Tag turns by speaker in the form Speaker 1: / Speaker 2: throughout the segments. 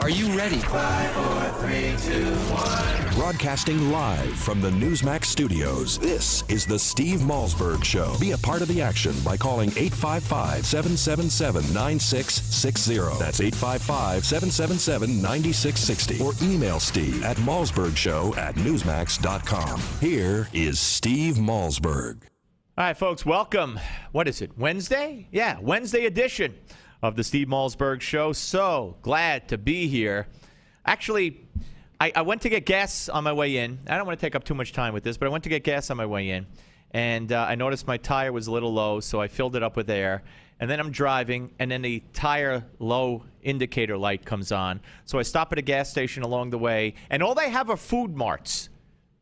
Speaker 1: Are you ready?
Speaker 2: 5, 4, 3, 2, 1.
Speaker 3: Broadcasting live from the Newsmax studios, this is the Steve Malzberg Show. Be a part of the action by calling 855-777-9660. That's 855-777-9660. Or email Steve at malzbergshow@newsmax.com. Here is Steve Malzberg.
Speaker 4: All right, folks, welcome. What is it, Wednesday? Yeah, Wednesday edition of the Steve Malzberg Show. So glad to be here. Actually, I went to get gas on my way in. I don't want to take up too much time with this, but I went to get gas on my way in, and I noticed my tire was a little low, so I filled it up with air. And then I'm driving, and then the tire low indicator light comes on. So I stop at a gas station along the way, and all they have are food marts.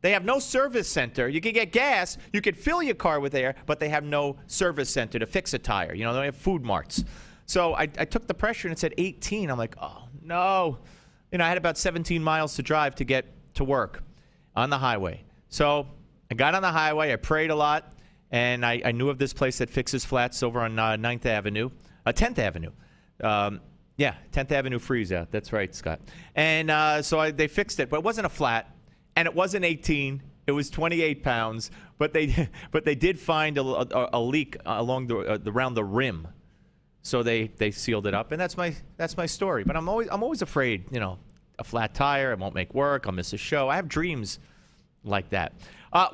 Speaker 4: They have no service center. You can get gas. You can fill your car with air, but they have no service center to fix a tire. You know, they have food marts. So I took the pressure, and it said 18. I'm like, oh, no. You know, I had about 17 miles to drive to get to work on the highway. So I got on the highway. I prayed a lot, and I knew of this place that fixes flats over on 10th Avenue. 10th Avenue. Yeah, 10th Avenue freeze out. That's right, Scott. And so they fixed it, but it wasn't a flat, and it wasn't 18. It was 28 pounds, but they did find a leak along around the rim. So they sealed it up, and that's my story. But I'm always afraid, you know, a flat tire, it won't make work, I'll miss a show. I have dreams like that.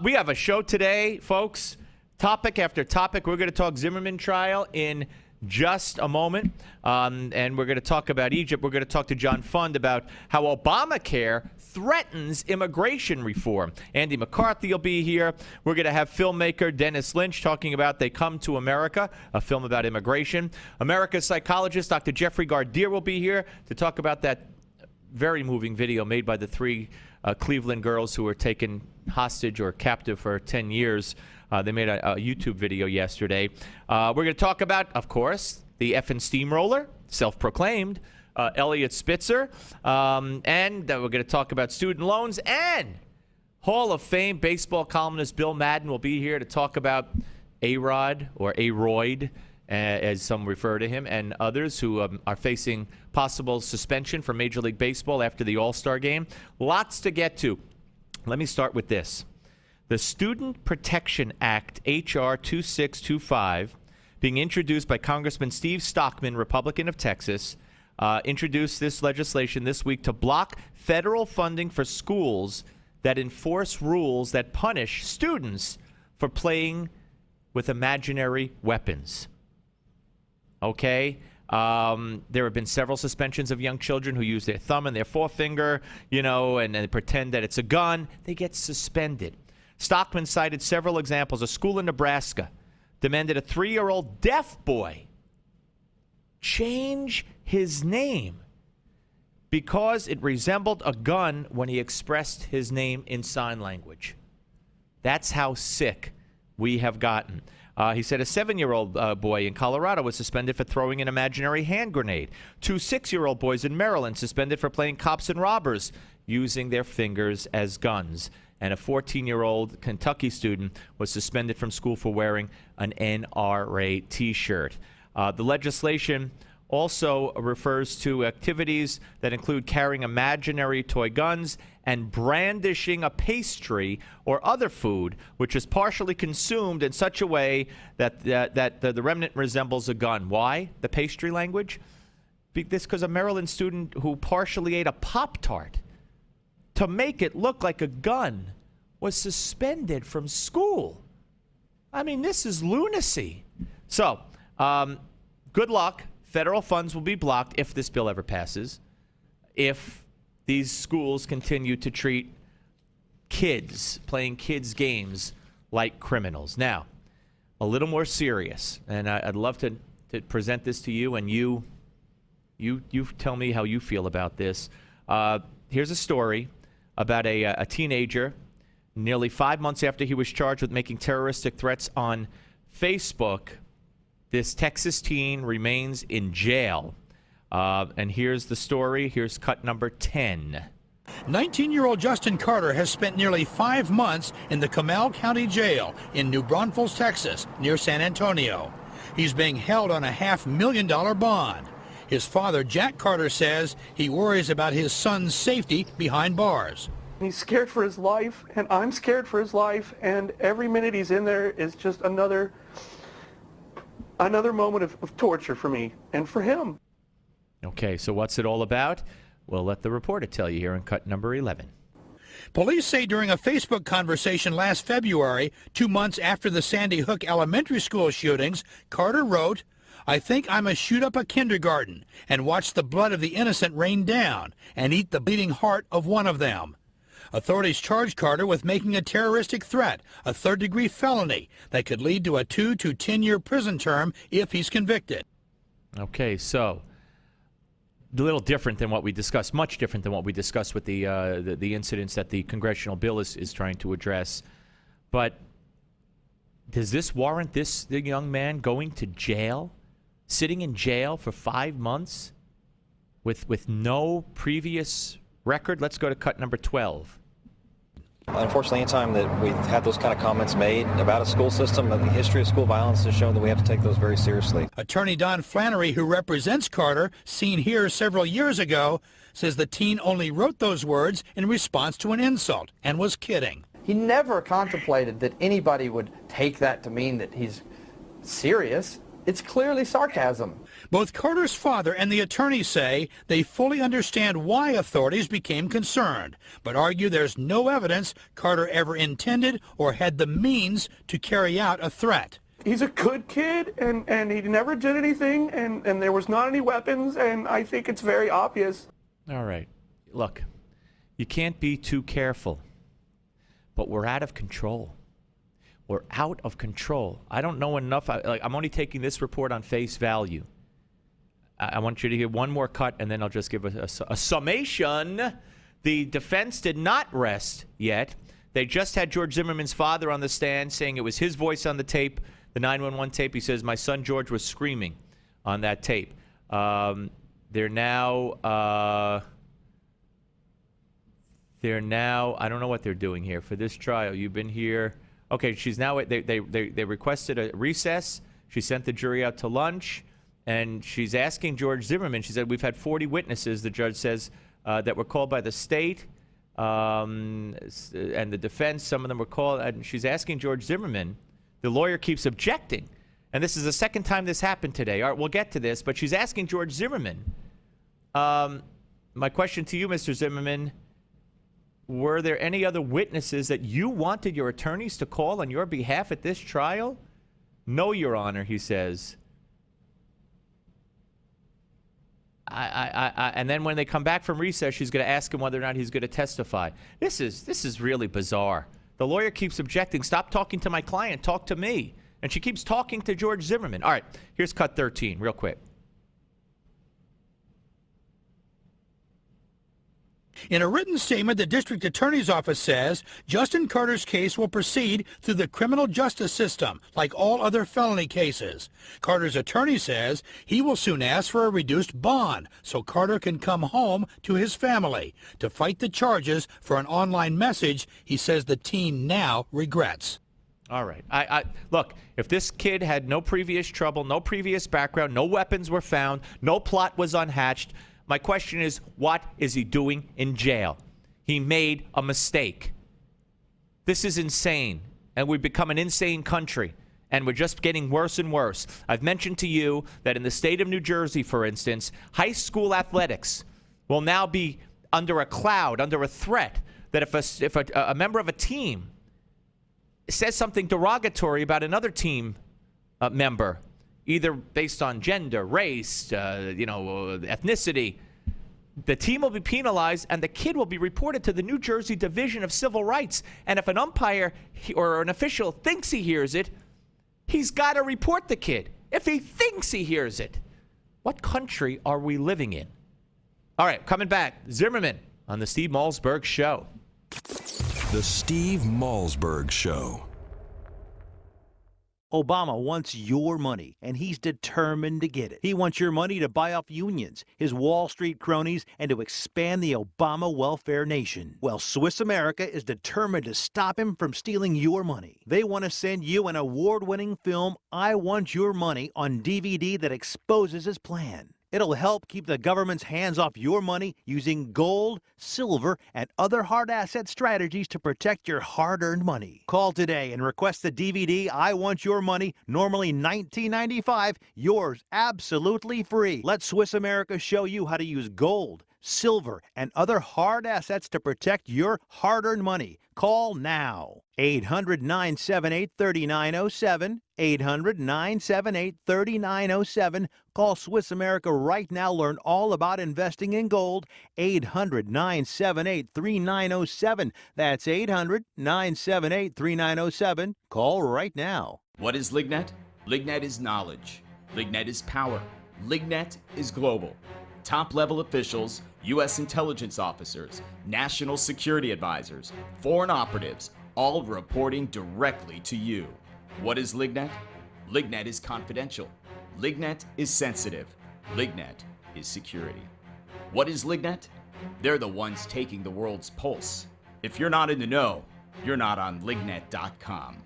Speaker 4: We have a show today, folks. Topic after topic. We're going to talk Zimmerman trial in just a moment, and we're going to talk about Egypt. We're going to talk to John Fund about how Obamacare threatens immigration reform. Andy McCarthy will be here. We're going to have filmmaker Dennis Lynch talking about They Come to America, a film about immigration. America's psychologist Dr. Jeffrey Gardier will be here to talk about that very moving video made by the three Cleveland girls who were taken hostage or captive for 10 years. They made a YouTube video yesterday. We're going to talk about, of course, the effing steamroller, self-proclaimed, Eliot Spitzer. And we're going to talk about student loans. And Hall of Fame baseball columnist Bill Madden will be here to talk about A-Rod or A-Royd, as some refer to him, and others who are facing possible suspension from Major League Baseball after the All-Star game. Lots to get to. Let me start with this. The Student Protection Act, H.R. 2625, being introduced by Congressman Steve Stockman, Republican of Texas, introduced this legislation this week to block federal funding for schools that enforce rules that punish students for playing with imaginary weapons. Okay? There have been several suspensions of young children who use their thumb and their forefinger, you know, and they pretend that it's a gun. They get suspended. Stockman cited several examples. A school in Nebraska demanded a 3-year-old deaf boy change his name because it resembled a gun when he expressed his name in sign language. That's how sick we have gotten. He said a 7-year-old boy in Colorado was suspended for throwing an imaginary hand grenade. 2 6-year-old boys in Maryland suspended for playing cops and robbers using their fingers as guns. And a 14-year-old Kentucky student was suspended from school for wearing an NRA T-shirt. The legislation also refers to activities that include carrying imaginary toy guns and brandishing a pastry or other food which is partially consumed in such a way that the remnant resembles a gun. Why? The pastry language? This because a Maryland student who partially ate a Pop-Tart to make it look like a gun was suspended from school. I mean, this is lunacy. So, good luck. Federal funds will be blocked if this bill ever passes, if these schools continue to treat kids, playing kids' games, like criminals. Now, a little more serious, and I'd love to present this to you, and you tell me how you feel about this. Here's a story about a teenager nearly 5 months after he was charged with making terroristic threats on Facebook. This Texas teen remains in jail. And here's the story. Here's cut number 10.
Speaker 5: 19-year-old Justin Carter has spent nearly 5 months in the Comal County Jail in New Braunfels, Texas, near San Antonio. He's being held on a $500,000 bond. His father, Jack Carter, says he worries about his son's safety behind bars.
Speaker 1: He's scared for his life, and I'm scared for his life, and every minute he's in there is just another moment of torture for me and for him.
Speaker 4: Okay, so what's it all about? We'll let the reporter tell you here in cut number 11.
Speaker 5: Police say during a Facebook conversation last February, 2 months after the Sandy Hook Elementary School shootings, Carter wrote, "I think I'm a shoot up a kindergarten and watch the blood of the innocent rain down and eat the bleeding heart of one of them." Authorities charged Carter with making a terroristic threat, a third-degree felony that could lead to a 2 to 10-year prison term if he's convicted.
Speaker 4: Okay, so a little different than what we discussed, much different than what we discussed with the incidents that the congressional bill is trying to address. But does this warrant the young man going to jail, sitting in jail for 5 months with no previous record? Let's go to cut number 12.
Speaker 6: Unfortunately, anytime that we've had those kind of comments made about a school system, the history of school violence has shown that we have to take those very seriously.
Speaker 5: Attorney Don Flannery, who represents Carter, seen here several years ago, says the teen only wrote those words in response to an insult and was kidding.
Speaker 7: He never contemplated that anybody would take that to mean that he's serious. It's clearly sarcasm.
Speaker 5: Both Carter's father and the attorney say they fully understand why authorities became concerned, but argue there's no evidence Carter ever intended or had the means to carry out a threat.
Speaker 1: He's a good kid, and he never did anything, and there was not any weapons, and I think it's very obvious.
Speaker 4: All right. Look, you can't be too careful, but we're out of control. We're out of control. I don't know enough. I'm only taking this report on face value. I want you to hear one more cut, and then I'll just give a summation. The defense did not rest yet. They just had George Zimmerman's father on the stand saying it was his voice on the tape, the 911 tape. He says, my son George was screaming on that tape. They're now, I don't know what they're doing here for this trial. You've been here. Okay, she's now, they requested a recess. She sent the jury out to lunch. And she's asking George Zimmerman, she said, we've had 40 witnesses, the judge says, that were called by the state and the defense. Some of them were called. And she's asking George Zimmerman. The lawyer keeps objecting. And this is the second time this happened today. All right, we'll get to this. But she's asking George Zimmerman. My question to you, Mr. Zimmerman, were there any other witnesses that you wanted your attorneys to call on your behalf at this trial? No, Your Honor, he says. And then when they come back from recess, she's going to ask him whether or not he's going to testify. This is really bizarre. The lawyer keeps objecting. Stop talking to my client. Talk to me. And she keeps talking to George Zimmerman. All right, here's cut 13, real quick.
Speaker 5: In a written statement, the district attorney's office says Justin Carter's case will proceed through the criminal justice system, like all other felony cases. Carter's attorney says he will soon ask for a reduced bond so Carter can come home to his family to fight the charges for an online message he says the teen now regrets.
Speaker 4: All right. Look, if this kid had no previous trouble, no previous background, no weapons were found, no plot was unhatched, my question is, what is he doing in jail? He made a mistake. This is insane, and we've become an insane country, and we're just getting worse and worse. I've mentioned to you that in the state of New Jersey, for instance, high school athletics will now be under a cloud, under a threat, that if a member of a team says something derogatory about another team member, either based on gender, race, ethnicity, the team will be penalized and the kid will be reported to the New Jersey Division of Civil Rights. And if an umpire or an official thinks he hears it, he's got to report the kid if he thinks he hears it. What country are we living in? All right, coming back, Zimmerman on the Steve Malzberg Show.
Speaker 3: The Steve Malzberg Show.
Speaker 8: Obama wants your money, and he's determined to get it. He wants your money to buy off unions, his Wall Street cronies, and to expand the Obama welfare nation. Well, Swiss America is determined to stop him from stealing your money. They want to send you an award-winning film, I Want Your Money, on DVD that exposes his plan. It'll help keep the government's hands off your money using gold, silver, and other hard asset strategies to protect your hard-earned money. Call today and request the DVD, I Want Your Money, normally $19.95, yours absolutely free. Let Swiss America show you how to use gold, silver, and other hard assets to protect your hard-earned money. Call now. 800-978-3907. 800-978-3907. Call Swiss America right now. Learn all about investing in gold. 800-978-3907. That's 800-978-3907. Call right now.
Speaker 9: What is Lignet? Lignet is knowledge. Lignet is power. Lignet is global. Top-level officials, U.S. intelligence officers, national security advisors, foreign operatives, all reporting directly to you. What is Lignet? Lignet is confidential. Lignet is sensitive. Lignet is security. What is Lignet? They're the ones taking the world's pulse. If you're not in the know, you're not on lignet.com.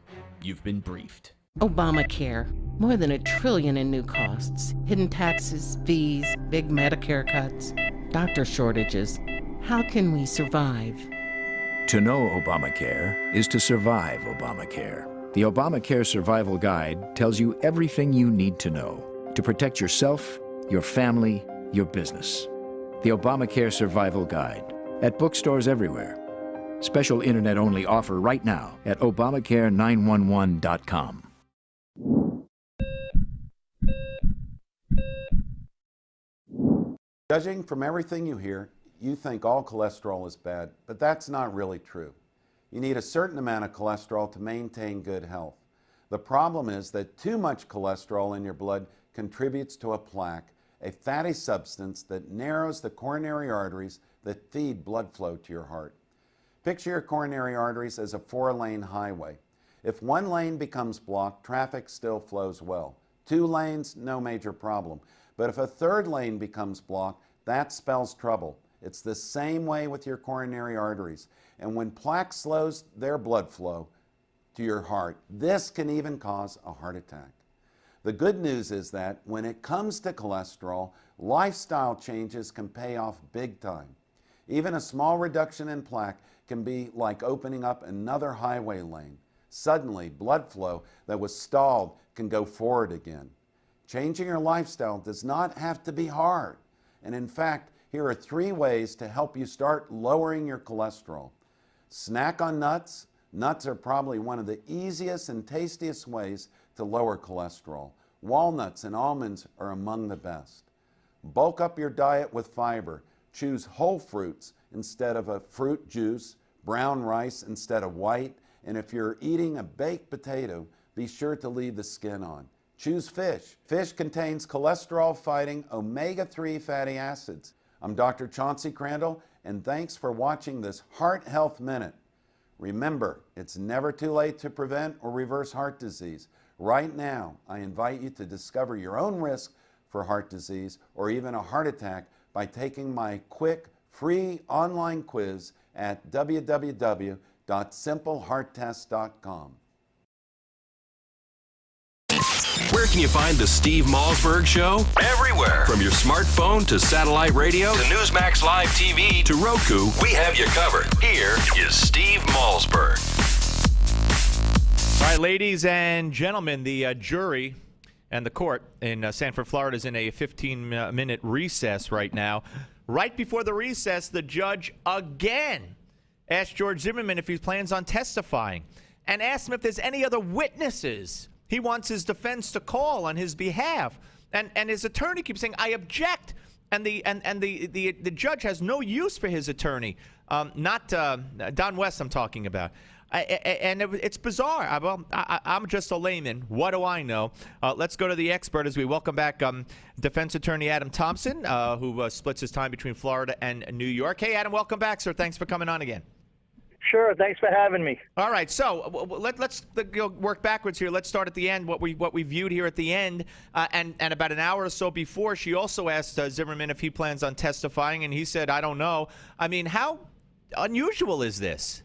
Speaker 9: You've been briefed.
Speaker 10: Obamacare. More than $1 trillion in new costs. Hidden taxes, fees, big Medicare cuts, doctor shortages. How can we survive?
Speaker 11: To know Obamacare is to survive Obamacare. The Obamacare Survival Guide tells you everything you need to know to protect yourself, your family, your business. The Obamacare Survival Guide at bookstores everywhere. Special internet-only offer right now at Obamacare911.com.
Speaker 12: Judging from everything you hear, you think all cholesterol is bad, but that's not really true. You need a certain amount of cholesterol to maintain good health. The problem is that too much cholesterol in your blood contributes to a plaque, a fatty substance that narrows the coronary arteries that feed blood flow to your heart. Picture your coronary arteries as a 4-lane highway. If one lane becomes blocked, traffic still flows well. 2 lanes, no major problem. But if a 3rd lane becomes blocked, that spells trouble. It's the same way with your coronary arteries. And when plaque slows their blood flow to your heart, this can even cause a heart attack. The good news is that when it comes to cholesterol, lifestyle changes can pay off big time. Even a small reduction in plaque can be like opening up another highway lane. Suddenly, blood flow that was stalled can go forward again. Changing your lifestyle does not have to be hard. And in fact, here are 3 ways to help you start lowering your cholesterol. Snack on nuts. Nuts are probably one of the easiest and tastiest ways to lower cholesterol. Walnuts and almonds are among the best. Bulk up your diet with fiber. Choose whole fruits instead of a fruit juice, brown rice instead of white, and if you're eating a baked potato, be sure to leave the skin on. Choose fish. Fish contains cholesterol-fighting omega-3 fatty acids. I'm Dr. Chauncey Crandall, and thanks for watching this Heart Health Minute. Remember, it's never too late to prevent or reverse heart disease. Right now, I invite you to discover your own risk for heart disease or even a heart attack by taking my quick, free online quiz at www.simplehearttest.com.
Speaker 3: Where can you find the Steve Malzberg Show? Everywhere. From your smartphone to satellite radio to Newsmax Live TV to Roku, we have you covered. Here is Steve Malzberg.
Speaker 4: All right, ladies and gentlemen, the jury and the court in Sanford, Florida is in a 15-minute recess right now. Right before the recess, the judge again asked George Zimmerman if he plans on testifying and asked him if there's any other witnesses he wants his defense to call on his behalf. And his attorney keeps saying, I object. And the judge has no use for his attorney. Not Don West I'm talking about. It's bizarre. I'm just a layman. What do I know? Let's go to the expert as we welcome back defense attorney Adam Thompson, who splits his time between Florida and New York. Hey, Adam, welcome back, sir. Thanks for coming on again.
Speaker 13: Sure. Thanks for having me.
Speaker 4: All right. So let's go work backwards here. Let's start at the end. What we viewed here at the end, and about an hour or so before, she also asked Zimmerman if he plans on testifying, and he said, "I don't know." I mean, how unusual is this?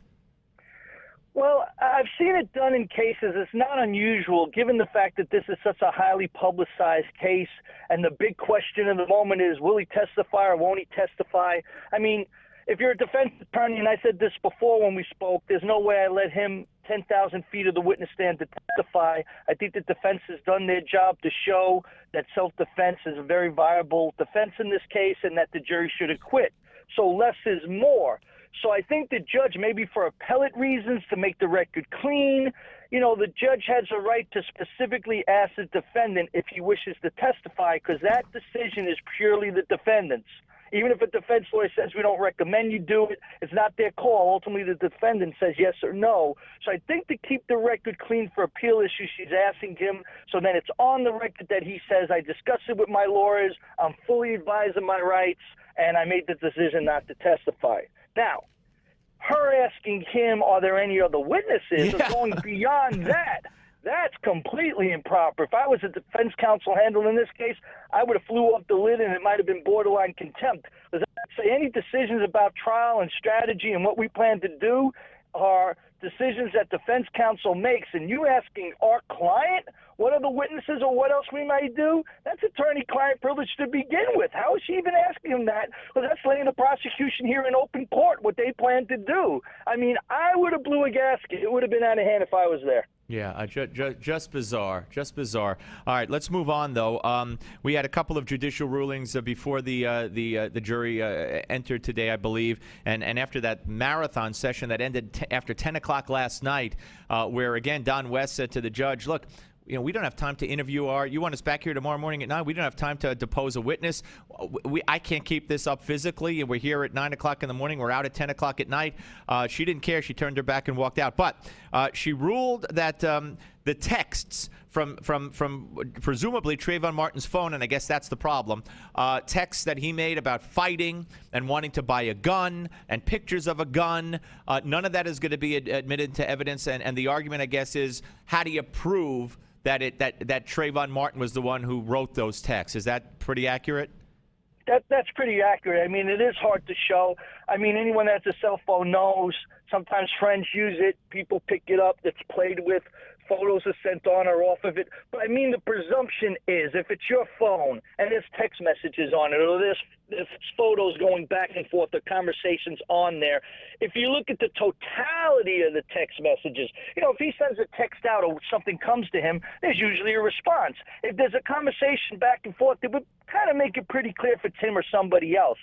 Speaker 13: Well, I've seen it done in cases. It's not unusual, given the fact that this is such a highly publicized case, and the big question in the moment is, will he testify or won't he testify? I mean, if you're a defense attorney, and I said this before when we spoke, there's no way I let him 10,000 feet of the witness stand to testify. I think the defense has done their job to show that self-defense is a very viable defense in this case and that the jury should acquit. So less is more. So I think the judge, maybe for appellate reasons, to make the record clean, the judge has a right to specifically ask the defendant if he wishes to testify, because that decision is purely the defendant's. Even if a defense lawyer says we don't recommend you do it, it's not their call. Ultimately, the defendant says yes or no. So I think to keep the record clean for appeal issues, she's asking him, so then it's on the record that he says, I discussed it with my lawyers, I'm fully advised of my rights, and I made the decision not to testify. Now, her asking him, are there any other witnesses, or going beyond that, that's completely improper. If I was a defense counsel handling this case, I would have flew off the lid, and it might have been borderline contempt. Because I say any decisions about trial and strategy and what we plan to do are decisions that defense counsel makes. And you asking our client what other witnesses or what else we may do, that's attorney-client privilege to begin with. How is she even asking him that? Well, that's letting the prosecution hear in open court what they plan to do. I mean, I would have blew a gasket. It would have been out of hand if I was there.
Speaker 4: Yeah, just bizarre, just bizarre. All right, let's move on though. We had a couple of judicial rulings before the jury entered today, I believe, and after that marathon session that ended after 10 o'clock last night, where again Don West said to the judge, "Look, we don't have time to interview you want us back here tomorrow morning at 9? We don't have time to depose a witness. I can't keep this up physically. We're here at 9 o'clock in the morning. We're out at 10 o'clock at night." She didn't care. She turned her back and walked out. But she ruled that the texts from presumably Trayvon Martin's phone, and I guess that's the problem, texts that he made about fighting and wanting to buy a gun and pictures of a gun, none of that is going to be admitted to evidence. And the argument, I guess, is how do you prove that Trayvon Martin was the one who wrote those texts? Is that pretty accurate?
Speaker 13: That's pretty accurate. I mean, it is hard to show. I mean, anyone that has a cell phone knows sometimes friends use it, people pick it up, it's played with, photos are sent on or off of it. But I mean, the presumption is if it's your phone and there's text messages on it, or there's photos going back and forth, the conversations on there, if you look at the totality of the text messages, if he sends a text out or something comes to him, there's usually a response. If there's a conversation back and forth, it would kind of make it pretty clear if it's him or somebody else.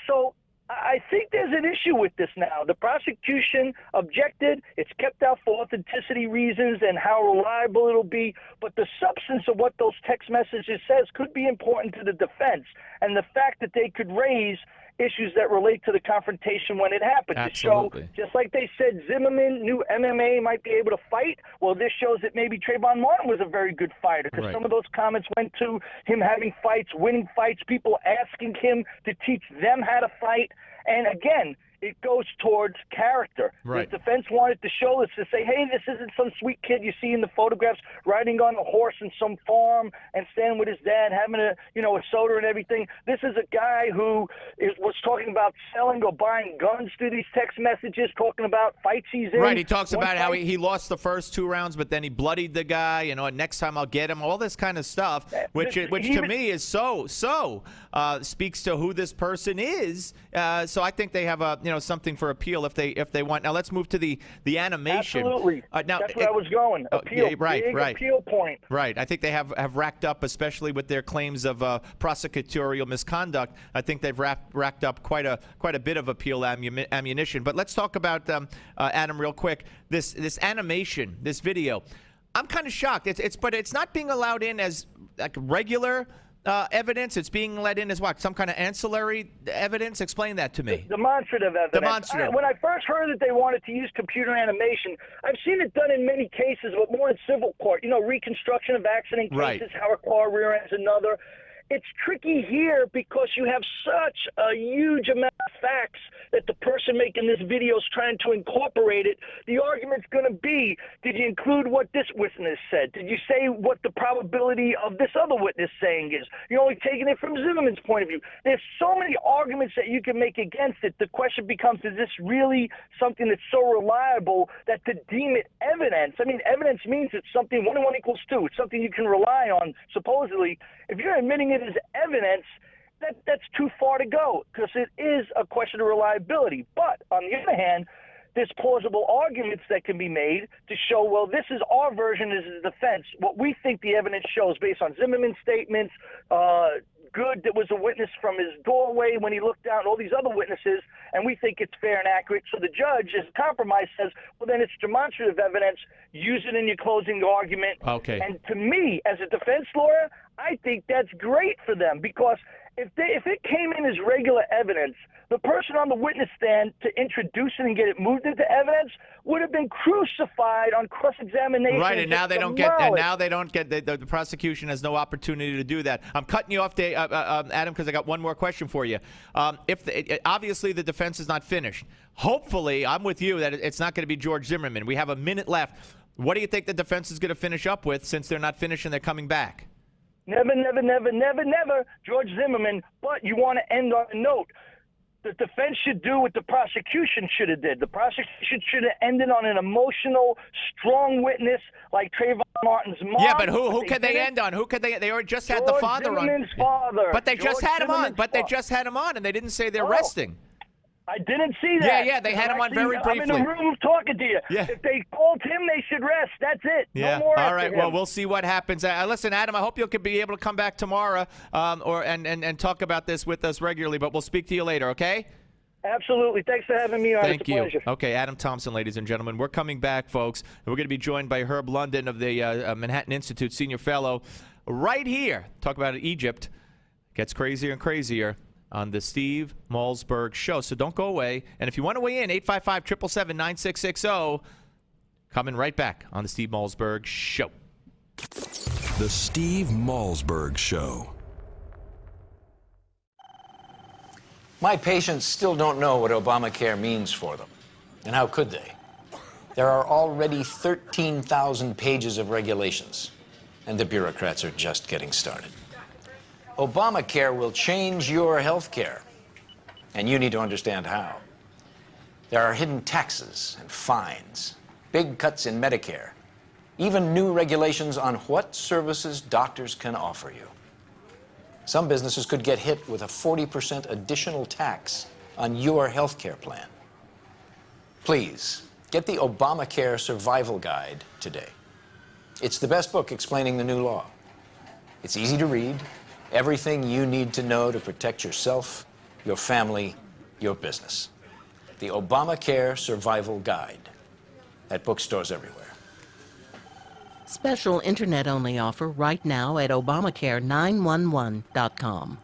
Speaker 13: So I think there's an issue with this now. The prosecution objected. It's kept out for authenticity reasons and how reliable it'll be. But the substance of what those text messages says could be important to the defense. And the fact that they could raise issues that relate to the confrontation when it happened.
Speaker 4: Absolutely.
Speaker 13: To show, just like they said, Zimmerman knew MMA might be able to fight. Well, this shows that maybe Trayvon Martin was a very good fighter, because some of those comments went to him having fights, winning fights, people asking him to teach them how to fight. And again, it goes towards character.
Speaker 4: Right.
Speaker 13: The defense wanted to show this, to say, hey, this isn't some sweet kid you see in the photographs riding on a horse in some farm and standing with his dad having a soda and everything. This is a guy who was talking about selling or buying guns through these text messages, talking about fights he's in.
Speaker 4: Right, he talks about how he lost the first 2 rounds, but then he bloodied the guy, next time I'll get him, all this kind of stuff, which to me is so speaks to who this person is. So I think they have something for appeal if they want. Now let's move to the animation.
Speaker 13: Absolutely.
Speaker 4: Now,
Speaker 13: that's where I was going. Appeal.
Speaker 4: Right.
Speaker 13: Appeal point.
Speaker 4: Right. I think they have racked up, especially with their claims of prosecutorial misconduct. I think they've racked up quite a bit of appeal ammunition. But let's talk about Adam real quick. This animation, this video. I'm kind of shocked. But it's not being allowed in as like regular evidence. It's being let in as what? Some kind of ancillary evidence? Explain that to me.
Speaker 13: Demonstrative evidence.
Speaker 4: Demonstrative.
Speaker 13: When I first heard that they wanted to use computer animation, I've seen it done in many cases, but more in civil court. Reconstruction of accident cases, how a car rear ends another. It's tricky here because you have such a huge amount of facts that the person making this video is trying to incorporate it, the argument's going to be, did you include what this witness said? Did you say what the probability of this other witness saying is? You're only taking it from Zimmerman's point of view. There's so many arguments that you can make against it. The question becomes, is this really something that's so reliable that to deem it evidence? I mean, evidence means it's something 1 and 1 equals 2. It's something you can rely on, supposedly. If you're admitting it as evidence, that's too far to go, because it is a question of reliability. But on the other hand, there's plausible arguments that can be made to show, well, this is our version as a defense. What we think the evidence shows based on Zimmerman's statements, Good that was a witness from his doorway when he looked down, all these other witnesses, and we think it's fair and accurate. So the judge, as a compromise, says, well, then it's demonstrative evidence. Use it in your closing argument.
Speaker 4: Okay.
Speaker 13: And to me, as a defense lawyer, I think that's great for them, because if it came in as regular evidence, the person on the witness stand to introduce it and get it moved into evidence would have been crucified on cross-examination.
Speaker 4: Right, and now they don't get. And now they don't get. The prosecution has no opportunity to do that. I'm cutting you off, Adam, because I got one more question for you. Obviously the defense is not finished. Hopefully, I'm with you that it's not going to be George Zimmerman. We have a minute left. What do you think the defense is going to finish up with, since they're not finished and they're coming back?
Speaker 13: Never, never, never, never, never George Zimmerman. But you want to end on a note. The defense should do what the prosecution should have did. The prosecution should have ended on an emotional, strong witness like Trayvon Martin's mom.
Speaker 4: Yeah, but who could they end on? Who could they? They already just had the father on.
Speaker 13: Zimmerman's father.
Speaker 4: But they just had him on. But they
Speaker 13: father.
Speaker 4: just had him on, and they didn't say they're resting.
Speaker 13: I didn't see that.
Speaker 4: Yeah, they had him on very briefly.
Speaker 13: I'm in the room talking to you.
Speaker 4: Yeah.
Speaker 13: If they called him, they should rest. That's it.
Speaker 4: Yeah.
Speaker 13: No more
Speaker 4: All right.
Speaker 13: after
Speaker 4: Well,
Speaker 13: him.
Speaker 4: we'll see what happens. Listen, Adam, I hope you'll be able to come back tomorrow, and talk about this with us regularly. But we'll speak to you later. Okay?
Speaker 13: Absolutely. Thanks for having me on.
Speaker 4: Thank
Speaker 13: it's a
Speaker 4: you.
Speaker 13: pleasure.
Speaker 4: Okay, Adam Thompson, ladies and gentlemen. We're coming back, folks. We're going to be joined by Herb London of the Manhattan Institute, senior fellow, right here. Talk about Egypt. Gets crazier and crazier on the Steve Malzberg Show. So don't go away. And if you want to weigh in, 855-777-9660. Coming right back on the Steve Malzberg Show.
Speaker 3: The Steve Malzberg Show.
Speaker 14: My patients still don't know what Obamacare means for them. And how could they? There are already 13,000 pages of regulations, and the bureaucrats are just getting started. Obamacare will change your health care, and you need to understand how. There are hidden taxes and fines, big cuts in Medicare, even new regulations on what services doctors can offer you. Some businesses could get hit with a 40% additional tax on your health care plan. Please, get the Obamacare Survival Guide today. It's the best book explaining the new law. It's easy to read, everything you need to know to protect yourself, your family, your business. The Obamacare Survival Guide at bookstores everywhere.
Speaker 10: Special internet-only offer right now at Obamacare911.com.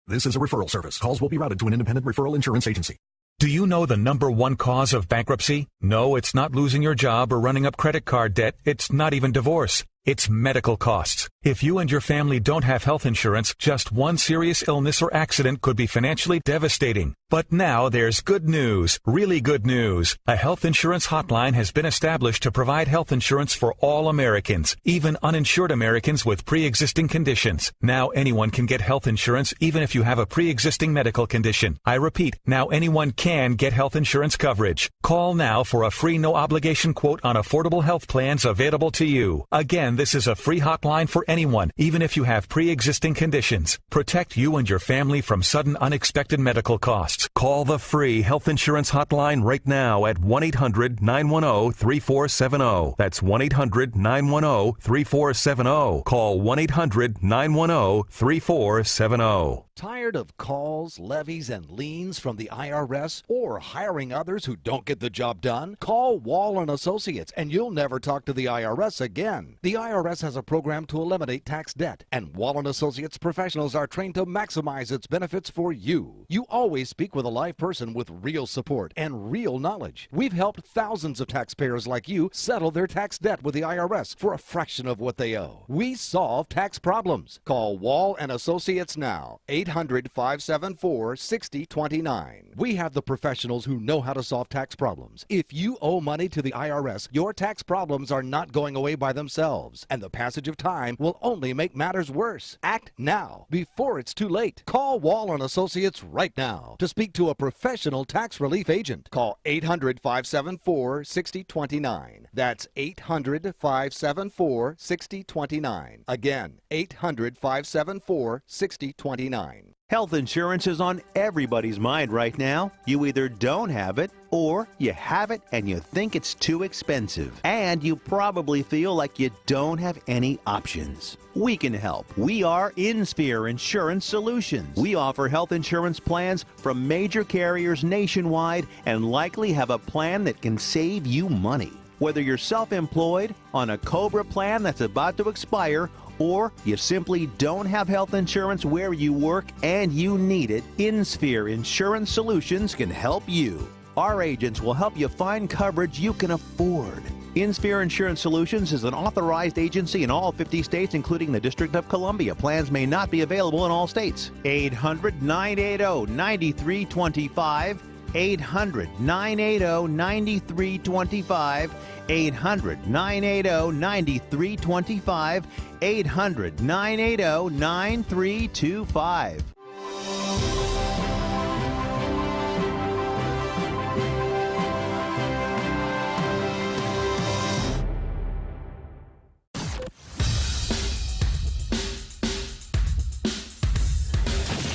Speaker 15: This is a referral service. Calls will be routed to an independent referral insurance agency. Do you know the #1 cause of bankruptcy? No, it's not losing your job or running up credit card debt. It's not even divorce. It's medical costs. If you and your family don't have health insurance, just one serious illness or accident could be financially devastating. But now there's good news, really good news. A health insurance hotline has been established to provide health insurance for all Americans, even uninsured Americans with pre-existing conditions. Now anyone can get health insurance even if you have a pre-existing medical condition. I repeat, now anyone can get health insurance coverage. Call now for a free no-obligation quote on affordable health plans available to you. Again, this is a free hotline for anyone, even if you have pre-existing conditions. Protect you and your family from sudden unexpected medical costs. Call the free health insurance hotline right now at 1-800-910-3470. That's 1-800-910-3470. Call 1-800-910-3470.
Speaker 16: Tired of calls, levies, and liens from the IRS or hiring others who don't get the job done? Call Wall & Associates and you'll never talk to the IRS again. The IRS has a program to eliminate eliminate tax debt. And Wall & Associates professionals are trained to maximize its benefits for you. You always speak with a live person with real support and real knowledge. We've helped thousands of taxpayers like you settle their tax debt with the IRS for a fraction of what they owe. We solve tax problems. Call Wall & Associates now, 800-574-6029. We have the professionals who know how to solve tax problems. If you owe money to the IRS, your tax problems are not going away by themselves, and the passage of time will only make matters worse. Act now, before it's too late. Call Wall & Associates right now to speak to a professional tax relief agent. Call 800-574-6029. That's 800-574-6029. Again, 800-574-6029.
Speaker 8: Health insurance is on everybody's mind right now. You either don't have it or you have it and you think it's too expensive. And you probably feel like you don't have any options. We can help. We are InSphere Insurance Solutions. We offer health insurance plans from major carriers nationwide and likely have a plan that can save you money. Whether you're self-employed, on a COBRA plan that's about to expire, or you simply don't have health insurance where you work and you need it, InSphere Insurance Solutions can help you. Our agents will help you find coverage you can afford. InSphere Insurance Solutions is an authorized agency in all 50 states, including the District of Columbia. Plans may not be available in all states. 800-980-9325. 800-980-9325. 800-980-9325. 800-980-9325.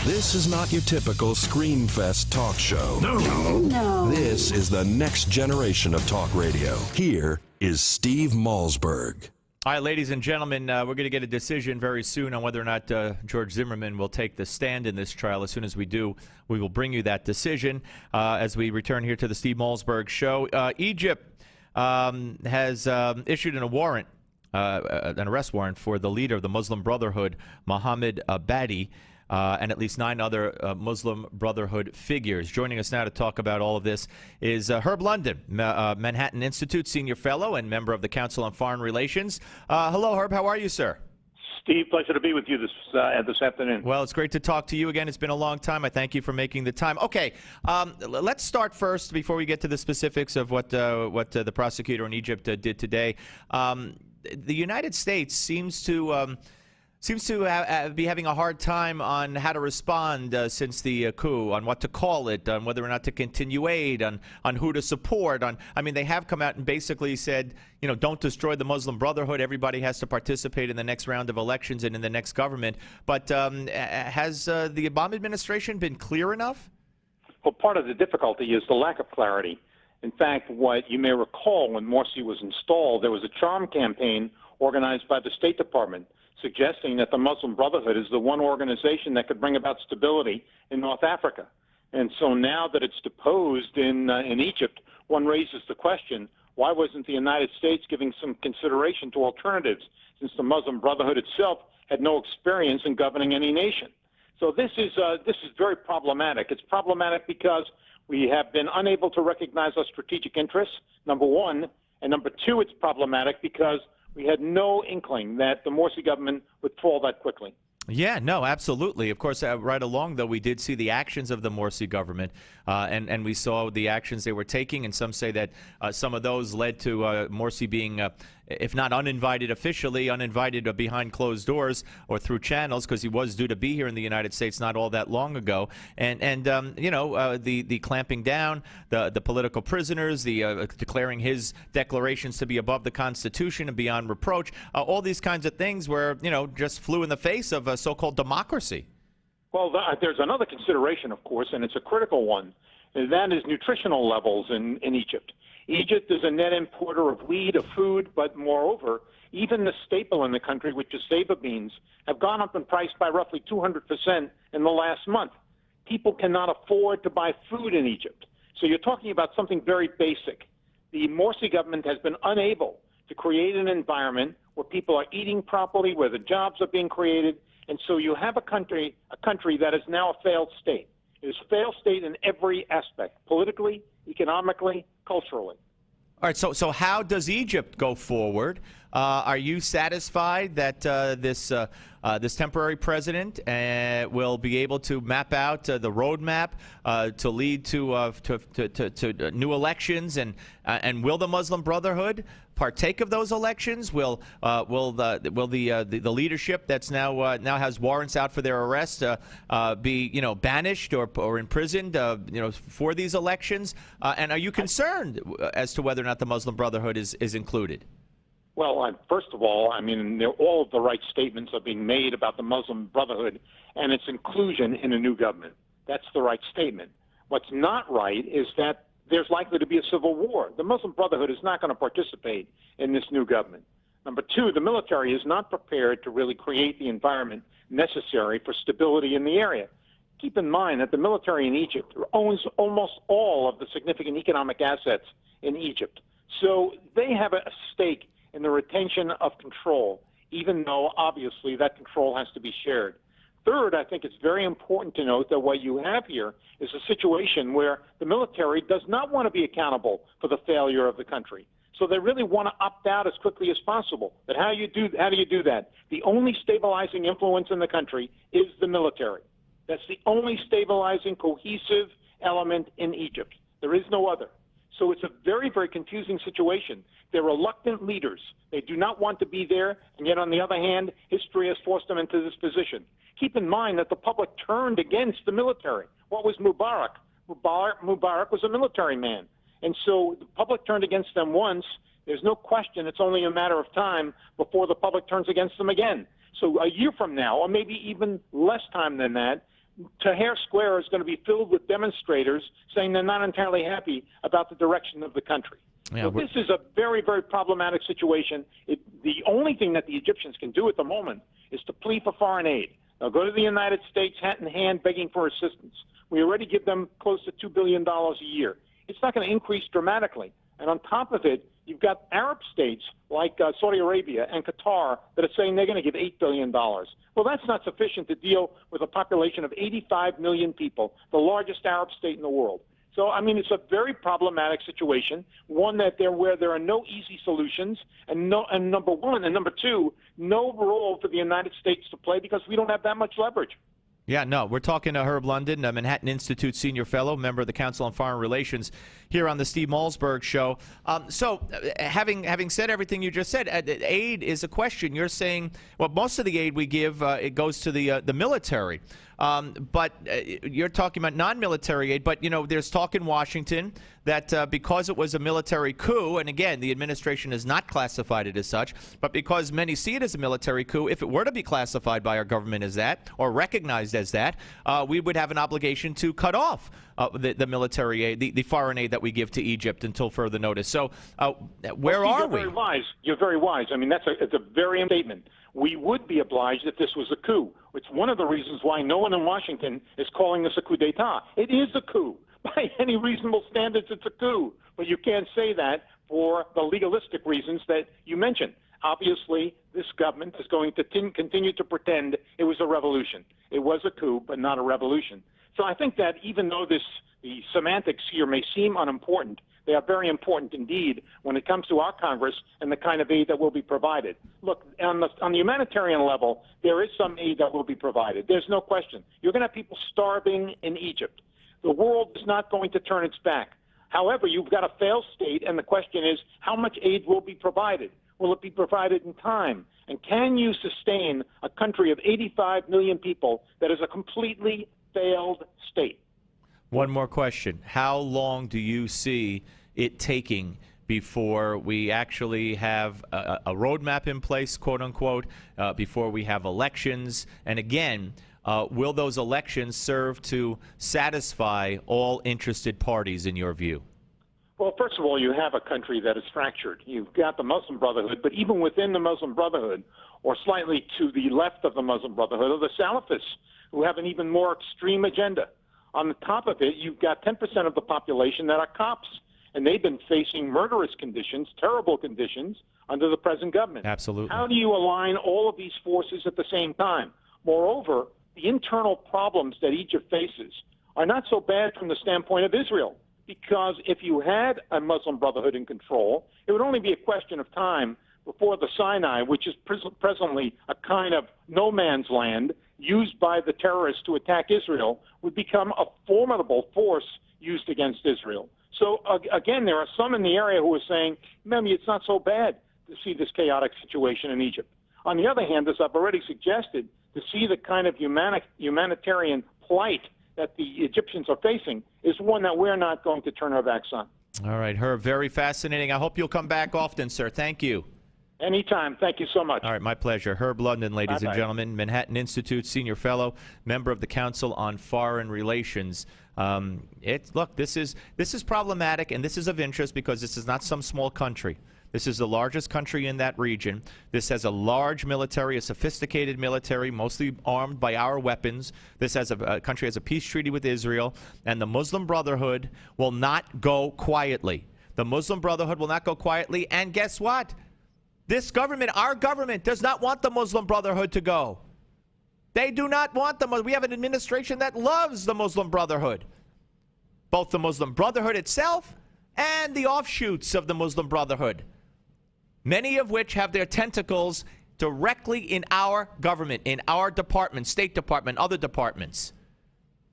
Speaker 3: This is not your typical Screamfest talk show.
Speaker 2: No.
Speaker 3: This is the next generation of talk radio. Here is Steve Malzberg.
Speaker 4: All right, ladies and gentlemen, we're going to get a decision very soon on whether or not George Zimmerman will take the stand in this trial. As soon as we do, we will bring you that decision as we return here to the Steve Malzberg Show. Egypt has issued an arrest warrant for the leader of the Muslim Brotherhood, Mohammed Abadi, and at least 9 other Muslim Brotherhood figures. Joining us now to talk about all of this is Herb London, Manhattan Institute Senior Fellow and member of the Council on Foreign Relations. Hello, Herb. How are you, sir?
Speaker 17: Steve, pleasure to be with you this afternoon.
Speaker 4: Well, it's great to talk to you again. It's been a long time. I thank you for making the time. Okay, let's start first before we get to the specifics of what the prosecutor in Egypt did today. The United States seems to be having a hard time on how to respond since the coup, on what to call it, on whether or not to continue aid, on who to support. They have come out and basically said, don't destroy the Muslim Brotherhood. Everybody has to participate in the next round of elections and in the next government. But has the Obama administration been clear enough?
Speaker 17: Well, part of the difficulty is the lack of clarity. In fact, what you may recall when Morsi was installed, there was a charm campaign organized by the State Department suggesting that the Muslim Brotherhood is the one organization that could bring about stability in North Africa. And so now that it's deposed in Egypt, one raises the question, why wasn't the United States giving some consideration to alternatives, since the Muslim Brotherhood itself had no experience in governing any nation? So this is very problematic. It's problematic because we have been unable to recognize our strategic interests, number one, and number two, it's problematic because we had no inkling that the Morsi government would fall that quickly.
Speaker 4: Yeah, no, absolutely. Of course, right along, though, we did see the actions of the Morsi government, and we saw the actions they were taking, and some say that some of those led to Morsi being, if not uninvited officially, uninvited behind closed doors or through channels, because he was due to be here in the United States not all that long ago. And the clamping down, the political prisoners, the declaring his declarations to be above the Constitution and beyond reproach, all these kinds of things were, just flew in the face of so-called democracy.
Speaker 17: Well, there's another consideration, of course, and it's a critical one, and that is nutritional levels in Egypt. Egypt is a net importer of wheat, of food, but moreover, even the staple in the country, which is fava beans, have gone up in price by roughly 200% in the last month. People cannot afford to buy food in Egypt. So you're talking about something very basic. The Morsi government has been unable to create an environment where people are eating properly, where the jobs are being created. And so you have a country that is now a failed state. It is a failed state in every aspect, politically, economically, culturally.
Speaker 4: All right, so how does Egypt go forward? Are you satisfied that this temporary president will be able to map out the roadmap to lead to new elections, and will the Muslim Brotherhood partake of those elections? Will the leadership that's now has warrants out for their arrest be banished or imprisoned for these elections? And are you concerned as to whether or not the Muslim Brotherhood is included?
Speaker 17: Well, first of all, I mean, all of the right statements are being made about the Muslim Brotherhood and its inclusion in a new government. That's the right statement. What's not right is that there's likely to be a civil war. The Muslim Brotherhood is not going to participate in this new government. Number two, the military is not prepared to really create the environment necessary for stability in the area. Keep in mind that the military in Egypt owns almost all of the significant economic assets in Egypt. So they have a stake in the retention of control, even though obviously that control has to be shared. Third, I think it's very important to note that what you have here is a situation where the military does not want to be accountable for the failure of the country. So they really want to opt out as quickly as possible. But how do you do that? The only stabilizing influence in the country is the military. That's the only stabilizing, cohesive element in Egypt. There is no other. So it's a very, very confusing situation. They're reluctant leaders. They do not want to be there, and yet on the other hand, history has forced them into this position. Keep in mind that the public turned against the military. What was Mubarak? Mubarak was a military man. And so the public turned against them once. There's no question it's only a matter of time before the public turns against them again. So a year from now, or maybe even less time than that, Tahrir Square is going to be filled with demonstrators saying they're not entirely happy about the direction of the country.
Speaker 4: Yeah,
Speaker 17: so this is a very, very problematic situation. The only thing that the Egyptians can do at the moment is to plead for foreign aid. They'll go to the United States hat in hand begging for assistance. We already give them close to $2 billion a year. It's not going to increase dramatically. And on top of it, you've got Arab states like Saudi Arabia and Qatar that are saying they're going to give $8 billion. Well, that's not sufficient to deal with a population of 85 million people, the largest Arab state in the world. So, I mean, it's a very problematic situation, one where there are no easy solutions, and number one, and number two, no role for the United States to play because we don't have that much leverage.
Speaker 4: Yeah, no, we're talking to Herb London, a Manhattan Institute senior fellow, member of the Council on Foreign Relations, here on the Steve Malzberg Show. So having said everything you just said, aid is a question. You're saying, well, most of the aid we give, it goes to the military. But you're talking about non-military aid. But, there's talk in Washington that because it was a military coup, and again, the administration has not classified it as such, but because many see it as a military coup, if it were to be classified by our government as that or recognized as that, we would have an obligation to cut off the military aid, the foreign aid that we give to Egypt until further notice. So where are we?
Speaker 17: You're very wise. You're very wise. I mean, it's a very statement. We would be obliged if this was a coup. It's one of the reasons why no one in Washington is calling this a coup d'etat. It is a coup. By any reasonable standards, it's a coup. But you can't say that for the legalistic reasons that you mentioned. Obviously, this government is going to continue to pretend it was a revolution. It was a coup, but not a revolution. So I think that even though the semantics here may seem unimportant, they are very important indeed when it comes to our Congress and the kind of aid that will be provided. Look, on the humanitarian level, there is some aid that will be provided. There's no question. You're going to have people starving in Egypt. The world is not going to turn its back. However, you've got a failed state, and the question is, how much aid will be provided? Will it be provided in time? And can you sustain a country of 85 million people that is a completely failed state?
Speaker 4: One more question. How long do you see it taking before we actually have a roadmap in place, quote unquote, before we have elections? And again, will those elections serve to satisfy all interested parties in your view?
Speaker 17: Well, first of all, you have a country that is fractured. You've got the Muslim Brotherhood, but even within the Muslim Brotherhood, or slightly to the left of the Muslim Brotherhood, are the Salafists, who have an even more extreme agenda. On the top of it, you've got 10% of the population that are Copts. and they've been facing murderous conditions, terrible conditions, under the present government.
Speaker 4: Absolutely.
Speaker 17: How do you align all of these forces at the same time? Moreover, the internal problems that Egypt faces are not so bad from the standpoint of Israel, because if you had a Muslim Brotherhood in control, it would only be a question of time before the Sinai, which is presently a kind of no man's land used by the terrorists to attack Israel, would become a formidable force used against Israel. So, again, there are some in the area who are saying, maybe it's not so bad to see this chaotic situation in Egypt. On the other hand, as I've already suggested, to see the kind of humanitarian plight that the Egyptians are facing is one that we're not going to turn our backs on.
Speaker 4: All right, Herb, very fascinating. I hope you'll come back often, sir. Thank you.
Speaker 17: Anytime. Thank you so much.
Speaker 4: All right, my pleasure. Herb London, ladies
Speaker 17: Bye-bye.
Speaker 4: and gentlemen, Manhattan Institute senior fellow, member of the Council on Foreign Relations. Look, this is problematic, and this is of interest because this is not some small country. This is the largest country in that region. This has a large military, a sophisticated military, mostly armed by our weapons. This has a country has a peace treaty with Israel, and the Muslim Brotherhood will not go quietly. The Muslim Brotherhood will not go quietly, and guess what? This government, our government, does not want the Muslim Brotherhood to go. They do not want them. We have an administration that loves the Muslim Brotherhood. Both the Muslim Brotherhood itself and the offshoots of the Muslim Brotherhood, many of which have their tentacles directly in our government, in our department, State Department, other departments.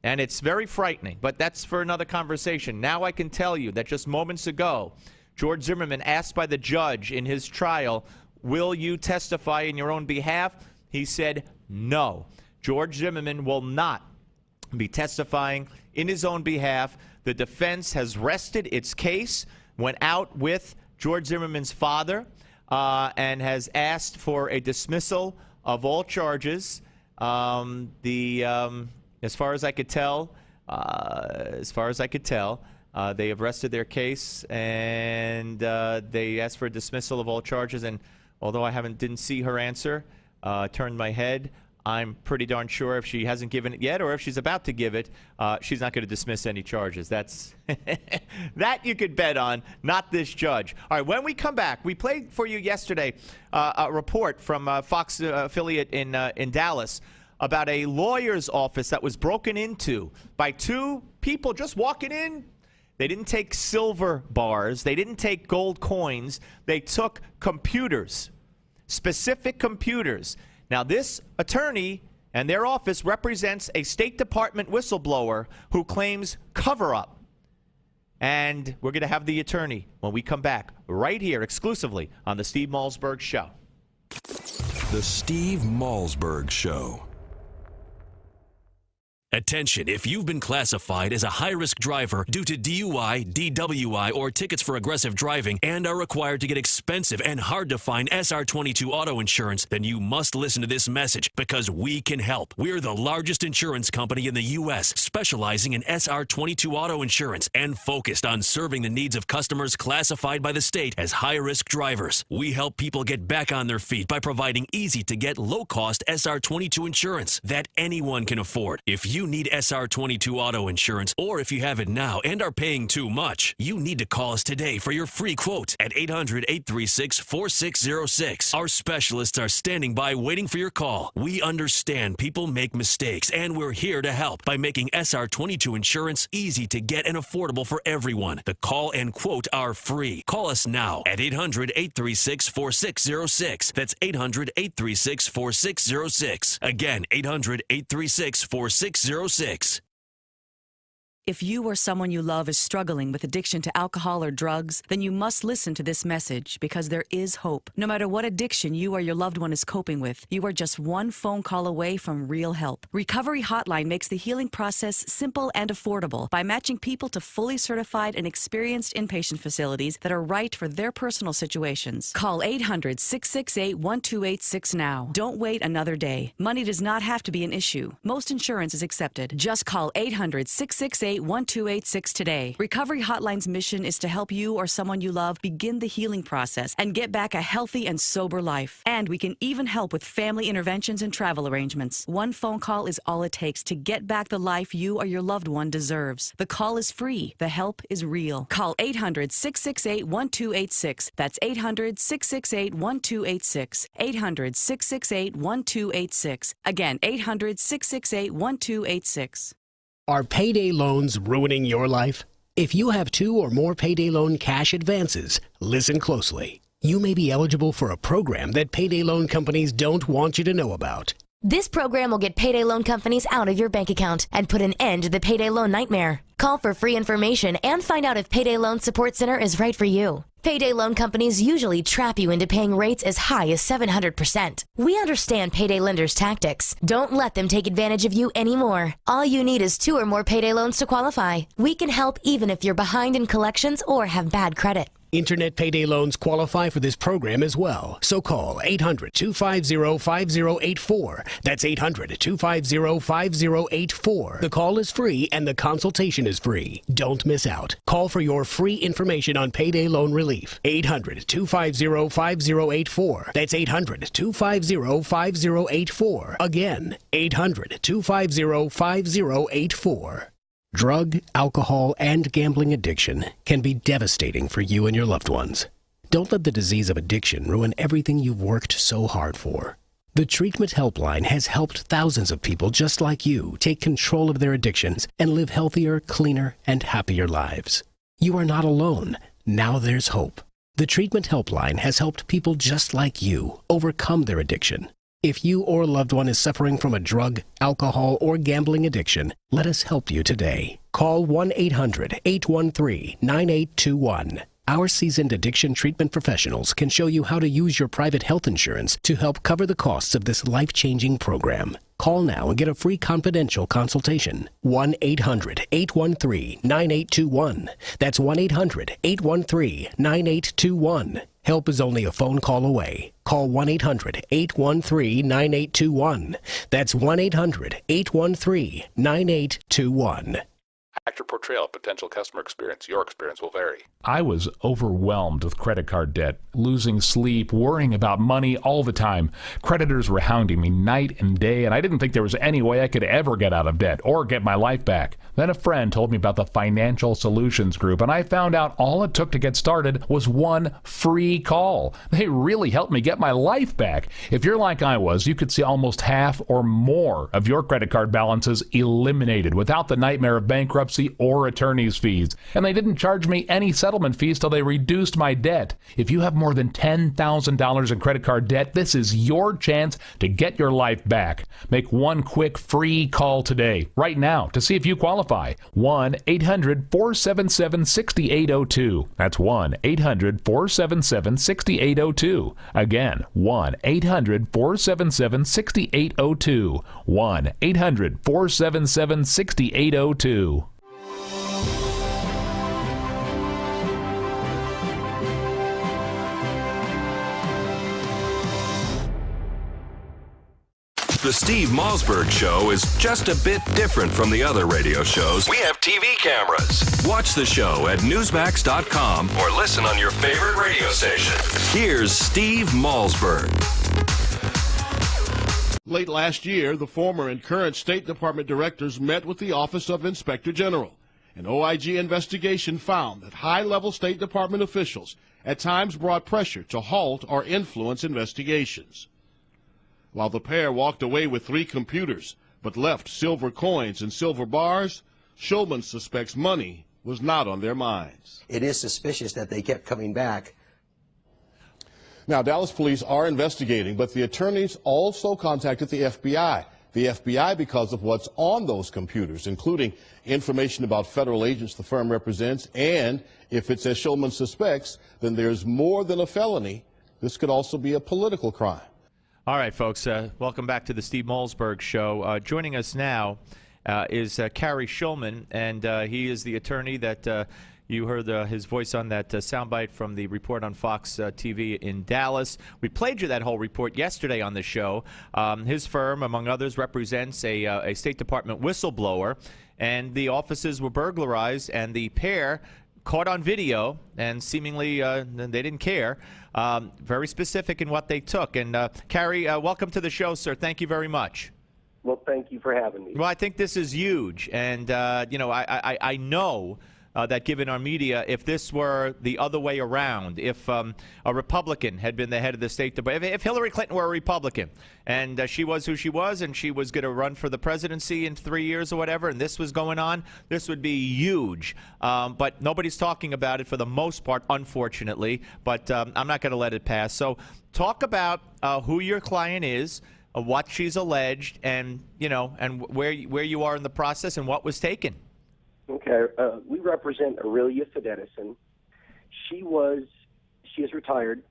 Speaker 4: And it's very frightening, but that's for another conversation. Now I can tell you that just moments ago, George Zimmerman asked by the judge in his trial, will you testify in your own behalf? He said no. George Zimmerman will not be testifying in his own behalf. The defense has rested its case, went out with George Zimmerman's father, and has asked for a dismissal of all charges. As far as I could tell, they have rested their case, and they asked for a dismissal of all charges. And although I didn't see her answer, turned my head, I'm pretty darn sure if she hasn't given it yet, or if she's about to give it, she's not going to dismiss any charges. That's that you could bet on, not this judge. All right, when we come back, we played for you yesterday a report from Fox affiliate in Dallas about a lawyer's office that was broken into by two people just walking in. They didn't take silver bars. They didn't take gold coins. They took computers, specific computers. Now, this attorney and their office represents a State Department whistleblower who claims cover-up. And we're going to have the attorney when we come back right here exclusively on the Steve Malzberg Show.
Speaker 3: The Steve Malzberg Show. Attention, if you've been classified as a high-risk driver due to DUI, DWI, or tickets for aggressive driving and are required to get expensive and hard-to-find SR22 auto insurance, then you must listen to this message because we can help. We're the largest insurance company in the U.S. specializing in SR22 auto insurance and focused on serving the needs of customers classified by the state as high-risk drivers. We help people get back on their feet by providing easy-to-get, low-cost SR22 insurance that anyone can afford. If you need SR22 auto insurance, or if you have it now and are paying too much, you need to call us today for your free quote at 800-836-4606. Our specialists are standing by waiting for your call. We understand people make mistakes, and we're here to help by making SR22 insurance easy to get and affordable for everyone. The call and quote are free. Call us now at 800-836-4606. That's 800-836-4606. Again, 800-836-4606.
Speaker 18: If you or someone you love is struggling with addiction to alcohol or drugs, then you must listen to this message because there is hope. No matter what addiction you or your loved one is coping with, you are just one phone call away from real help. Recovery Hotline makes the healing process simple and affordable by matching people to fully certified and experienced inpatient facilities that are right for their personal situations. Call 800-668-1286 now. Don't wait another day. Money does not have to be an issue. Most insurance is accepted. Just call 800-668 668-1286 today. Recovery Hotline's mission is to help you or someone you love begin the healing process and get back a healthy and sober life. And we can even help with family interventions and travel arrangements. One phone call is all it takes to get back the life you or your loved one deserves. The call is free. The help is real. Call 800-668-1286. That's 800-668-1286. 800-668-1286. Again, 800-668-1286.
Speaker 19: Are payday loans ruining your life? If you have 2 or more payday loan cash advances, listen closely. You may be eligible for a program that payday loan companies don't want you to know about.
Speaker 20: This program will get payday loan companies out of your bank account and put an end to the payday loan nightmare. Call for free information and find out if Payday Loan Support Center is right for you. Payday loan companies usually trap you into paying rates as high as 700%. We understand payday lenders' tactics. Don't let them take advantage of you anymore. All you need is 2 or more payday loans to qualify. We can help even if you're behind in collections or have bad credit.
Speaker 19: Internet payday loans qualify for this program as well. So call 800-250-5084. That's 800-250-5084. The call is free and the consultation is free. Don't miss out. Call for your free information on payday loan relief. 800-250-5084. That's 800-250-5084. Again, 800-250-5084. Drug, alcohol, and gambling addiction can be devastating for you and your loved ones. Don't let the disease of addiction ruin everything you've worked so hard for. The Treatment Helpline has helped thousands of people just like you take control of their addictions and live healthier, cleaner, and happier lives. You are not alone. Now there's hope. The Treatment Helpline has helped people just like you overcome their addiction. If you or a loved one is suffering from a drug, alcohol, or gambling addiction, let us help you today. Call 1-800-813-9821. Our seasoned addiction treatment professionals can show you how to use your private health insurance to help cover the costs of this life-changing program. Call now and get a free confidential consultation. 1-800-813-9821. That's 1-800-813-9821. Help is only a phone call away. Call 1-800-813-9821. That's 1-800-813-9821.
Speaker 21: Accurate portrayal of potential customer experience. Your experience will vary.
Speaker 22: I was overwhelmed with credit card debt, losing sleep, worrying about money all the time. Creditors were hounding me night and day, and I didn't think there was any way I could ever get out of debt or get my life back. Then a friend told me about the Financial Solutions Group, and I found out all it took to get started was one free call. They really helped me get my life back. If you're like I was, you could see almost half or more of your credit card balances eliminated without the nightmare of bankruptcy or attorney's fees. And they didn't charge me any settlement fees till they reduced my debt. If you have more than $10,000 in credit card debt, this is your chance to get your life back. Make one quick free call today, right now, to see if you qualify. 1-800-477-6802. That's 1-800-477-6802. Again, 1-800-477-6802. 1-800-477-6802.
Speaker 3: The Steve Malzberg Show is just a bit different from the other radio shows. We have TV cameras. Watch the show at Newsmax.com or listen on your favorite radio station. Here's Steve Malzberg.
Speaker 23: Late last year, the former and current State Department directors met with the Office of Inspector General. An OIG investigation found that high-level State Department officials at times brought pressure to halt or influence investigations. While the pair walked away with 3 computers but left silver coins and silver bars, Shulman suspects money was not on their minds.
Speaker 24: It is suspicious that they kept coming back.
Speaker 23: Now, Dallas police are investigating, but the attorneys also contacted the FBI. The FBI because of what's on those computers, including information about federal agents the firm represents, and if it's as Shulman suspects, then there's more than a felony. This could also be a political crime.
Speaker 4: All right, folks, welcome back to the Steve Malzberg Show. Joining us now is Carrie Schulman, and he is the attorney that you heard his voice on that soundbite from the report on Fox TV in Dallas. We played you that whole report yesterday on the show. His firm, among others, represents a State Department whistleblower, and the offices were burglarized, and the pair caught on video, and seemingly they didn't care. Very specific in what they took. And Carrie, welcome to the show, sir. Thank you very much.
Speaker 1: Well, thank you for having me.
Speaker 4: Well, I think this is huge, and I know that given our media, if this were the other way around, if a Republican had been the head of the State Department, if Hillary Clinton were a Republican and she was who she was and she was going to run for the presidency in 3 years or whatever, and this was going on, this would be huge. But nobody's talking about it for the most part, unfortunately. But I'm not going to let it pass. So talk about who your client is, what she's alleged, and where you are in the process and what was taken.
Speaker 1: Okay, we represent Aurelia Fidedison. She is retired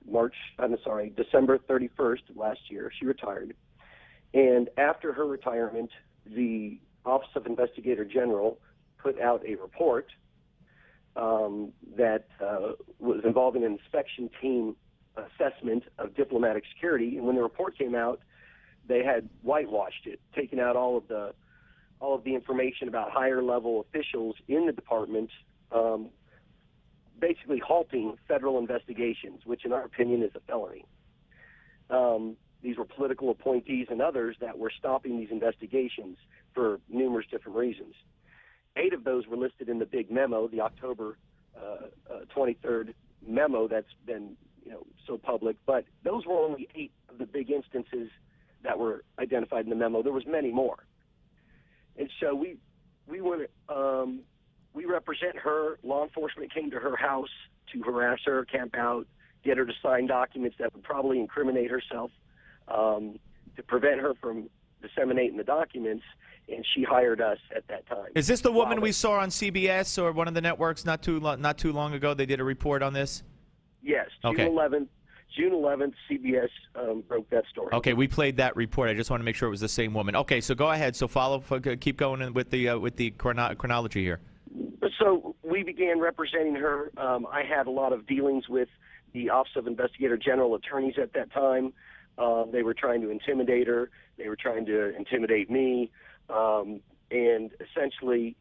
Speaker 1: December 31st of last year. She retired. And after her retirement, the Office of Investigator General put out a report that was involving an inspection team assessment of diplomatic security. And when the report came out, they had whitewashed it, taken out all of the information about higher level officials in the department, basically halting federal investigations, which in our opinion is a felony. These were political appointees and others that were stopping these investigations for numerous different reasons. 8 of those were listed in the big memo, the October 23rd memo that's been so public, but those were only 8 of the big instances that were identified in the memo. There was many more. And so we represent her. Law enforcement came to her house to harass her, camp out, get her to sign documents that would probably incriminate herself, to prevent her from disseminating the documents, and she hired us at that time.
Speaker 4: Is this the woman we saw on CBS or one of the networks not too long ago? They did a report on this?
Speaker 1: Yes, June 11th, CBS broke that story.
Speaker 4: Okay, we played that report. I just want to make sure it was the same woman. Okay, so go ahead. So keep going with the chronology here.
Speaker 1: So we began representing her. I had a lot of dealings with the Office of Investigator General attorneys at that time. They were trying to intimidate her. They were trying to intimidate me. And essentially,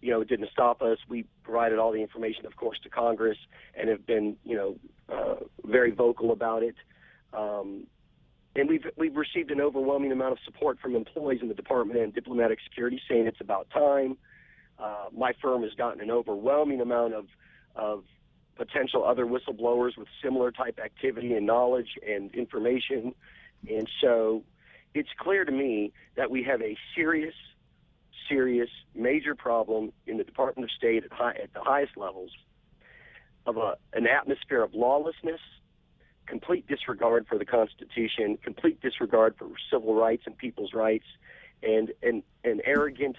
Speaker 1: it didn't stop us. We provided all the information, of course, to Congress and have been, very vocal about it. And we've received an overwhelming amount of support from employees in the Department and Diplomatic Security saying it's about time. My firm has gotten an overwhelming amount of potential other whistleblowers with similar type activity and knowledge and information. And so it's clear to me that we have a serious, major problem in the Department of State at the highest levels of an atmosphere of lawlessness, complete disregard for the Constitution, complete disregard for civil rights and people's rights, and an arrogant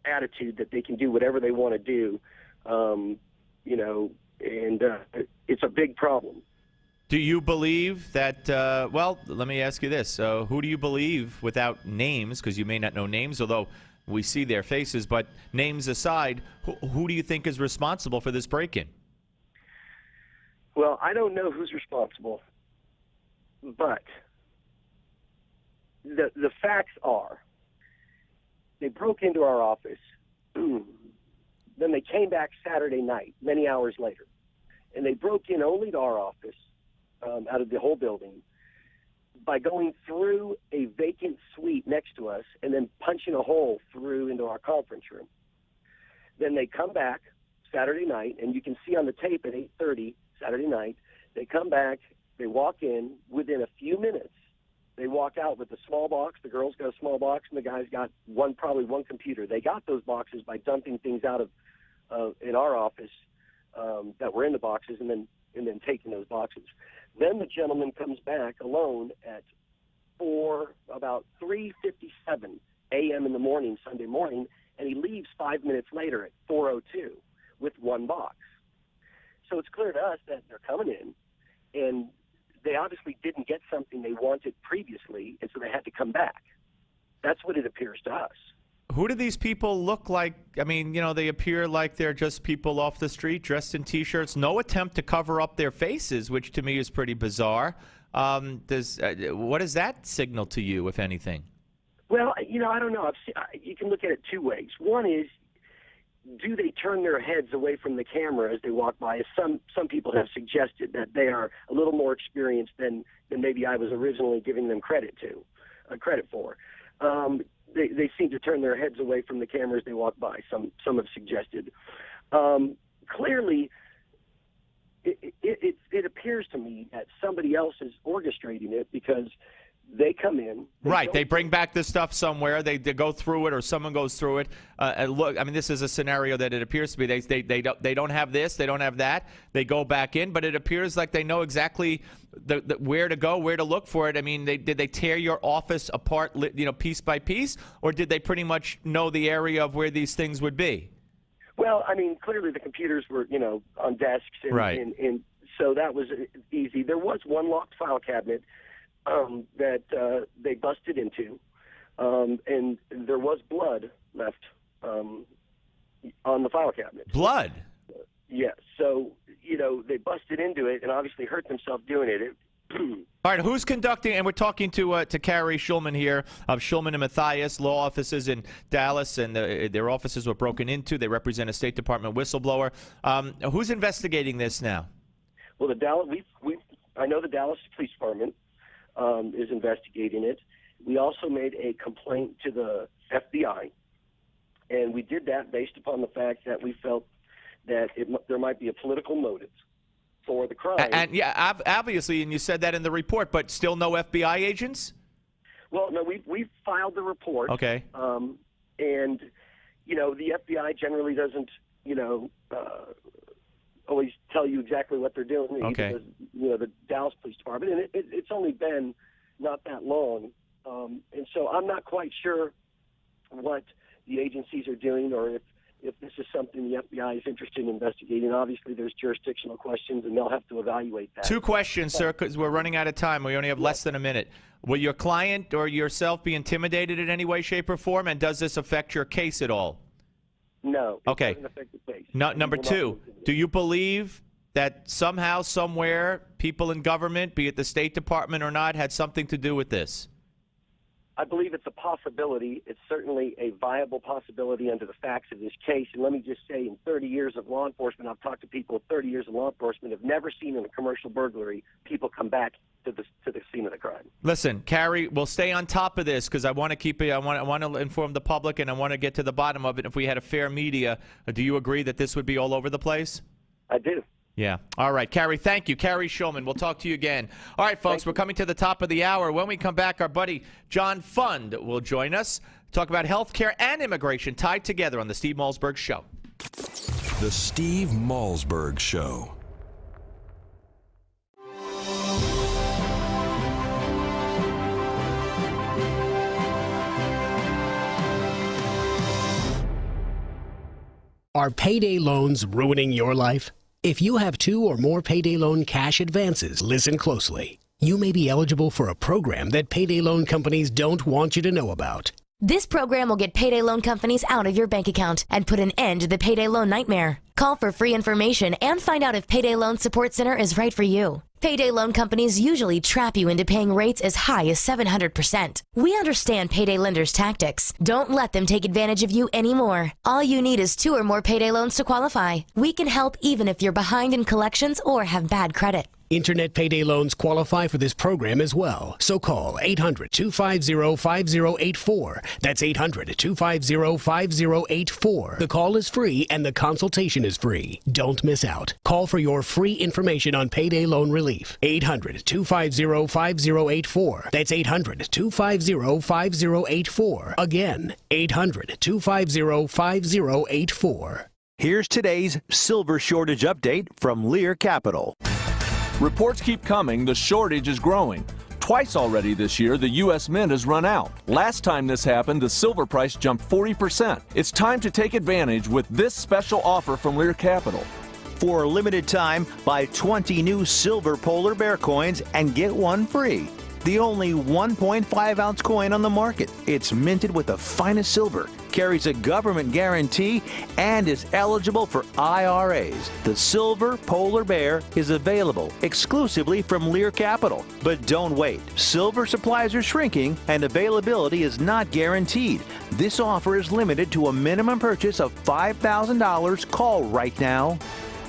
Speaker 1: attitude that they can do whatever they want to do, and it's a big problem.
Speaker 4: Do you believe that, let me ask you this. Who do you believe, without names, because you may not know names, although we see their faces, but names aside, who do you think is responsible for this break-in?
Speaker 1: Well, I don't know who's responsible, but the facts are they broke into our office, then they came back Saturday night, many hours later, and they broke in only to our office out of the whole building by going through a vacant suite next to us and then punching a hole through into our conference room. Then they come back Saturday night, and you can see on the tape at 8:30 Saturday night, they come back, they walk in, within a few minutes, they walk out with a small box. The girl's got a small box, and the guy's got probably one computer. They got those boxes by dumping things out of in our office that were in the boxes, and then taking those boxes. Then the gentleman comes back alone at about 3:57 a.m. in the morning, Sunday morning, and he leaves 5 minutes later at 4:02 with one box. So it's clear to us that they're coming in, and they obviously didn't get something they wanted previously, and so they had to come back. That's what it appears to us.
Speaker 4: Who do these people look like? I mean, they appear like they're just people off the street dressed in T-shirts. No attempt to cover up their faces, which to me is pretty bizarre. What does that signal to you, if anything?
Speaker 1: Well, I don't know. You can look at it two ways. One is, do they turn their heads away from the camera as they walk by? As some people have suggested that they are a little more experienced than maybe I was originally giving them credit for. They seem to turn their heads away from the camera as they walk by. Some have suggested. Clearly, it appears to me that somebody else is orchestrating it, because they come in.
Speaker 4: They bring back the stuff somewhere. They go through it, or someone goes through it. And look, I mean, this is a scenario that it appears to be. They don't have this, they don't have that. They go back in, but it appears like they know exactly where to go, where to look for it. I mean, did they tear your office apart, piece by piece, or did they pretty much know the area of where these things would be?
Speaker 1: Well, I mean, clearly the computers were, on desks, and so that was easy. There was one locked file cabinet that they busted into, and there was blood left on the file cabinet.
Speaker 4: Blood?
Speaker 1: Yeah. So, they busted into it and obviously hurt themselves doing it.
Speaker 4: All right, who's conducting, and we're talking to Carrie Schulman here of Schulman and Matthias, law offices in Dallas, and their offices were broken into. They represent a State Department whistleblower. Who's investigating this now?
Speaker 1: Well, I know the Dallas Police Department is investigating it. We also made a complaint to the FBI, and we did that based upon the fact that we felt that there might be a political motive for the crime.
Speaker 4: And yeah, obviously, and you said that in the report, but still no FBI agents?
Speaker 1: Well, no, we filed the report.
Speaker 4: Okay.
Speaker 1: And, the FBI generally doesn't, always tell you exactly what they're doing.
Speaker 4: Okay.
Speaker 1: Because, the Dallas Police Department, and it's only been not that long. And so I'm not quite sure what the agencies are doing, or if this is something the FBI is interested in investigating. Obviously, there's jurisdictional questions, and they'll have to evaluate that.
Speaker 4: 2 questions, sir, because we're running out of time. We only have less than a minute. Will your client or yourself be intimidated in any way, shape, or form, and does this affect your case at all?
Speaker 1: No. It
Speaker 4: Okay.
Speaker 1: doesn't affect the case.
Speaker 4: Number 2, do you believe that somehow, somewhere, people in government, be it the State Department or not, had something to do with this?
Speaker 1: I believe it's a possibility. It's certainly a viable possibility under the facts of this case. And let me just say, in 30 years of law enforcement, I've talked to people 30 years of law enforcement, have never seen in a commercial burglary people come back to the scene of the crime.
Speaker 4: Listen, Carrie, we'll stay on top of this because I want to keep it. I want to inform the public, and I want to get to the bottom of it. If we had a fair media, do you agree that this would be all over the place?
Speaker 1: I do.
Speaker 4: Yeah. All right, Carrie, thank you. Carrie Schulman, we'll talk to you again. All right, folks, we're coming to the top of the hour. When we come back, our buddy John Fund will join us, talk about health care and immigration tied together on the Steve Malzberg Show.
Speaker 3: The Steve Malzberg Show.
Speaker 19: Are payday loans ruining your life? If you have 2 or more payday loan cash advances, listen closely. You may be eligible for a program that payday loan companies don't want you to know about.
Speaker 20: This program will get payday loan companies out of your bank account and put an end to the payday loan nightmare. Call for free information and find out if Payday Loan Support Center is right for you. Payday loan companies usually trap you into paying rates as high as 700%. We understand payday lenders' tactics. Don't let them take advantage of you anymore. All you need is 2 or more payday loans to qualify. We can help even if you're behind in collections or have bad credit.
Speaker 19: Internet payday loans qualify for this program as well. So call 800-250-5084. That's 800-250-5084. The call is free and the consultation is free. Don't miss out. Call for your free information on payday loan relief. 800-250-5084. That's 800-250-5084. Again, 800-250-5084.
Speaker 8: Here's today's silver shortage update from Lear Capital.
Speaker 5: Reports keep coming, the shortage is growing. Twice already this year, the U.S. Mint has run out. Last time this happened, the silver price jumped 40%. It's time to take advantage with this special offer from Lear Capital.
Speaker 8: For a limited time, buy 20 new silver polar bear coins and get one free. The only 1.5-ounce coin on the market. It's minted with the finest silver, carries a government guarantee, and is eligible for IRAs. The Silver Polar Bear is available exclusively from Lear Capital. But don't wait. Silver supplies are shrinking, and availability is not guaranteed. This offer is limited to a minimum purchase of $5,000. Call right now.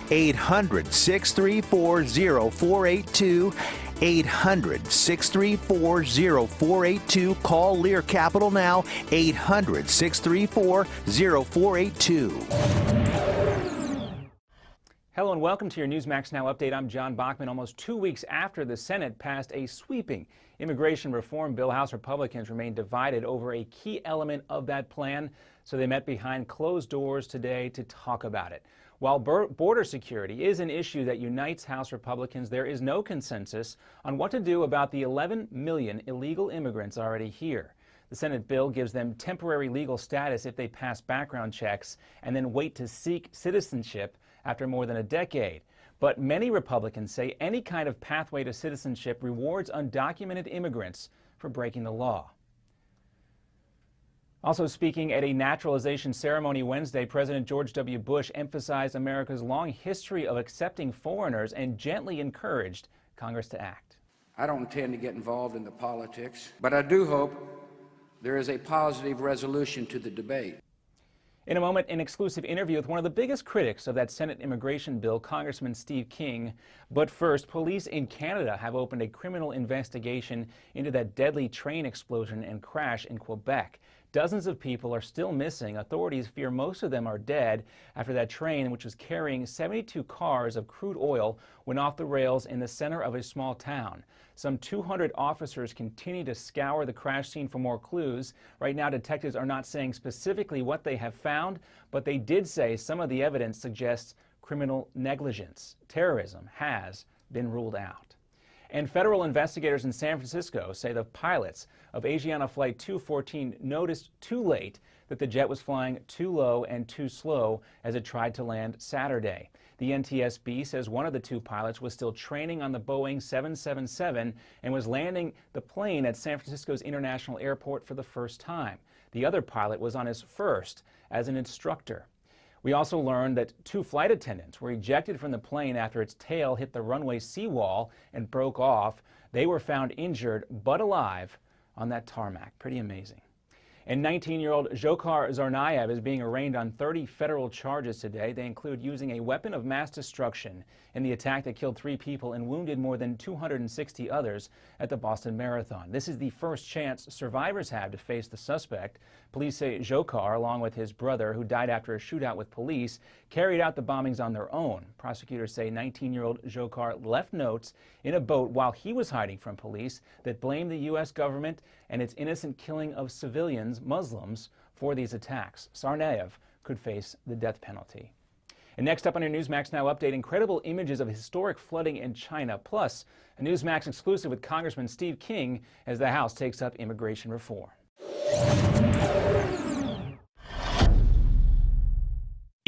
Speaker 8: 800-634-0482. 800-634-0482. Call Lear Capital now. 800-634-0482.
Speaker 6: Hello and welcome to your Newsmax Now update. I'm John Bachman. Almost 2 weeks after the Senate passed a sweeping immigration reform bill, House Republicans remain divided over a key element of that plan, so they met behind closed doors today to talk about it. While border security is an issue that unites House Republicans, there is no consensus on what to do about the 11 million illegal immigrants already here. The Senate bill gives them temporary legal status if they pass background checks and then wait to seek citizenship after more than a decade. But many Republicans say any kind of pathway to citizenship rewards undocumented immigrants for breaking the law. Also speaking at a naturalization ceremony Wednesday, President George W. Bush emphasized America's long history of accepting foreigners and gently encouraged Congress to act.
Speaker 7: I don't intend to get involved in the politics, but I do hope there is a positive resolution to the debate.
Speaker 6: In a moment, an exclusive interview with one of the biggest critics of that Senate immigration bill, Congressman Steve King. But first, police in Canada have opened a criminal investigation into that deadly train explosion and crash in Quebec. Dozens of people are still missing. Authorities fear most of them are dead after that train, which was carrying 72 cars of crude oil, went off the rails in the center of a small town. Some 200 officers continue to scour the crash scene for more clues. Right now, detectives are not saying specifically what they have found, but they did say some of the evidence suggests criminal negligence. Terrorism has been ruled out. And federal investigators in San Francisco say the pilots of Asiana Flight 214 noticed too late that the jet was flying too low and too slow as it tried to land Saturday. The NTSB says one of the two pilots was still training on the Boeing 777 and was landing the plane at San Francisco's International Airport for the first time. The other pilot was on his first as an instructor. We also learned that two flight attendants were ejected from the plane after its tail hit the runway seawall and broke off. They were found injured but alive on that tarmac. Pretty amazing. And 19-year-old Dzhokhar Tsarnaev is being arraigned on 30 federal charges today. They include using a weapon of mass destruction in the attack that killed 3 people and wounded more than 260 others at the Boston Marathon. This is the first chance survivors have to face the suspect. Police say Dzhokhar, along with his brother, who died after a shootout with police, carried out the bombings on their own. Prosecutors say 19-year-old Dzhokhar left notes in a boat while he was hiding from police that blamed the U.S. government and its innocent killing of civilians, Muslims, for these attacks. Tsarnaev could face the death penalty. And next up on your Newsmax Now update, incredible images of historic flooding in China, plus a Newsmax exclusive with Congressman Steve King as the House takes up immigration reform.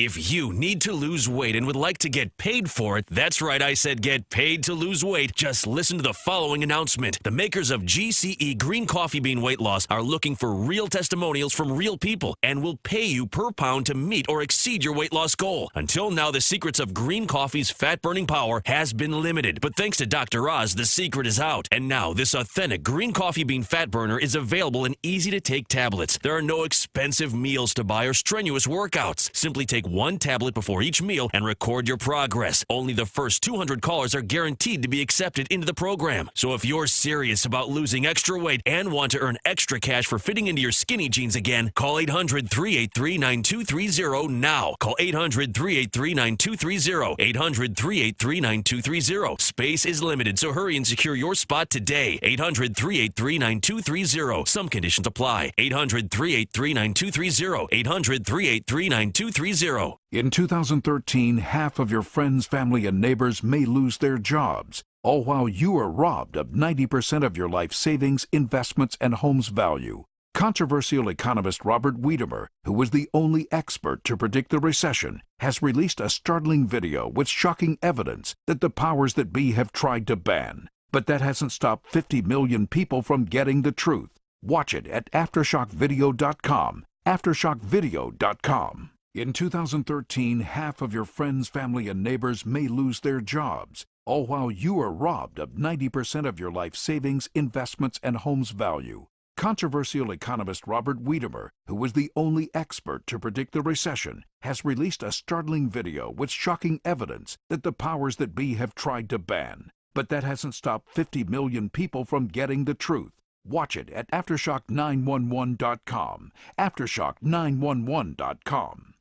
Speaker 3: If you need to lose weight and would like to get paid for it, that's right, I said get paid to lose weight. Just listen to the following announcement. The makers of GCE Green Coffee Bean Weight Loss are looking for real testimonials from real people and will pay you per pound to meet or exceed your weight loss goal. Until now, the secrets of green coffee's fat-burning power has been limited, but thanks to Dr. Oz, the secret is out. And now, this authentic green coffee bean fat burner is available in easy-to-take tablets. There are no expensive meals to buy or strenuous workouts. Simply take one tablet before each meal and record your progress. Only the first 200 callers are guaranteed to be accepted into the program. So if you're serious about losing extra weight and want to earn extra cash for fitting into your skinny jeans again, call 800-383-9230 now. Call 800-383-9230. 800-383-9230. Space is limited, so hurry and secure your spot today. 800-383-9230. Some conditions apply. 800-383-9230. 800-383-9230.
Speaker 9: In 2013, half of your friends, family, and neighbors may lose their jobs, all while you are robbed of 90% of your life savings, investments, and home's value. Controversial economist Robert Wiedemer, who was the only expert to predict the recession, has released a startling video with shocking evidence that the powers that be have tried to ban. But that hasn't stopped 50 million people from getting the truth. Watch it at AftershockVideo.com. AftershockVideo.com. In 2013, half of your friends, family, and neighbors may lose their jobs, all while you are robbed of 90% of your life savings, investments, and home's value. Controversial economist Robert Wiedemer, who was the only expert to predict the recession, has released a startling video with shocking evidence that the powers that be have tried to ban. But that hasn't stopped 50 million people from getting the truth. Watch it at Aftershock911.com. Aftershock911.com.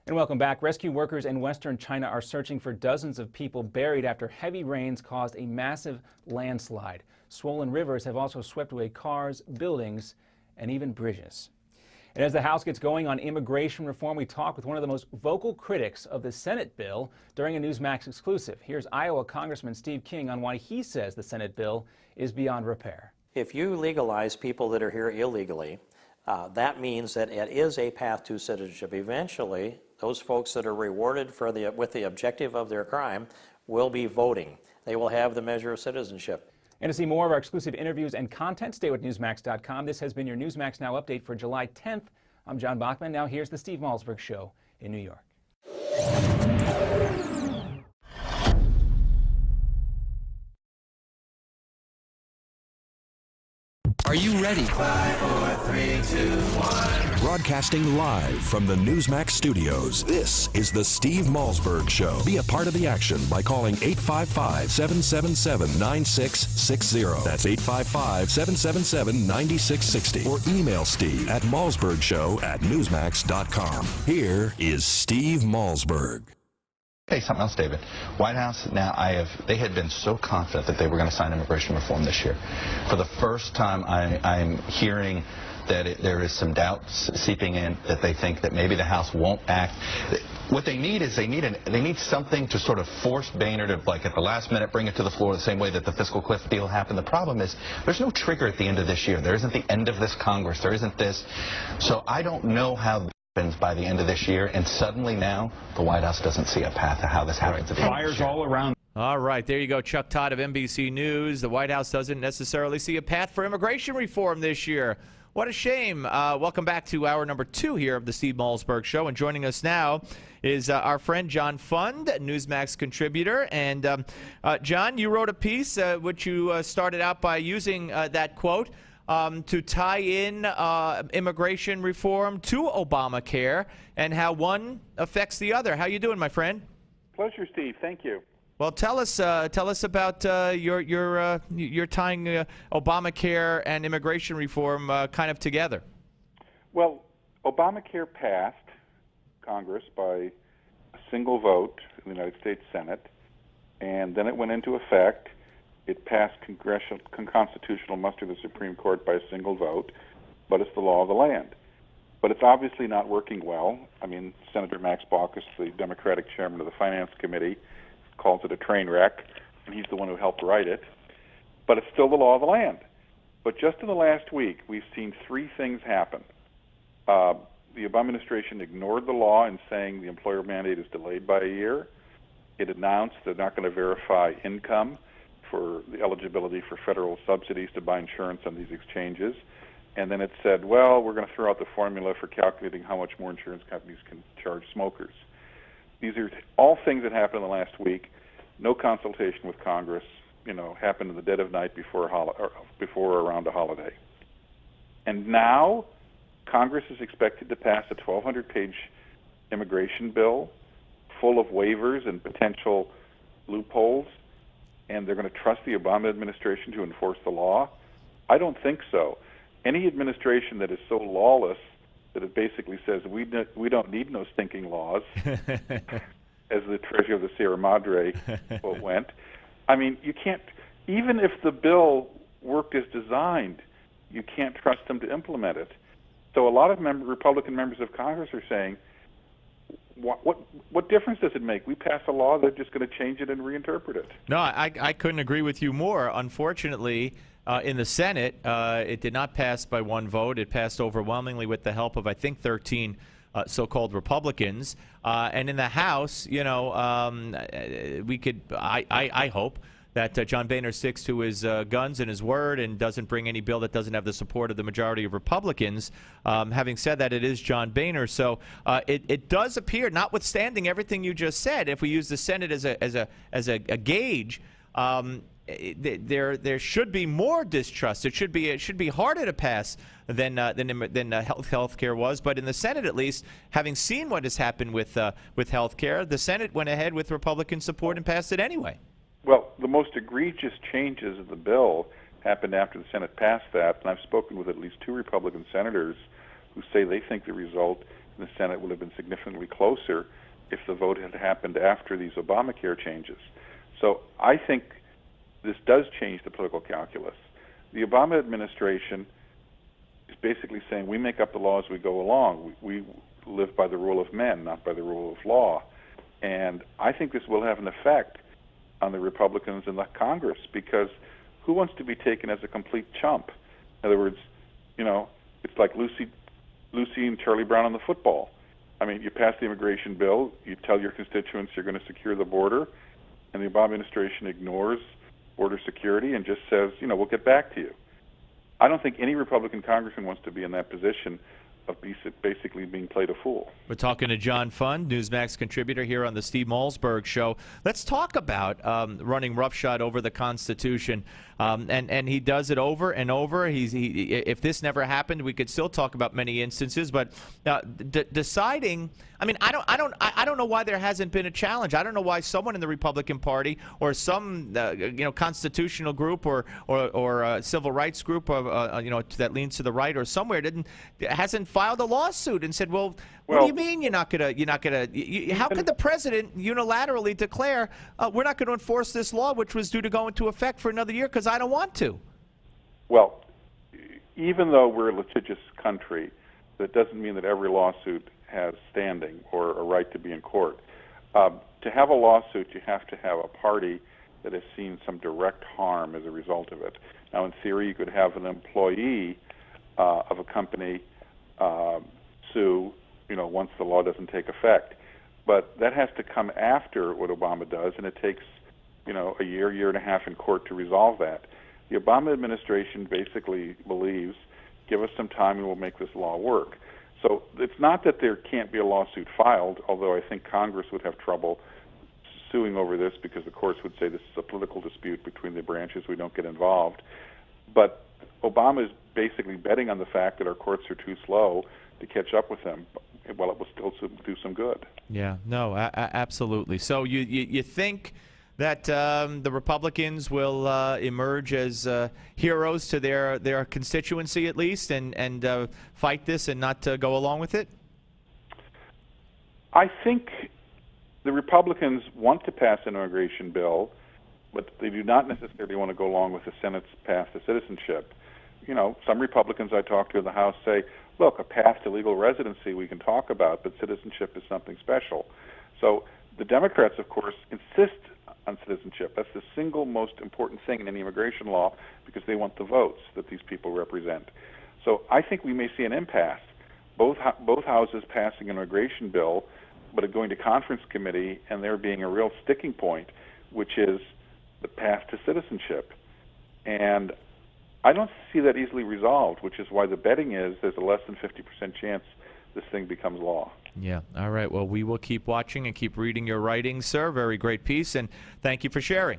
Speaker 6: And welcome back. Rescue workers in western China are searching for dozens of people buried after heavy rains caused a massive landslide. Swollen rivers have also swept away cars, buildings, and even bridges. And as the House gets going on immigration reform, we talk with one of the most vocal critics of the Senate bill during a Newsmax exclusive. Here's Iowa Congressman Steve King on why he says the Senate bill is beyond repair.
Speaker 11: If you legalize people that are here illegally, that means that it is a path to citizenship. Eventually, those folks that are rewarded with the objective of their crime will be voting. They will have the measure of citizenship.
Speaker 6: And to see more of our exclusive interviews and content, stay with Newsmax.com. This has been your Newsmax Now update for July 10th. I'm John Bachman. Now here's the Steve Malzberg Show in New York.
Speaker 3: Are you ready?
Speaker 2: 5, 4, 3, 2, 1.
Speaker 3: Broadcasting live from the Newsmax studios, this is the Steve Malzberg Show. Be a part of the action by calling 855-777-9660. That's 855-777-9660. Or email Steve at malzbergshow@newsmax.com. Here is Steve Malzberg.
Speaker 12: Hey, something else, David. White House, now they had been so confident that they were going to sign immigration reform this year. For the first time, I'm hearing that there is some doubt seeping in, that they think that maybe the House won't act. What they need is they need something to sort of force Boehner to, like at the last minute, bring it to the floor the same way that the fiscal cliff deal happened. The problem is there's no trigger at the end of this year. There isn't the end of this Congress. There isn't this. So I don't know how happens by the end of this year, and suddenly now the White House doesn't see a path to how this happens.
Speaker 4: Fires all around. All right, there you go. Chuck Todd of NBC News. The White House doesn't necessarily see a path for immigration reform this year. What a shame. Welcome back to hour number 2 here of the Steve Malzberg Show. And joining us now is our friend John Fund, Newsmax contributor. And John, you wrote a piece which you started out by using that quote to tie in immigration reform to Obamacare and how one affects the other. How you doing, my friend?
Speaker 13: Pleasure, Steve. Thank you.
Speaker 4: Well, tell us about your tying Obamacare and immigration reform kind of together.
Speaker 13: Well, Obamacare passed Congress by a single vote in the United States Senate, and then it went into effect. It passed constitutional muster to the Supreme Court by a single vote, but it's the law of the land. But it's obviously not working well. I mean, Senator Max Baucus, the Democratic chairman of the Finance Committee, calls it a train wreck, and he's the one who helped write it. But it's still the law of the land. But just in the last week, we've seen 3 things happen. The Obama administration ignored the law in saying the employer mandate is delayed by a year. It announced they're not going to verify income for the eligibility for federal subsidies to buy insurance on these exchanges. And then it said, well, we're going to throw out the formula for calculating how much more insurance companies can charge smokers. These are all things that happened in the last week. No consultation with Congress, happened in the dead of night before or around a holiday. And now Congress is expected to pass a 1,200-page immigration bill full of waivers and potential loopholes, and they're going to trust the Obama administration to enforce the law? I don't think so. Any administration that is so lawless that it basically says we don't need no stinking laws, as the treasurer of the Sierra Madre quote went. I mean, you can't, even if the bill worked as designed, you can't trust them to implement it. So a lot of Republican members of Congress are saying, what difference does it make? We pass a law, they're just going to change it and reinterpret it.
Speaker 4: No, I couldn't agree with you more. Unfortunately, in the Senate, it did not pass by one vote. It passed overwhelmingly with the help of, I think, 13 so-called Republicans. And in the House, we could, I hope, that John Boehner sticks to his guns and his word and doesn't bring any bill that doesn't have the support of the majority of Republicans. Having said that, it is John Boehner. So it does appear, notwithstanding everything you just said, if we use the Senate as a gauge, there should be more distrust. It should be harder to pass than health care was. But in the Senate, at least, having seen what has happened with health care, the Senate went ahead with Republican support and passed it anyway.
Speaker 13: Well, the most egregious changes of the bill happened after the Senate passed that, and I've spoken with at least 2 Republican senators who say they think the result in the Senate would have been significantly closer if the vote had happened after these Obamacare changes. So I think this does change the political calculus. The Obama administration is basically saying we make up the laws as we go along. We live by the rule of men, not by the rule of law. And I think this will have an effect on the Republicans in the Congress, because who wants to be taken as a complete chump? In other words, it's like Lucy and Charlie Brown on the football. I mean, you pass the immigration bill, you tell your constituents you're going to secure the border, and the Obama administration ignores border security and just says, we'll get back to you. I don't think any Republican congressman wants to be in that position of basically being played a fool.
Speaker 4: We're talking to John Fund, Newsmax contributor here on the Steve Malzberg Show. Let's talk about running roughshod over the Constitution, and he does it over and over. If this never happened, we could still talk about many instances, but deciding. I mean, I don't know why there hasn't been a challenge. I don't know why someone in the Republican Party or some constitutional group or civil rights group that leans to the right or somewhere hasn't filed a lawsuit and said, well, what do you mean you're not gonna? How could the president unilaterally declare we're not going to enforce this law, which was due to go into effect for another year because I don't want to?
Speaker 13: Well, even though we're a litigious country, that doesn't mean that every lawsuit has standing or a right to be in court. To have a lawsuit, you have to have a party that has seen some direct harm as a result of it. Now, in theory, you could have an employee of a company sue, once the law doesn't take effect. But that has to come after what Obama does, and it takes, a year and a half in court to resolve that. The Obama administration basically believes, give us some time and we'll make this law work. So it's not that there can't be a lawsuit filed, although I think Congress would have trouble suing over this because the courts would say this is a political dispute between the branches, we don't get involved. But Obama is basically betting on the fact that our courts are too slow to catch up with him, while it will still do some good.
Speaker 4: Yeah, no, absolutely. So you think that the Republicans will emerge as heroes to their constituency at least and fight this and not go along with it?
Speaker 13: I think the Republicans want to pass an immigration bill, but they do not necessarily want to go along with the Senate's path to citizenship. Some Republicans I talk to in the House say, look, a path to legal residency we can talk about, but citizenship is something special. So the Democrats, of course, insist on citizenship. That's the single most important thing in any immigration law because they want the votes that these people represent. So I think we may see an impasse. Both houses passing an immigration bill, but it going to conference committee and there being a real sticking point, which is the path to citizenship. And I don't see that easily resolved, which is why the betting is there's a less than 50% chance this thing becomes law.
Speaker 4: Yeah. All right. Well, we will keep watching and keep reading your writings, sir. Very great piece, and thank you for sharing.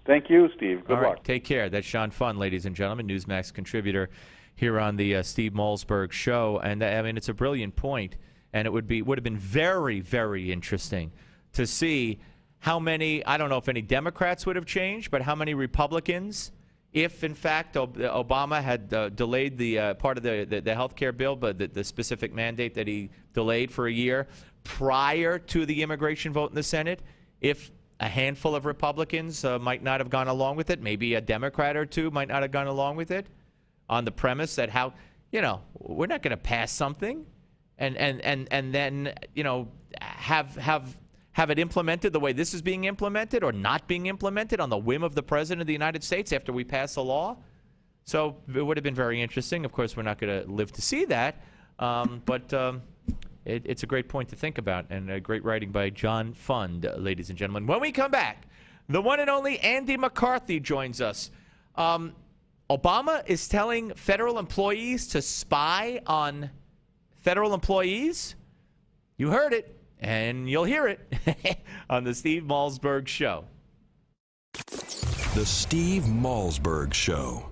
Speaker 13: Thank you, Steve. Good
Speaker 4: luck.
Speaker 13: All
Speaker 4: right. Take care. That's Sean Fund, ladies and gentlemen, Newsmax contributor here on the Steve Malzberg Show. And I mean, it's a brilliant point, and it would have been very, very interesting to see how many. I don't know if any Democrats would have changed, but how many Republicans. If, in fact, Obama had delayed the part of the health care bill, but the specific mandate that he delayed for a year prior to the immigration vote in the Senate, if a handful of Republicans might not have gone along with it, maybe a Democrat or two might not have gone along with it, on the premise that we're not going to pass something and then, have it implemented the way this is being implemented or not being implemented on the whim of the President of the United States after we pass a law. So it would have been very interesting. Of course, we're not going to live to see that, but it's a great point to think about and a great writing by John Fund, ladies and gentlemen. When we come back, The one and only Andy McCarthy joins us. Obama is telling federal employees to spy on federal employees? You heard it, and you'll hear it on the Steve Malzberg Show.
Speaker 3: The Steve Malzberg Show.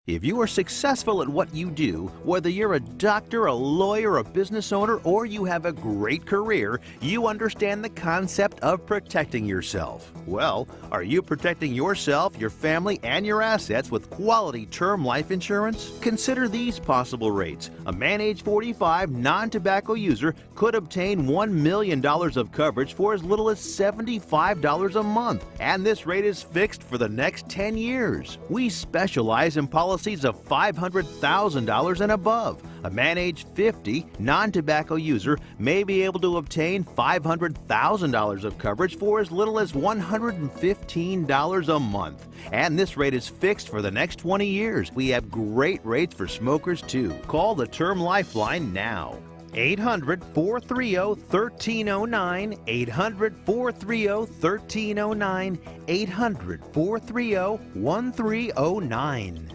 Speaker 8: If you are successful at what you do, whether you're a doctor, a lawyer, a business owner, or you have a great career, you understand the concept of protecting yourself. Well, are you protecting yourself, your family, and your assets with quality term life insurance? Consider these possible rates. A man age 45, non-tobacco user could obtain $1 million of coverage for as little as $75 a month, and this rate is fixed for the next 10 years. We specialize in policies of $500,000 and above. A man age 50, non-tobacco user may be able to obtain $500,000 of coverage for as little as $115 a month. And this rate is fixed for the next 20 years. We have great rates for smokers too. Call the Term Lifeline now. 800-430-1309, 800-430-1309, 800-430-1309.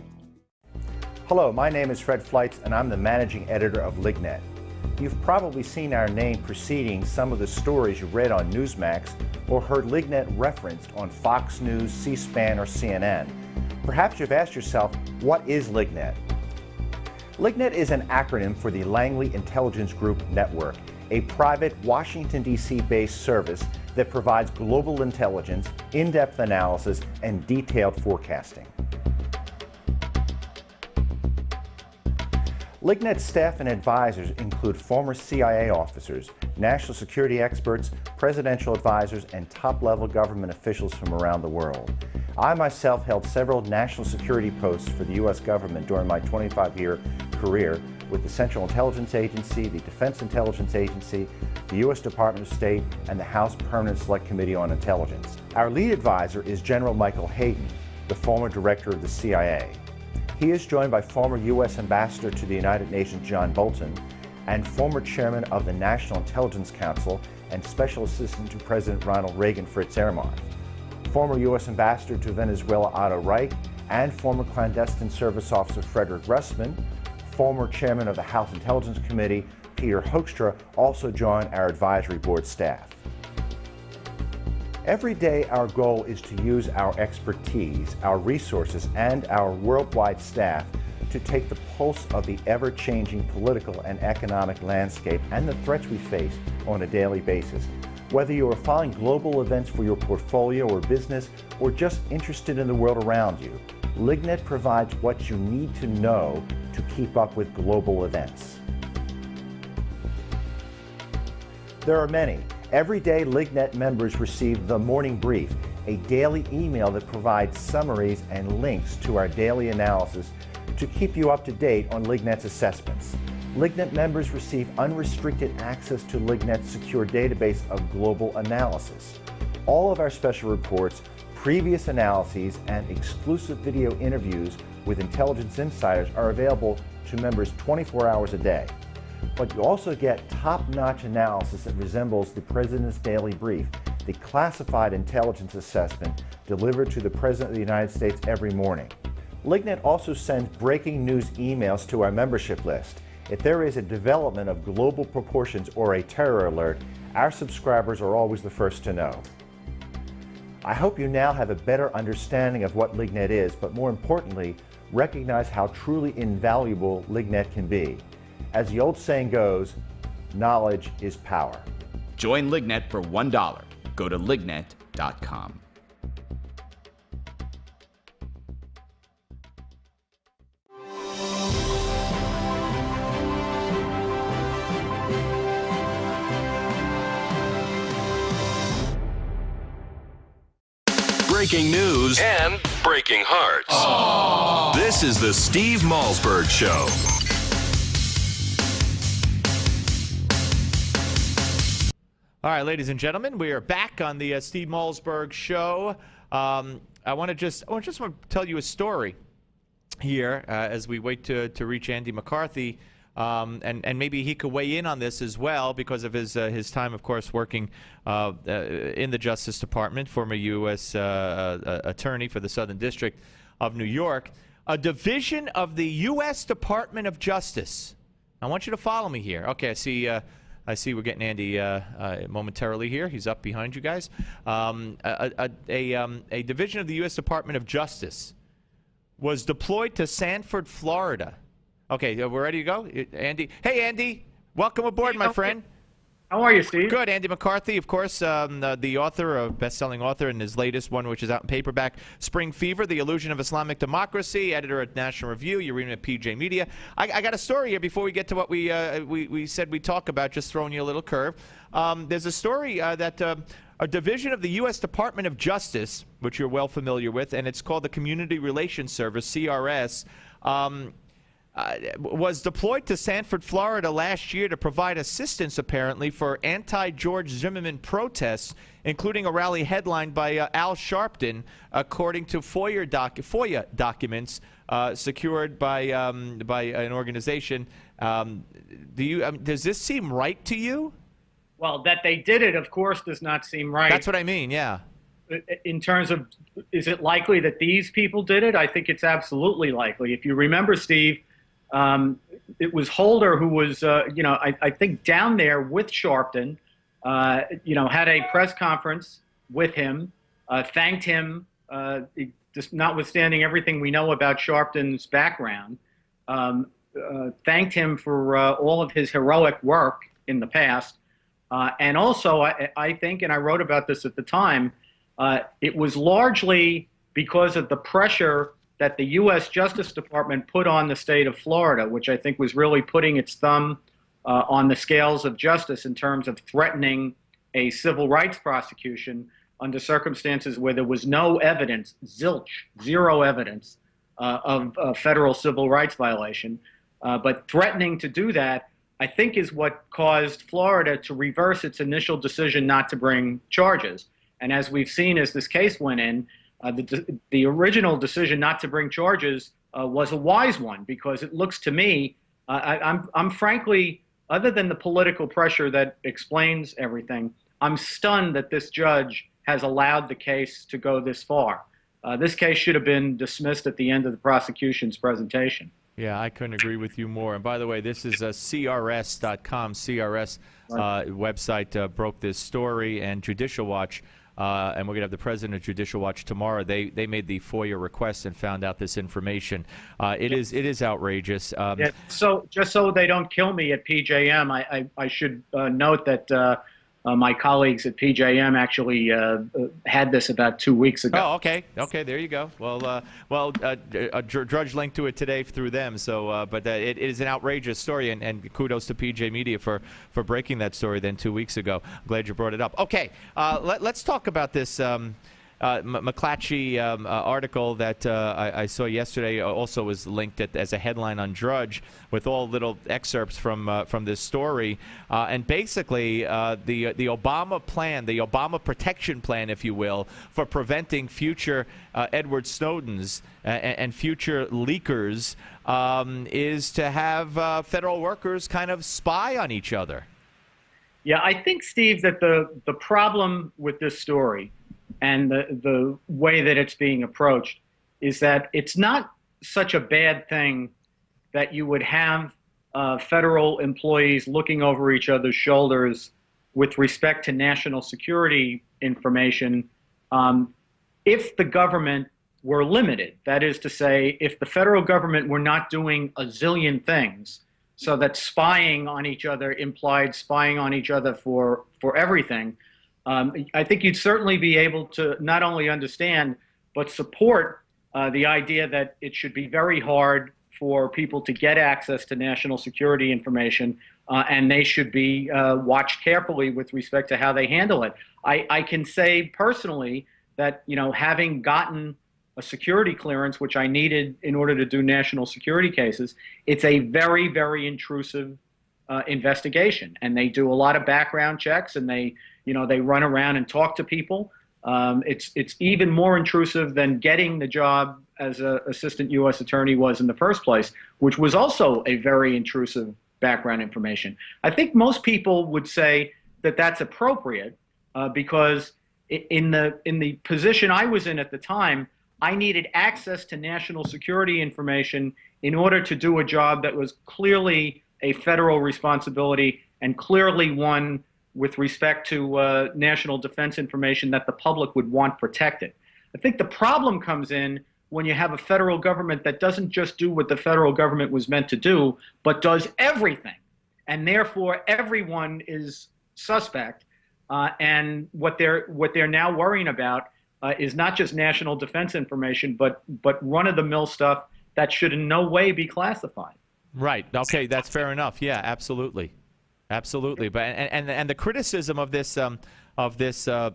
Speaker 10: Hello, my name is Fred Fleitz, and I'm the managing editor of LigNet. You've probably seen our name preceding some of the stories you read on Newsmax or heard LigNet referenced on Fox News, C-SPAN, or CNN. Perhaps you've asked yourself, what is LigNet? LigNet is an acronym for the Langley Intelligence Group Network, a private Washington, D.C. based service that provides global intelligence, in-depth analysis, and detailed forecasting. LigNet staff and advisors include former CIA officers, national security experts, presidential advisors, and top-level government officials from around the world. I myself held several national security posts for the U.S. government during my 25-year career with the Central Intelligence Agency, the Defense Intelligence Agency, the U.S. Department of State, and the House Permanent Select Committee on Intelligence. Our lead advisor is General Michael Hayden, the former director of the CIA. He is joined by former U.S. Ambassador to the United Nations John Bolton and former chairman of the National Intelligence Council and Special Assistant to President Ronald Reagan Fritz Ehrmann, former U.S. Ambassador to Venezuela Otto Reich, and former clandestine service officer Frederick Russman. Former chairman of the House Intelligence Committee Peter Hoekstra also joined our advisory board staff. Every day, our goal is to use our expertise, our resources, and our worldwide staff to take the pulse of the ever-changing political and economic landscape and the threats we face on a daily basis. Whether you are following global events for your portfolio or business, or just interested in the world around you, LigNet provides what you need to know to keep up with global events. There are many. Every day, LigNet members receive the Morning Brief, a daily email that provides summaries and links to our daily analysis to keep you up to date on LigNet's assessments. LigNet members receive unrestricted access to LigNet's secure database of global analysis. All of our special reports, previous analyses, and exclusive video interviews with intelligence insiders are available to members 24 hours a day. But you also get top-notch analysis that resembles the President's Daily Brief, the classified intelligence assessment delivered to the President of the United States every morning. LigNet also sends breaking news emails to our membership list. If there is a development of global proportions or a terror alert, our subscribers are always the first to know. I hope you now have a better understanding of what LigNet is, but more importantly, recognize how truly invaluable LigNet can be. As the old saying goes, knowledge is power.
Speaker 14: Join LigNet for $1. Go to lignet.com.
Speaker 3: Breaking news and breaking hearts. Aww. This is the Steve Malzberg Show.
Speaker 4: All right, ladies and gentlemen, we are back on the Steve Malzberg Show. I want to just tell you a story here as we wait to reach Andy McCarthy. and maybe he could weigh in on this as well because of his time, of course, working in the Justice Department, former U.S. attorney for the Southern District of New York. A division of the U.S. Department of Justice. I want you to follow me here. Okay, I see we're getting Andy momentarily here. He's up behind you guys. A division of the U.S. Department of Justice was deployed to Sanford, Florida. Okay, we're ready to go? Andy. Hey, Andy. Welcome aboard, my friend.
Speaker 15: How are you, Steve?
Speaker 4: Good. Andy McCarthy, of course, the author, best-selling author, in his latest one, which is out in paperback, Spring Fever, The Illusion of Islamic Democracy, editor at National Review. You're reading at PJ Media. I got a story here before we get to what we said we'd talk about, just throwing you a little curve. There's a story that a division of the U.S. Department of Justice, which you're well familiar with, and it's called the Community Relations Service, CRS, was deployed to Sanford, Florida last year to provide assistance, apparently, for anti-George Zimmerman protests, including a rally headlined by Al Sharpton, according to FOIA documents secured by an organization. Does this seem right to you?
Speaker 15: Well, that they did it, of course, does not seem right.
Speaker 4: That's what I mean, yeah.
Speaker 15: In terms of, is it likely that these people did it? I think it's absolutely likely. If you remember, Steve, it was Holder who was, I think down there with Sharpton, had a press conference with him, thanked him, just notwithstanding everything we know about Sharpton's background, thanked him for all of his heroic work in the past. And also, I think, and I wrote about this at the time, it was largely because of the pressure that the U.S. Justice Department put on the state of Florida, which I think was really putting its thumb on the scales of justice in terms of threatening a civil rights prosecution under circumstances where there was no evidence, zilch, zero evidence of a federal civil rights violation. But threatening to do that, I think, is what caused Florida to reverse its initial decision not to bring charges. And as we've seen as this case went in, the original decision not to bring charges was a wise one, because it looks to me, I'm frankly, other than the political pressure that explains everything, I'm stunned that this judge has allowed the case to go this far. This case should have been dismissed at the end of the prosecution's presentation.
Speaker 4: Yeah, I couldn't agree with you more. And by the way, this is CRS.com. CRS website broke this story, and Judicial Watch, and we're going to have the president of Judicial Watch tomorrow. They made the FOIA request and found out this information. It is outrageous.
Speaker 15: Yeah, so just so they don't kill me at PJM, I should note that my colleagues at PJM actually had this about 2 weeks ago.
Speaker 4: Oh, okay. Okay, there you go. Well, a Drudge linked to it today through them. So, but it is an outrageous story, and kudos to PJ Media for breaking that story then 2 weeks ago. I'm glad you brought it up. Okay, let's talk about this McClatchy article that I saw yesterday. Also was linked as a headline on Drudge, with all little excerpts from this story, and basically the Obama plan, the Obama protection plan, if you will, for preventing future Edward Snowdens and future leakers is to have federal workers kind of spy on each other.
Speaker 15: Yeah, I think, Steve, that the problem with this story and the way that it's being approached is that it's not such a bad thing that you would have federal employees looking over each other's shoulders with respect to national security information if the government were limited. That is to say, if the federal government were not doing a zillion things, so that spying on each other implied spying on each other for everything, I think you'd certainly be able to not only understand, but support the idea that it should be very hard for people to get access to national security information, and they should be watched carefully with respect to how they handle it. I can say personally that, having gotten a security clearance, which I needed in order to do national security cases, it's a very, very intrusive investigation, and they do a lot of background checks, and they run around and talk to people. It's even more intrusive than getting the job as an assistant U.S. attorney was in the first place, which was also a very intrusive background information. I think most people would say that that's appropriate because in the position I was in at the time, I needed access to national security information in order to do a job that was clearly a federal responsibility and clearly one with respect to national defense information that the public would want protected. I think the problem comes in when you have a federal government that doesn't just do what the federal government was meant to do, but does everything. And therefore, everyone is suspect. And what they're now worrying about is not just national defense information, but run-of-the-mill stuff that should in no way be classified.
Speaker 4: Right. Okay, that's fair enough. Yeah, absolutely. Absolutely. But and the criticism of this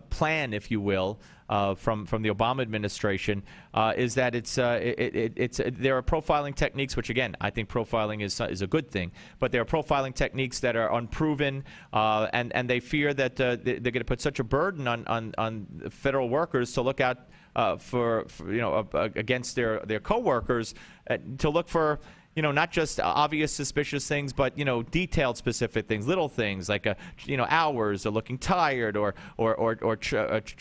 Speaker 4: plan, if you will, from the Obama administration is that there are profiling techniques, which again I think profiling is a good thing, but there are profiling techniques that are unproven, and they fear that they're going to put such a burden on federal workers to look out for against their coworkers to look for. Not just obvious suspicious things, but detailed specific things, little things like hours or looking tired or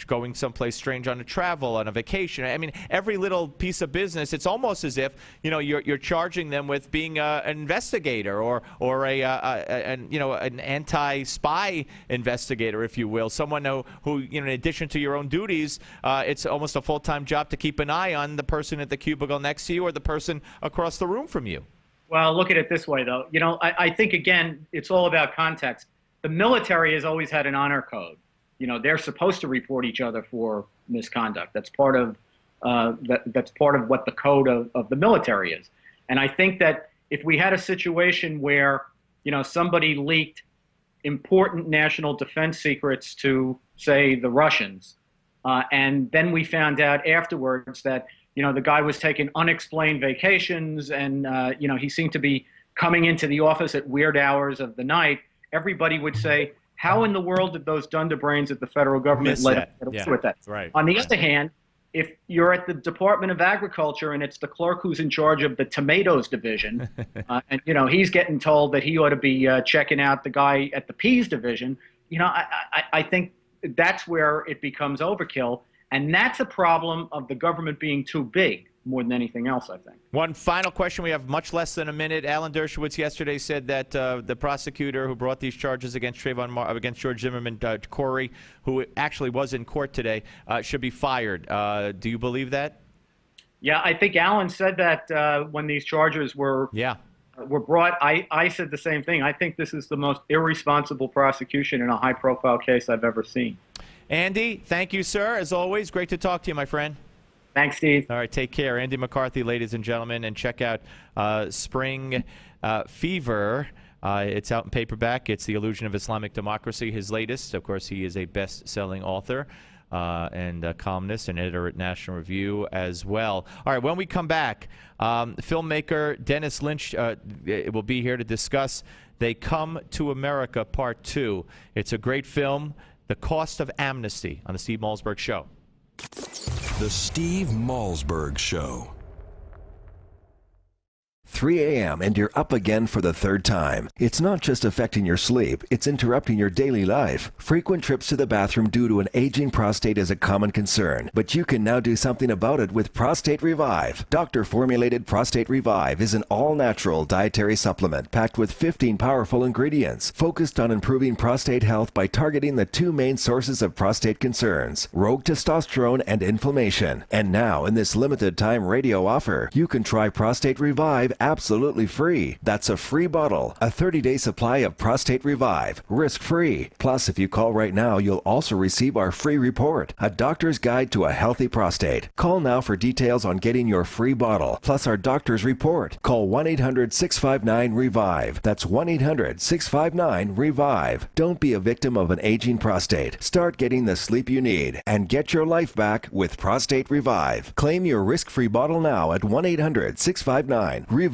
Speaker 4: going someplace strange on a vacation. I mean, every little piece of business. It's almost as if you're charging them with being an investigator or an anti-spy investigator, if you will, someone who in addition to your own duties, it's almost a full-time job to keep an eye on the person at the cubicle next to you or the person across the room from you.
Speaker 15: Well, look at it this way, though. I think, again, it's all about context. The military has always had an honor code. They're supposed to report each other for misconduct. That's part of what the code of the military is. And I think that if we had a situation where, somebody leaked important national defense secrets to, say, the Russians, and then we found out afterwards that the guy was taking unexplained vacations and, he seemed to be coming into the office at weird hours of the night. Everybody would say, how in the world did those dunderbrains at the federal government let him get away with that?
Speaker 4: Right.
Speaker 15: On the other hand, if you're at the Department of Agriculture and it's the clerk who's in charge of the tomatoes division, and, he's getting told that he ought to be checking out the guy at the peas division, I think that's where it becomes overkill. And that's a problem of the government being too big more than anything else, I think.
Speaker 4: One final question. We have much less than a minute. Alan Dershowitz yesterday said that the prosecutor who brought these charges against against George Zimmerman, Corey, who actually was in court today, should be fired. Do you believe that?
Speaker 15: Yeah, I think Alan said that when these charges were brought. I said the same thing. I think this is the most irresponsible prosecution in a high-profile case I've ever seen.
Speaker 4: Andy, thank you, sir. As always, great to talk to you, my friend.
Speaker 15: Thanks, Steve.
Speaker 4: All right, take care. Andy McCarthy, ladies and gentlemen, and check out Spring Fever. It's out in paperback. It's The Illusion of Islamic Democracy, his latest. Of course, he is a best-selling author and a columnist and editor at National Review as well. All right, when we come back, filmmaker Dennis Lynch will be here to discuss They Come to America Part 2. It's a great film. The Cost of Amnesty on the Steve Malzberg Show.
Speaker 3: The Steve Malzberg Show.
Speaker 16: 3 a.m. and you're up again for the third time. It's not just affecting your sleep, it's interrupting your daily life. Frequent trips to the bathroom due to an aging prostate is a common concern, but you can now do something about it with Prostate Revive. Doctor-formulated Prostate Revive is an all-natural dietary supplement packed with 15 powerful ingredients, focused on improving prostate health by targeting the two main sources of prostate concerns, rogue testosterone and inflammation. And now, in this limited-time radio offer, you can try Prostate Revive absolutely free. That's a free bottle, a 30-day supply of Prostate Revive, risk-free. Plus, if you call right now, you'll also receive our free report, A Doctor's Guide to a Healthy Prostate. Call now for details on getting your free bottle, plus our doctor's report. Call 1-800-659-REVIVE. That's 1-800-659-REVIVE. Don't be a victim of an aging prostate. Start getting the sleep you need and get your life back with Prostate Revive. Claim your risk-free bottle now at 1-800-659-REVIVE.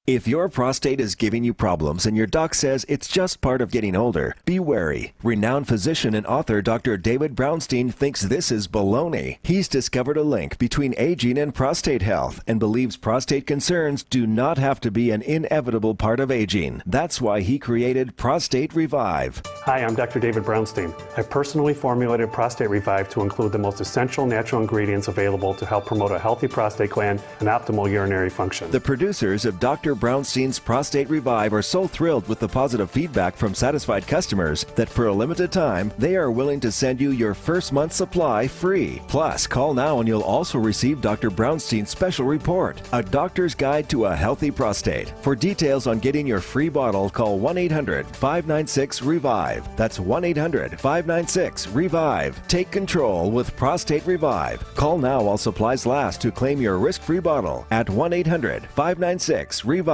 Speaker 16: If your prostate is giving you problems and your doc says it's just part of getting older, be wary. Renowned physician and author Dr. David Brownstein thinks this is baloney. He's discovered a link between aging and prostate health and believes prostate concerns do not have to be an inevitable part of aging. That's why he created Prostate Revive.
Speaker 17: Hi, I'm Dr. David Brownstein. I personally formulated Prostate Revive to include the most essential natural ingredients available to help promote a healthy prostate gland and optimal urinary function.
Speaker 16: The producers of Dr. Brownstein's Prostate Revive are so thrilled with the positive feedback from satisfied customers that for a limited time, they are willing to send you your first month's supply free. Plus, call now and you'll also receive Dr. Brownstein's special report, A Doctor's Guide to a Healthy Prostate. For details on getting your free bottle, call 1-800-596-REVIVE. That's 1-800-596-REVIVE. Take control with Prostate Revive. Call now while supplies last to claim your risk-free bottle at 1-800-596-REVIVE.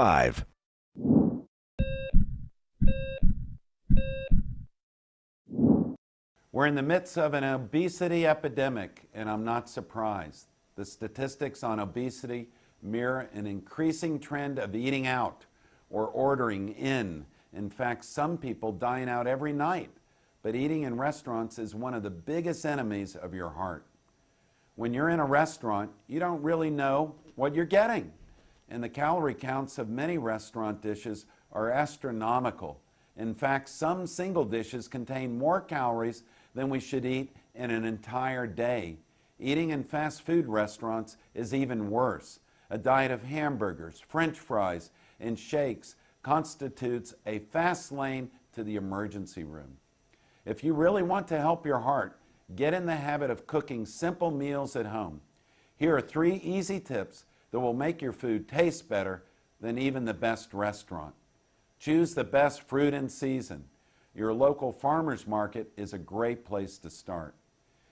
Speaker 18: We're in the midst of an obesity epidemic, and I'm not surprised. The statistics on obesity mirror an increasing trend of eating out or ordering in. In fact, some people dine out every night, but eating in restaurants is one of the biggest enemies of your heart. When you're in a restaurant, you don't really know what you're getting, and the calorie counts of many restaurant dishes are astronomical. In fact, some single dishes contain more calories than we should eat in an entire day. Eating in fast food restaurants is even worse. A diet of hamburgers, French fries, and shakes constitutes a fast lane to the emergency room. If you really want to help your heart, get in the habit of cooking simple meals at home. Here are 3 easy tips that will make your food taste better than even the best restaurant. Choose the best fruit in season. Your local farmer's market is a great place to start.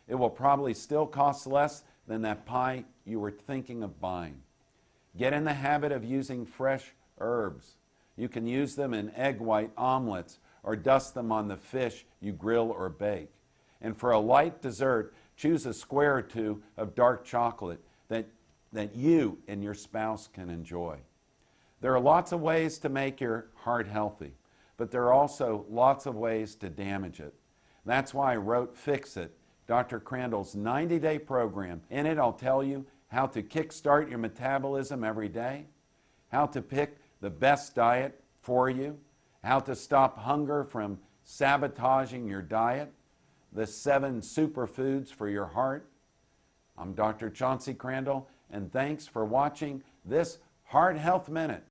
Speaker 18: It will probably still cost less than that pie you were thinking of buying. Get in the habit of using fresh herbs. You can use them in egg white omelets or dust them on the fish you grill or bake. And for a light dessert, choose a square or 2 of dark chocolate that you and your spouse can enjoy. There are lots of ways to make your heart healthy, but there are also lots of ways to damage it. That's why I wrote Fix It, Dr. Crandall's 90-day program. In it, I'll tell you how to kickstart your metabolism every day, how to pick the best diet for you, how to stop hunger from sabotaging your diet, the 7 superfoods for your heart. I'm Dr. Chauncey Crandall, and thanks for watching this Heart Health Minute.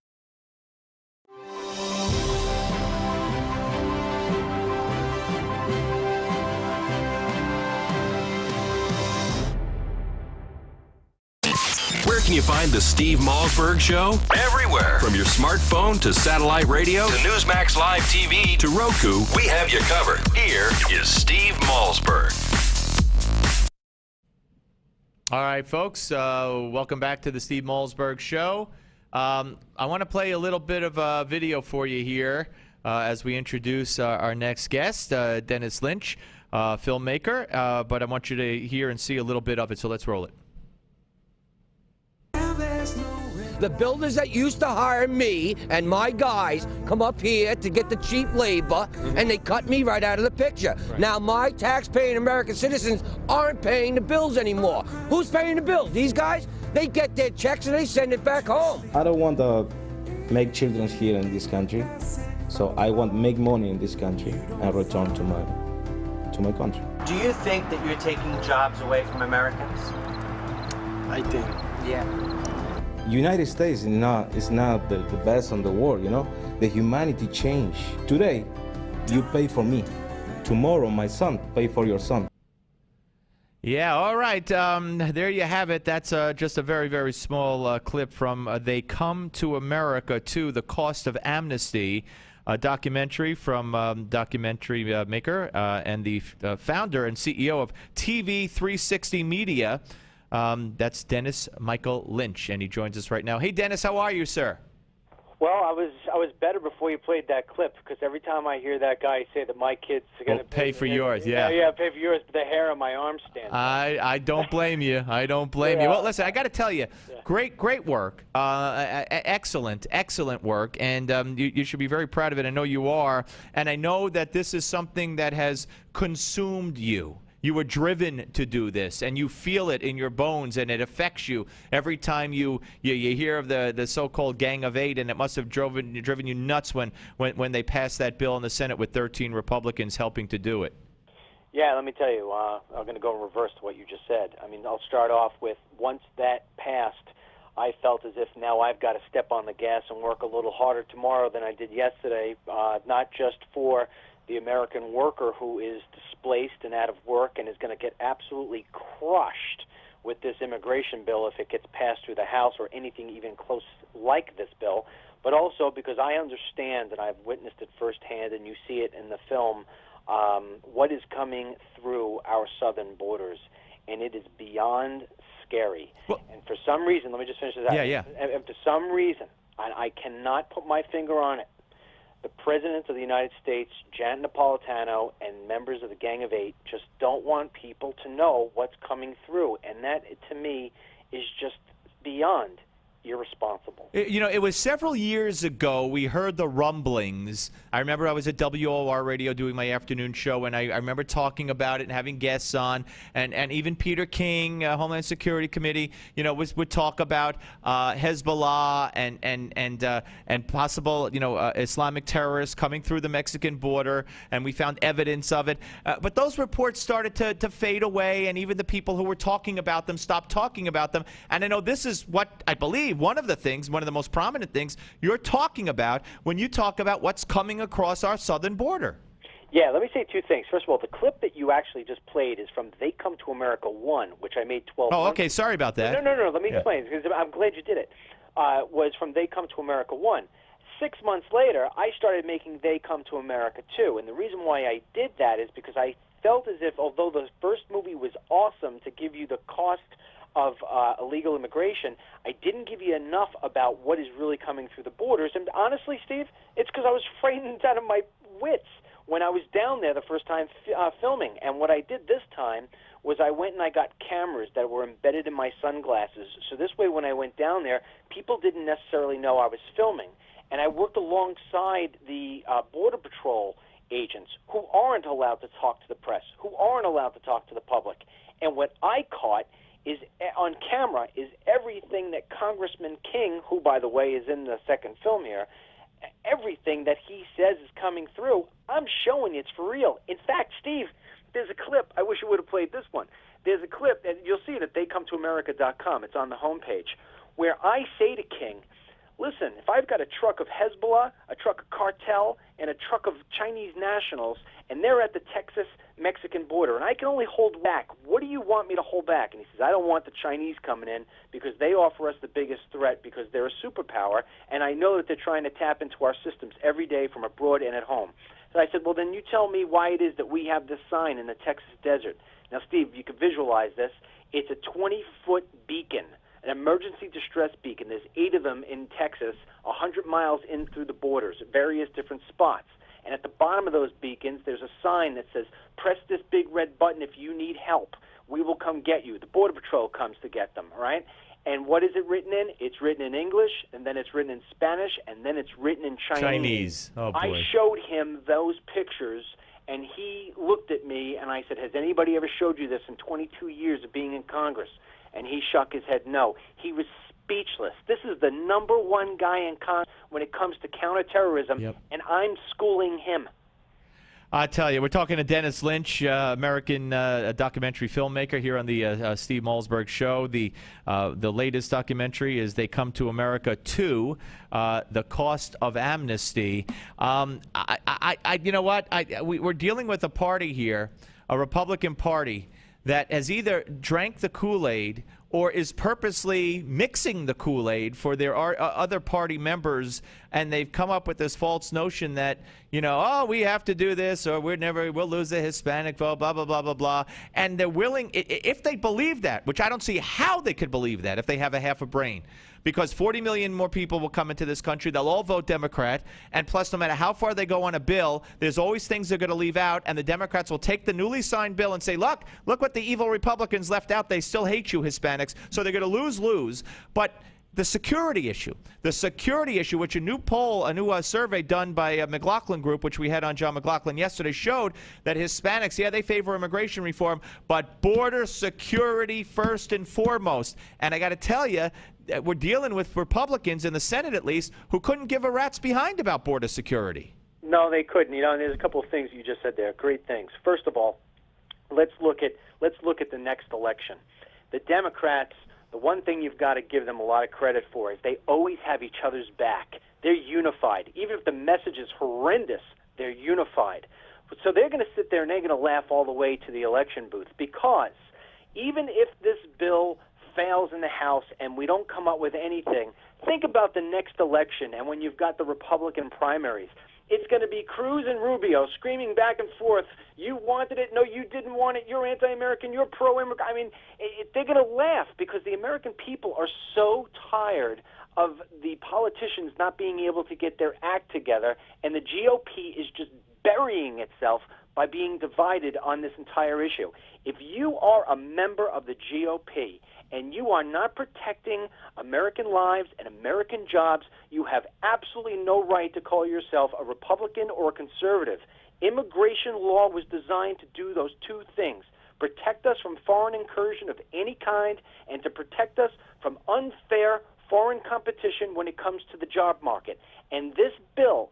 Speaker 3: Where can you find the Steve Malzberg Show? Everywhere. From your smartphone to satellite radio to Newsmax Live TV to Roku, we have you covered. Here is Steve Malzberg.
Speaker 4: All right, folks, welcome back to the Steve Malzberg Show. I want to play a little bit of a video for you here as we introduce our next guest, Dennis Lynch, filmmaker. But I want you to hear and see a little bit of it, so let's roll it.
Speaker 21: The builders that used to hire me and my guys come up here to get the cheap labor, and they cut me right out of the picture. Right. Now my tax-paying American citizens aren't paying the bills anymore. Who's paying the bills? These guys? They get their checks and they send it back home.
Speaker 22: I don't want to make children here in this country, so I want to make money in this country and return to my country.
Speaker 25: Do you think that you're taking jobs away from Americans?
Speaker 22: I think.
Speaker 25: Yeah.
Speaker 22: United States is not the best in the world, you know? The humanity change. Today, you pay for me. Tomorrow, my son pay for your son.
Speaker 4: Yeah, all right. There you have it. That's just a very, very small clip from They Come to America Too, The Cost of Amnesty, a documentary from documentary maker and the founder and CEO of TV 360 Media. That's Dennis Michael Lynch, and he joins us right now. Hey, Dennis, how are you, sir?
Speaker 1: Well, I was better before you played that clip, because every time I hear that guy say that my kids are going to
Speaker 4: pay for yours,
Speaker 1: yeah, pay for yours, but the hair on my arm stands.
Speaker 4: I don't blame you. I don't blame you. Well, listen, I got to tell you, great work, excellent work, and you should be very proud of it. I know you are, and I know that this is something that has consumed you. You were driven to do this, and you feel it in your bones, and it affects you every time you hear of the so-called Gang of Eight, and it must have driven you nuts when they passed that bill in the Senate with 13 Republicans helping to do it.
Speaker 1: Yeah, let me tell you, I'm going to go in reverse to what you just said. I mean, I'll start off with, once that passed, I felt as if now I've got to step on the gas and work a little harder tomorrow than I did yesterday, not just for the American worker who is displaced and out of work and is going to get absolutely crushed with this immigration bill if it gets passed through the House or anything even close like this bill, but also because I understand, and I've witnessed it firsthand, and you see it in the film, what is coming through our southern borders, and it is beyond scary. And for some reason, let me just finish this out.
Speaker 4: Yeah.
Speaker 1: And for some reason, I cannot put my finger on it, the President of the United States, Janet Napolitano, and members of the Gang of Eight just don't want people to know what's coming through. And that, to me, is just beyond irresponsible.
Speaker 4: You know, it was several years ago we heard the rumblings. I remember I was at WOR Radio doing my afternoon show, and I remember talking about it and having guests on, and even Peter King, Homeland Security Committee, you know, would talk about Hezbollah and possible, you know, Islamic terrorists coming through the Mexican border, and we found evidence of it. But those reports started to fade away, and even the people who were talking about them stopped talking about them. And I know this is what I believe one of the most prominent things you're talking about when you talk about what's coming across our southern border.
Speaker 1: Yeah, let me say two things. First of all, the clip that you actually just played is from They Come to America 1, which I made 12 months.
Speaker 4: Oh, okay. Sorry about that.
Speaker 1: No. Let me explain, because I'm glad you did it. Was from They Come to America 1. 6 months later, I started making They Come to America 2. And the reason why I did that is because I felt as if, although the first movie was awesome to give you the cost of illegal immigration, I didn't give you enough about what is really coming through the borders. And honestly, Steve, it's because I was frightened out of my wits when I was down there the first time filming. And what I did this time was I went and I got cameras that were embedded in my sunglasses. So this way, when I went down there, people didn't necessarily know I was filming. And I worked alongside the Border Patrol agents who aren't allowed to talk to the press, who aren't allowed to talk to the public. And what I caught is on camera is everything that Congressman King, who, by the way, is in the second film here, everything that he says is coming through. I'm showing it's for real. In fact, Steve, there's a clip. I wish you would have played this one. There's a clip, and you'll see it at theycometoamerica.com. It's on the homepage, where I say to King, listen, if I've got a truck of Hezbollah, a truck of cartel, and a truck of Chinese nationals, and they're at the Texas-Mexican border, and I can only hold back, what do you want me to hold back? And he says, I don't want the Chinese coming in because they offer us the biggest threat because they're a superpower, and I know that they're trying to tap into our systems every day from abroad and at home. So I said, well, then you tell me why it is that we have this sign in the Texas desert. Now, Steve, you can visualize this. It's a 20-foot beacon, an emergency distress beacon. There's 8 of them in Texas, 100 miles in through the borders at various different spots. And at the bottom of those beacons, there's a sign that says, press this big red button if you need help. We will come get you. The Border Patrol comes to get them, all right? And what is it written in? It's written in English, and then it's written in Spanish, and then it's written in Chinese.
Speaker 4: Oh, boy.
Speaker 1: I showed him those pictures, and he looked at me, and I said, has anybody ever showed you this in 22 years of being in Congress? And he shook his head no. He was speechless. This is the #1 guy in Congress when it comes to counterterrorism, and I'm schooling him.
Speaker 4: I tell you, we're talking to Dennis Lynch, American documentary filmmaker here on the Steve Malzberg Show. The latest documentary is They Come to America 2, The Cost of Amnesty. You know what? We're dealing with a party here, a Republican Party, that has either drank the Kool-Aid or is purposely mixing the Kool-Aid for their other party members, and they've come up with this false notion that, you know, oh, we have to do this, or we'll lose the Hispanic vote, blah, blah, blah, blah, blah. And they're willing, if they believe that, which I don't see how they could believe that if they have a half a brain, because 40 million more people will come into this country. They'll all vote Democrat. And plus, no matter how far they go on a bill, there's always things they're going to leave out. And the Democrats will take the newly signed bill and say, look what the evil Republicans left out. They still hate you, Hispanics. So they're going to lose. But the security issue, which a new poll, a new survey done by McLaughlin Group, which we had on John McLaughlin yesterday, showed that Hispanics, yeah, they favor immigration reform, but border security first and foremost. And I got to tell you, we're dealing with Republicans in the Senate, at least, who couldn't give a rat's behind about border security.
Speaker 1: No, they couldn't. And there's a couple of things you just said there. Great things. First of all, let's look at the next election. The Democrats, the one thing you've got to give them a lot of credit for is they always have each other's back. They're unified. Even if the message is horrendous, they're unified. So they're going to sit there and they're going to laugh all the way to the election booth, because even if this bill fails in the House and we don't come up with anything, think about the next election and when you've got the Republican primaries. It's going to be Cruz and Rubio screaming back and forth. You wanted it. No, you didn't want it. You're anti-American. You're pro-immigrant. I mean, they're going to laugh because the American people are so tired of the politicians not being able to get their act together, and the GOP is just burying itself by being divided on this entire issue. If you are a member of the GOP and you are not protecting American lives and American jobs, you have absolutely no right to call yourself a Republican or a conservative. Immigration law was designed to do those two things: protect us from foreign incursion of any kind and to protect us from unfair foreign competition when it comes to the job market. And this bill,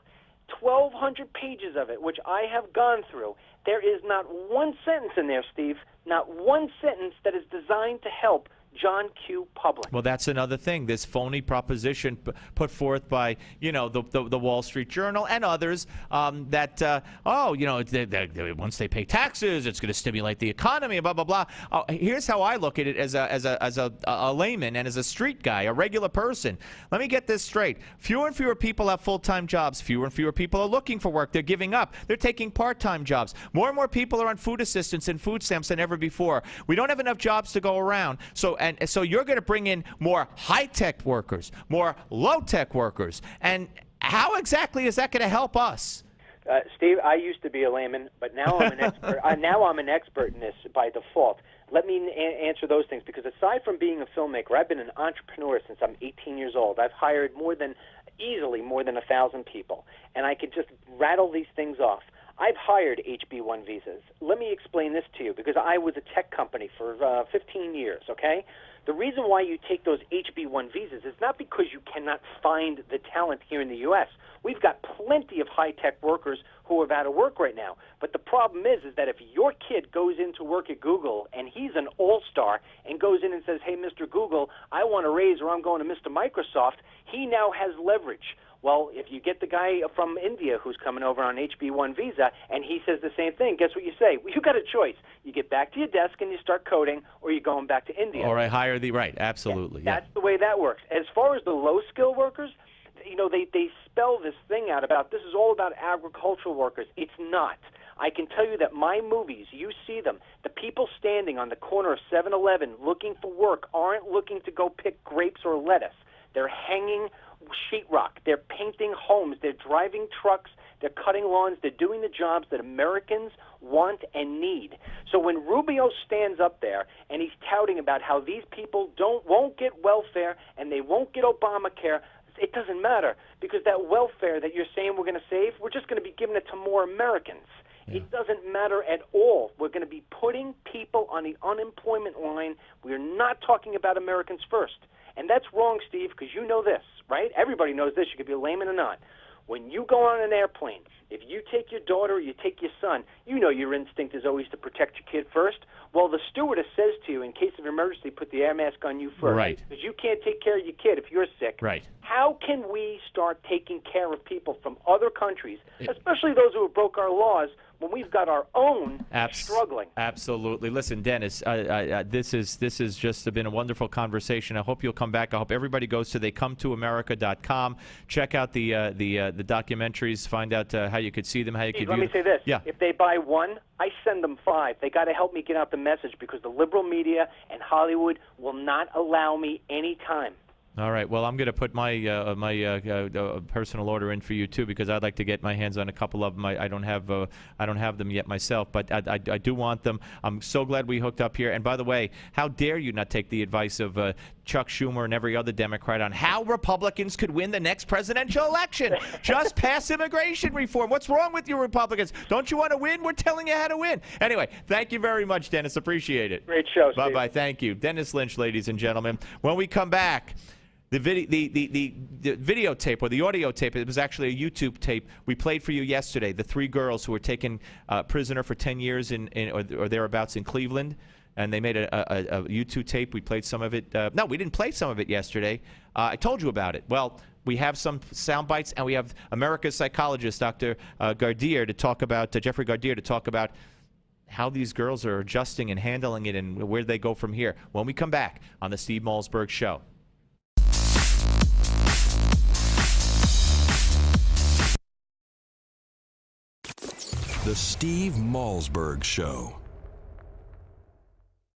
Speaker 1: 1,200 pages of it, which I have gone through, there is not one sentence in there, Steve, not one sentence that is designed to help John Q. Public.
Speaker 4: Well, that's another thing. This phony proposition put forth by, the Wall Street Journal and others that, once they pay taxes, it's going to stimulate the economy and blah, blah, blah. Here's how I look at it as a layman and as a street guy, a regular person. Let me get this straight. Fewer and fewer people have full-time jobs. Fewer and fewer people are looking for work. They're giving up. They're taking part-time jobs. More and more people are on food assistance and food stamps than ever before. We don't have enough jobs to go around. So you're going to bring in more high-tech workers, more low-tech workers. And how exactly is that going to help us?
Speaker 1: Steve, I used to be a layman, but now I'm an expert. Now I'm an expert in this by default. Let me answer those things, because aside from being a filmmaker, I've been an entrepreneur since I'm 18 years old. I've hired easily more than 1,000 people, and I could just rattle these things off. I've hired HB1 visas. Let me explain this to you, because I was a tech company for 15 years, okay? The reason why you take those HB1 visas is not because you cannot find the talent here in the U.S. We've got plenty of high-tech workers who are out of work right now. But the problem is that if your kid goes into work at Google and he's an all-star and goes in and says, hey, Mr. Google, I want a raise, or I'm going to Mr. Microsoft, he now has leverage. Well, if you get the guy from India who's coming over on HB1 visa and he says the same thing, guess what you say? Well, you got a choice. You get back to your desk and you start coding, or you're going back to India.
Speaker 4: Or I hire right, absolutely.
Speaker 1: Yeah, that's the way that works. As far as the low-skill workers, they spell this thing out about this is all about agricultural workers. It's not. I can tell you that my movies, you see them, the people standing on the corner of 7-Eleven looking for work aren't looking to go pick grapes or lettuce. They're hanging sheetrock. They're painting homes. They're driving trucks. They're cutting lawns. They're doing the jobs that Americans want and need. So when Rubio stands up there and he's touting about how these people won't get welfare and they won't get Obamacare, it doesn't matter, because that welfare that you're saying we're going to save, we're just going to be giving it to more Americans. Yeah. It doesn't matter at all. We're going to be putting people on the unemployment line. We're not talking about Americans first. And that's wrong, Steve, because you know this, right? Everybody knows this. You could be a layman or not. When you go on an airplane, if you take your daughter or you take your son, you know your instinct is always to protect your kid first. Well, the stewardess says to you, in case of emergency, put the air mask on you first.
Speaker 4: Right.
Speaker 1: Because you can't take care of your kid if you're sick.
Speaker 4: Right.
Speaker 1: How can we start taking care of people from other countries, especially those who have broke our laws, when we've got our own struggling?
Speaker 4: Absolutely. Listen, Dennis, this has just been a wonderful conversation. I hope you'll come back. I hope everybody goes to theycometoamerica.com. Check out the documentaries. Find out how you could see them, how you could view them.
Speaker 1: Let me say this.
Speaker 4: Yeah.
Speaker 1: If they buy one, I send them 5. They got to help me get out the message, because the liberal media and Hollywood will not allow me any time.
Speaker 4: All right. Well, I'm going to put my personal order in for you too, because I'd like to get my hands on a couple of them. I don't have them yet myself, but I do want them. I'm so glad we hooked up here. And by the way, how dare you not take the advice of Chuck Schumer and every other Democrat on how Republicans could win the next presidential election? Just pass immigration reform. What's wrong with you Republicans? Don't you want to win? We're telling you how to win. Anyway, thank you very much, Dennis. Appreciate it.
Speaker 1: Great show, Steve.
Speaker 4: Bye-bye. Thank you. Dennis Lynch, ladies and gentlemen. When we come back, the videotape or the audio tape, it was actually a YouTube tape we played for you yesterday, the 3 girls who were taken prisoner for 10 years or thereabouts in Cleveland, and they made a YouTube tape. We played some of it. No, we didn't play some of it yesterday. I told you about it. Well, we have some sound bites, and we have America's psychologist, Dr. Gardier, to talk about, Jeffrey Gardier, to talk about how these girls are adjusting and handling it and where they go from here when we come back on the Steve Malzberg Show.
Speaker 3: The Steve Malzberg Show.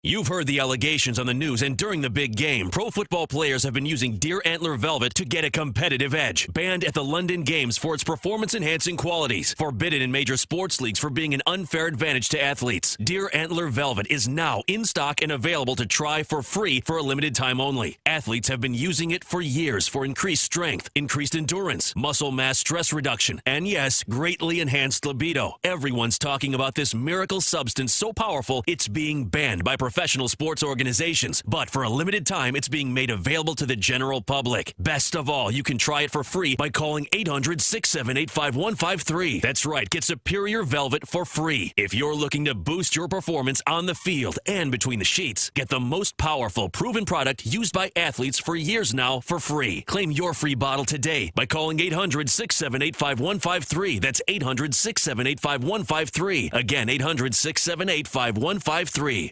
Speaker 3: You've heard the allegations on the news, and during the big game, pro football players have been using deer antler velvet to get a competitive edge. Banned at the London Games for its performance-enhancing qualities. Forbidden in major sports leagues for being an unfair advantage to athletes. Deer antler velvet is now in stock and available to try for free for a limited time only. Athletes have been using it for years for increased strength, increased endurance, muscle mass stress reduction, and yes, greatly enhanced libido. Everyone's talking about this miracle substance so powerful, it's being banned by professional sports organizations, but for a limited time, it's being made available to the general public. Best of all, you can try it for free by calling 800-678-5153. That's right, get Superior Velvet for free. If you're looking to boost your performance on the field and between the sheets, get the most powerful, proven product used by athletes for years now for free. Claim your free bottle today by calling 800-678-5153. That's 800-678-5153. Again, 800-678-5153.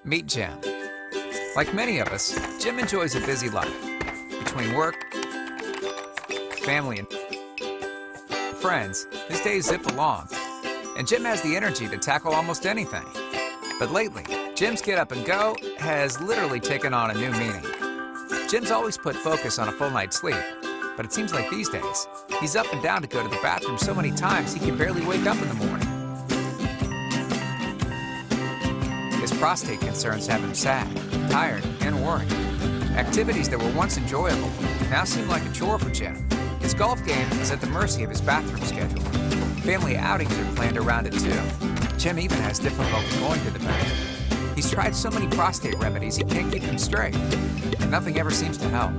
Speaker 5: Meet Jim. Like many of us, Jim enjoys a busy life. Between work, family, and friends, his days zip along. And Jim has the energy to tackle almost anything. But lately, Jim's get up and go has literally taken on a new meaning. Jim's always put focus on a full night's sleep, but it seems like these days, he's up and down to go to the bathroom so many times he can barely wake up in the morning. His prostate concerns have him sad, tired, and worried. Activities that were once enjoyable now seem like a chore for Jim. His golf game is at the mercy of his bathroom schedule. Family outings are planned around it too. Jim even has difficulty going to the bathroom. He's tried so many prostate remedies he can't keep them straight, and nothing ever seems to help.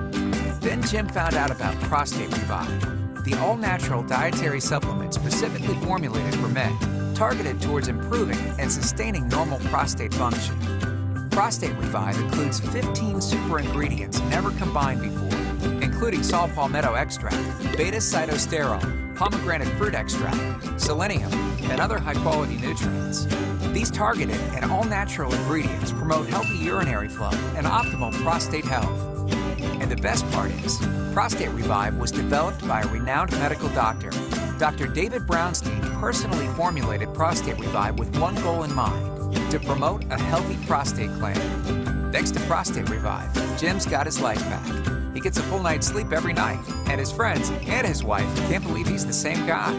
Speaker 5: Then Jim found out about Prostate Revive, the all-natural dietary supplement specifically formulated for men, targeted towards improving and sustaining normal prostate function. Prostate Revive includes 15 super ingredients never combined before, including saw palmetto extract, beta-cytosterol, pomegranate fruit extract, selenium, and other high-quality nutrients. These targeted and all-natural ingredients promote healthy urinary flow and optimal prostate health. And the best part is, Prostate Revive was developed by a renowned medical doctor. Dr. David Brownstein personally formulated Prostate Revive with one goal in mind, to promote a healthy prostate gland. Thanks to Prostate Revive, Jim's got his life back. He gets a full night's sleep every night, and his friends and his wife can't believe he's the same guy.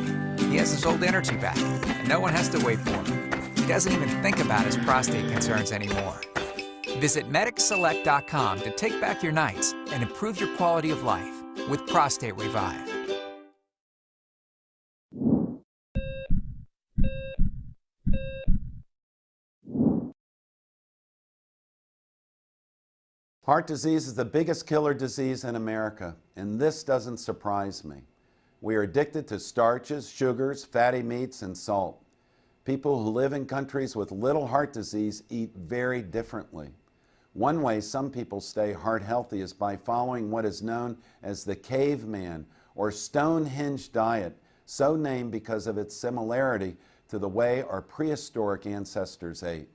Speaker 5: He has his old energy back, and no one has to wait for him. He doesn't even think about his prostate concerns anymore. Visit MedicSelect.com to take back your nights and improve your quality of life with Prostate Revive.
Speaker 18: Heart disease is the biggest killer disease in America, and this doesn't surprise me. We are addicted to starches, sugars, fatty meats, and salt. People who live in countries with little heart disease eat very differently. One way some people stay heart healthy is by following what is known as the caveman or Stonehenge diet, so named because of its similarity to the way our prehistoric ancestors ate.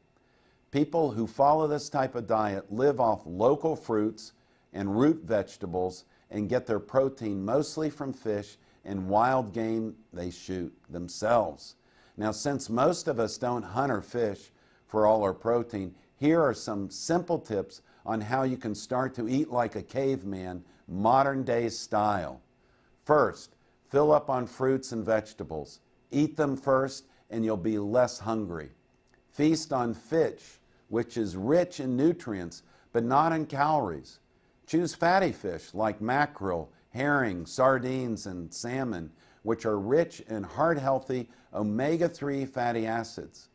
Speaker 18: People who follow this type of diet live off local fruits and root vegetables and get their protein mostly from fish and wild game they shoot themselves. Now, since most of us don't hunt or fish for all our protein, here are some simple tips on how you can start to eat like a caveman, modern day style. First, fill up on fruits and vegetables. Eat them first and you'll be less hungry. Feast on fish, which is rich in nutrients but not in calories. Choose fatty fish like mackerel, herring, sardines, and salmon, which are rich in heart-healthy omega-3 fatty acids.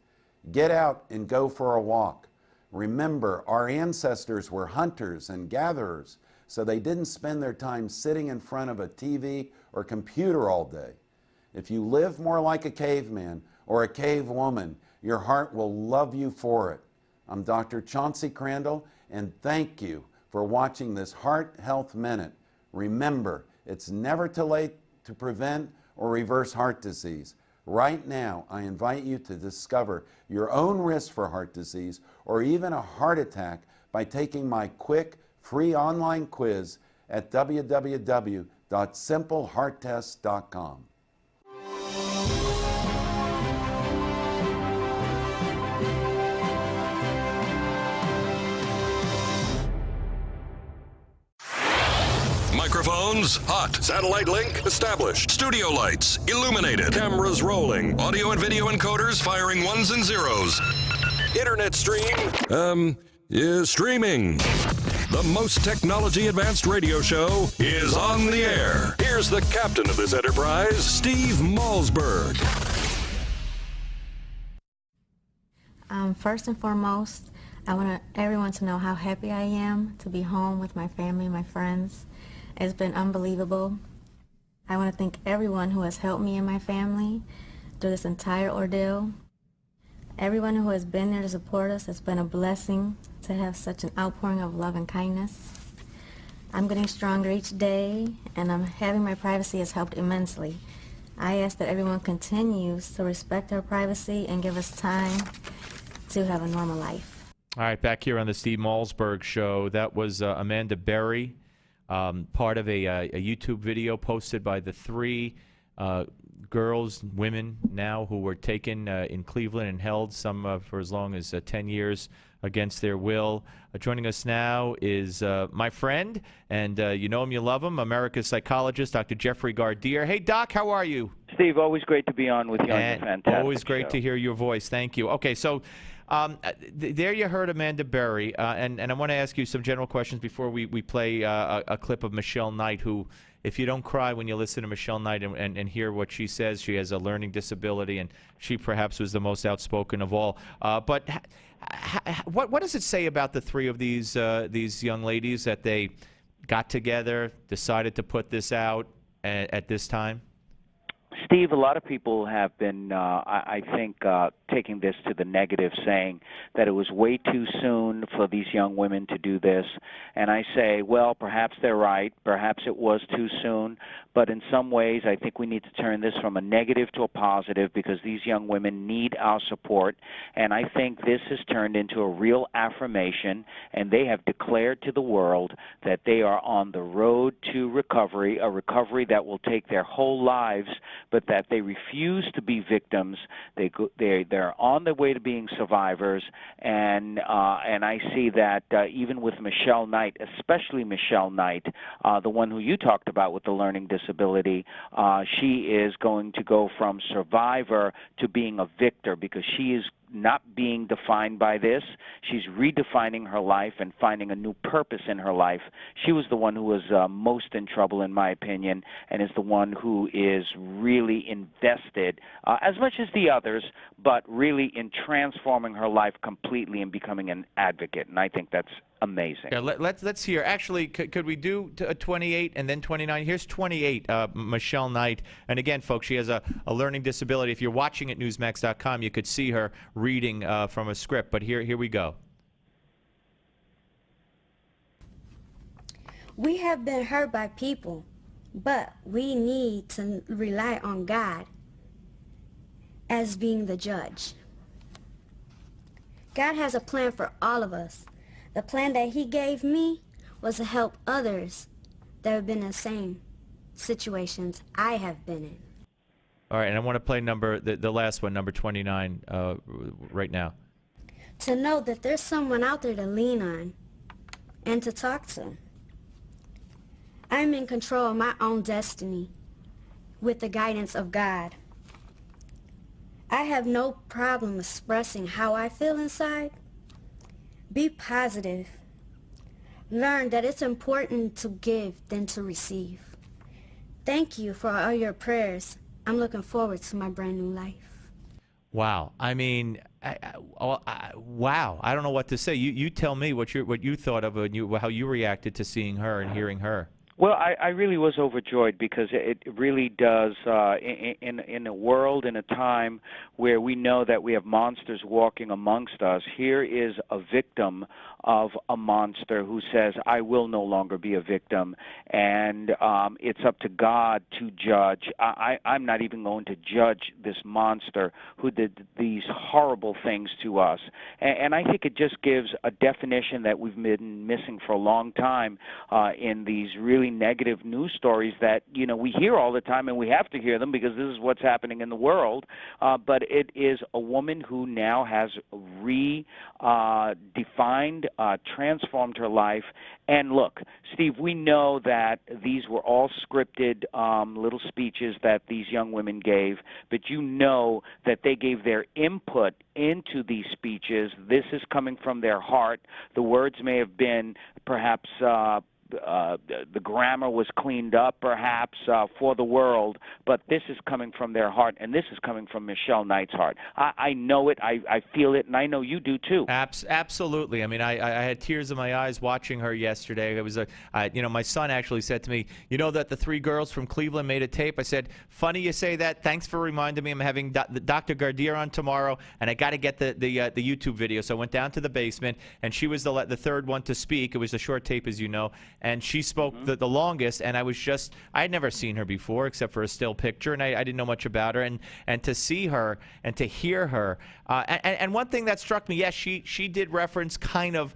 Speaker 18: Get out and go for a walk. Remember, our ancestors were hunters and gatherers, so they didn't spend their time sitting in front of a TV or computer all day. If you live more like a caveman or a cave woman, your heart will love you for it. I'm Dr. Chauncey Crandall, and thank you for watching this Heart Health Minute. Remember, it's never too late to prevent or reverse heart disease. Right now, I invite you to discover your own risk for heart disease or even a heart attack by taking my quick, free online quiz at www.simplehearttest.com.
Speaker 3: Microphones hot. Satellite link established. Studio lights illuminated. Cameras rolling. Audio and video encoders firing ones and zeros. Internet stream is streaming. The most technology advanced radio show is on the air. Here's the captain of this enterprise, Steve Malzberg.
Speaker 7: First and foremost, I want everyone to know how happy I am to be home with my family and my friends. It's been unbelievable. I want to thank everyone who has helped me and my family through this entire ordeal. Everyone who has been there to support us, it's been a blessing to have such an outpouring of love and kindness. I'm getting stronger each day, and having my privacy has helped immensely. I ask that everyone continues to respect our privacy and give us time to have a normal life.
Speaker 4: All right, back here on the Steve Malzberg Show, that was Amanda Berry, part of a YouTube video posted by the three women now who were taken in Cleveland and held, some for as long as 10 years against their will. Joining us now is my friend, and you know him, you love him, America's psychologist, Dr. Jeffrey Gardier. Hey, Doc, how are you?
Speaker 19: Steve, always great to be on with you on your fantastic
Speaker 4: always great to hear your voice. Thank you. Okay, so there you heard Amanda Berry, and I want to ask you some general questions before we play a clip of Michelle Knight, who, if you don't cry when you listen to Michelle Knight and hear what she says, she has a learning disability, and she perhaps was the most outspoken of all. But what does it say about the three of these young ladies that they got together, decided to put this out at this time?
Speaker 19: Steve, a lot of people have been, I think, taking this to the negative, saying that it was way too soon for these young women to do this. And I say, well, perhaps they're right. Perhaps it was too soon. But in some ways, I think we need to turn this from a negative to a positive, because these young women need our support. And I think this has turned into a real affirmation, and they have declared to the world that they are on the road to recovery, a recovery that will take their whole lives, but that they refuse to be victims. They're on their way to being survivors, and I see that even with Michelle Knight, especially Michelle Knight, the one who you talked about with the learning disability, she is going to go from survivor to being a victor, because she is not being defined by this. She's redefining her life and finding a new purpose in her life. She was the one who was most in trouble, in my opinion, and is the one who is really invested, as much as the others, but really in transforming her life completely and becoming an advocate. And I think that's amazing.
Speaker 4: Yeah, let's hear. Actually, could we do 28 and then 29? Here's 28, Michelle Knight. And again, folks, she has a learning disability. If you're watching at Newsmax.com, you could see her reading from a script. But here we go.
Speaker 20: We have been hurt by people, but we need to rely on God as being the judge. God has a plan for all of us. The plan that he gave me was to help others that have been in the same situations I have been in.
Speaker 4: All right, and I want to play the last one, number 29, right now.
Speaker 20: To know that there's someone out there to lean on and to talk to. I'm in control of my own destiny with the guidance of God. I have no problem expressing how I feel inside. Be positive. Learn that it's important to give than to receive. Thank you for all your prayers. I'm looking forward to my brand new life.
Speaker 4: Wow. I mean, wow. I don't know what to say. You tell me what you thought of how you reacted to seeing her and hearing her.
Speaker 19: Well, I really was overjoyed because it really does, in a world, in a time where we know that we have monsters walking amongst us, here is a victim of a monster who says, I will no longer be a victim, and it's up to God to judge. I'm not even going to judge this monster who did these horrible things to us. And I think it just gives a definition that we've been missing for a long time in these really negative news stories that, you know, we hear all the time, and we have to hear them because this is what's happening in the world. But it is a woman who now has redefined, transformed her life. And look, Steve, we know that these were all scripted little speeches that these young women gave, but you know that they gave their input into these speeches. This is coming from their heart. The words may have been perhaps the grammar was cleaned up perhaps for the world, but this is coming from their heart, and this is coming from Michelle Knight's heart. I know it, I feel it, and I know you do too.
Speaker 4: Absolutely. I mean, I had tears in my eyes watching her yesterday. It was my son actually said to me, you know that the 3 girls from Cleveland made a tape? I said, funny you say that. Thanks for reminding me. I'm having Dr. Gardier on tomorrow, and I got to get the YouTube video. So I went down to the basement, and she was the third one to speak. It was a short tape, as you know. And she spoke the longest, and I had never seen her before except for a still picture, and I didn't know much about her, and to see her and to hear her, and one thing that struck me, yes, she did reference kind of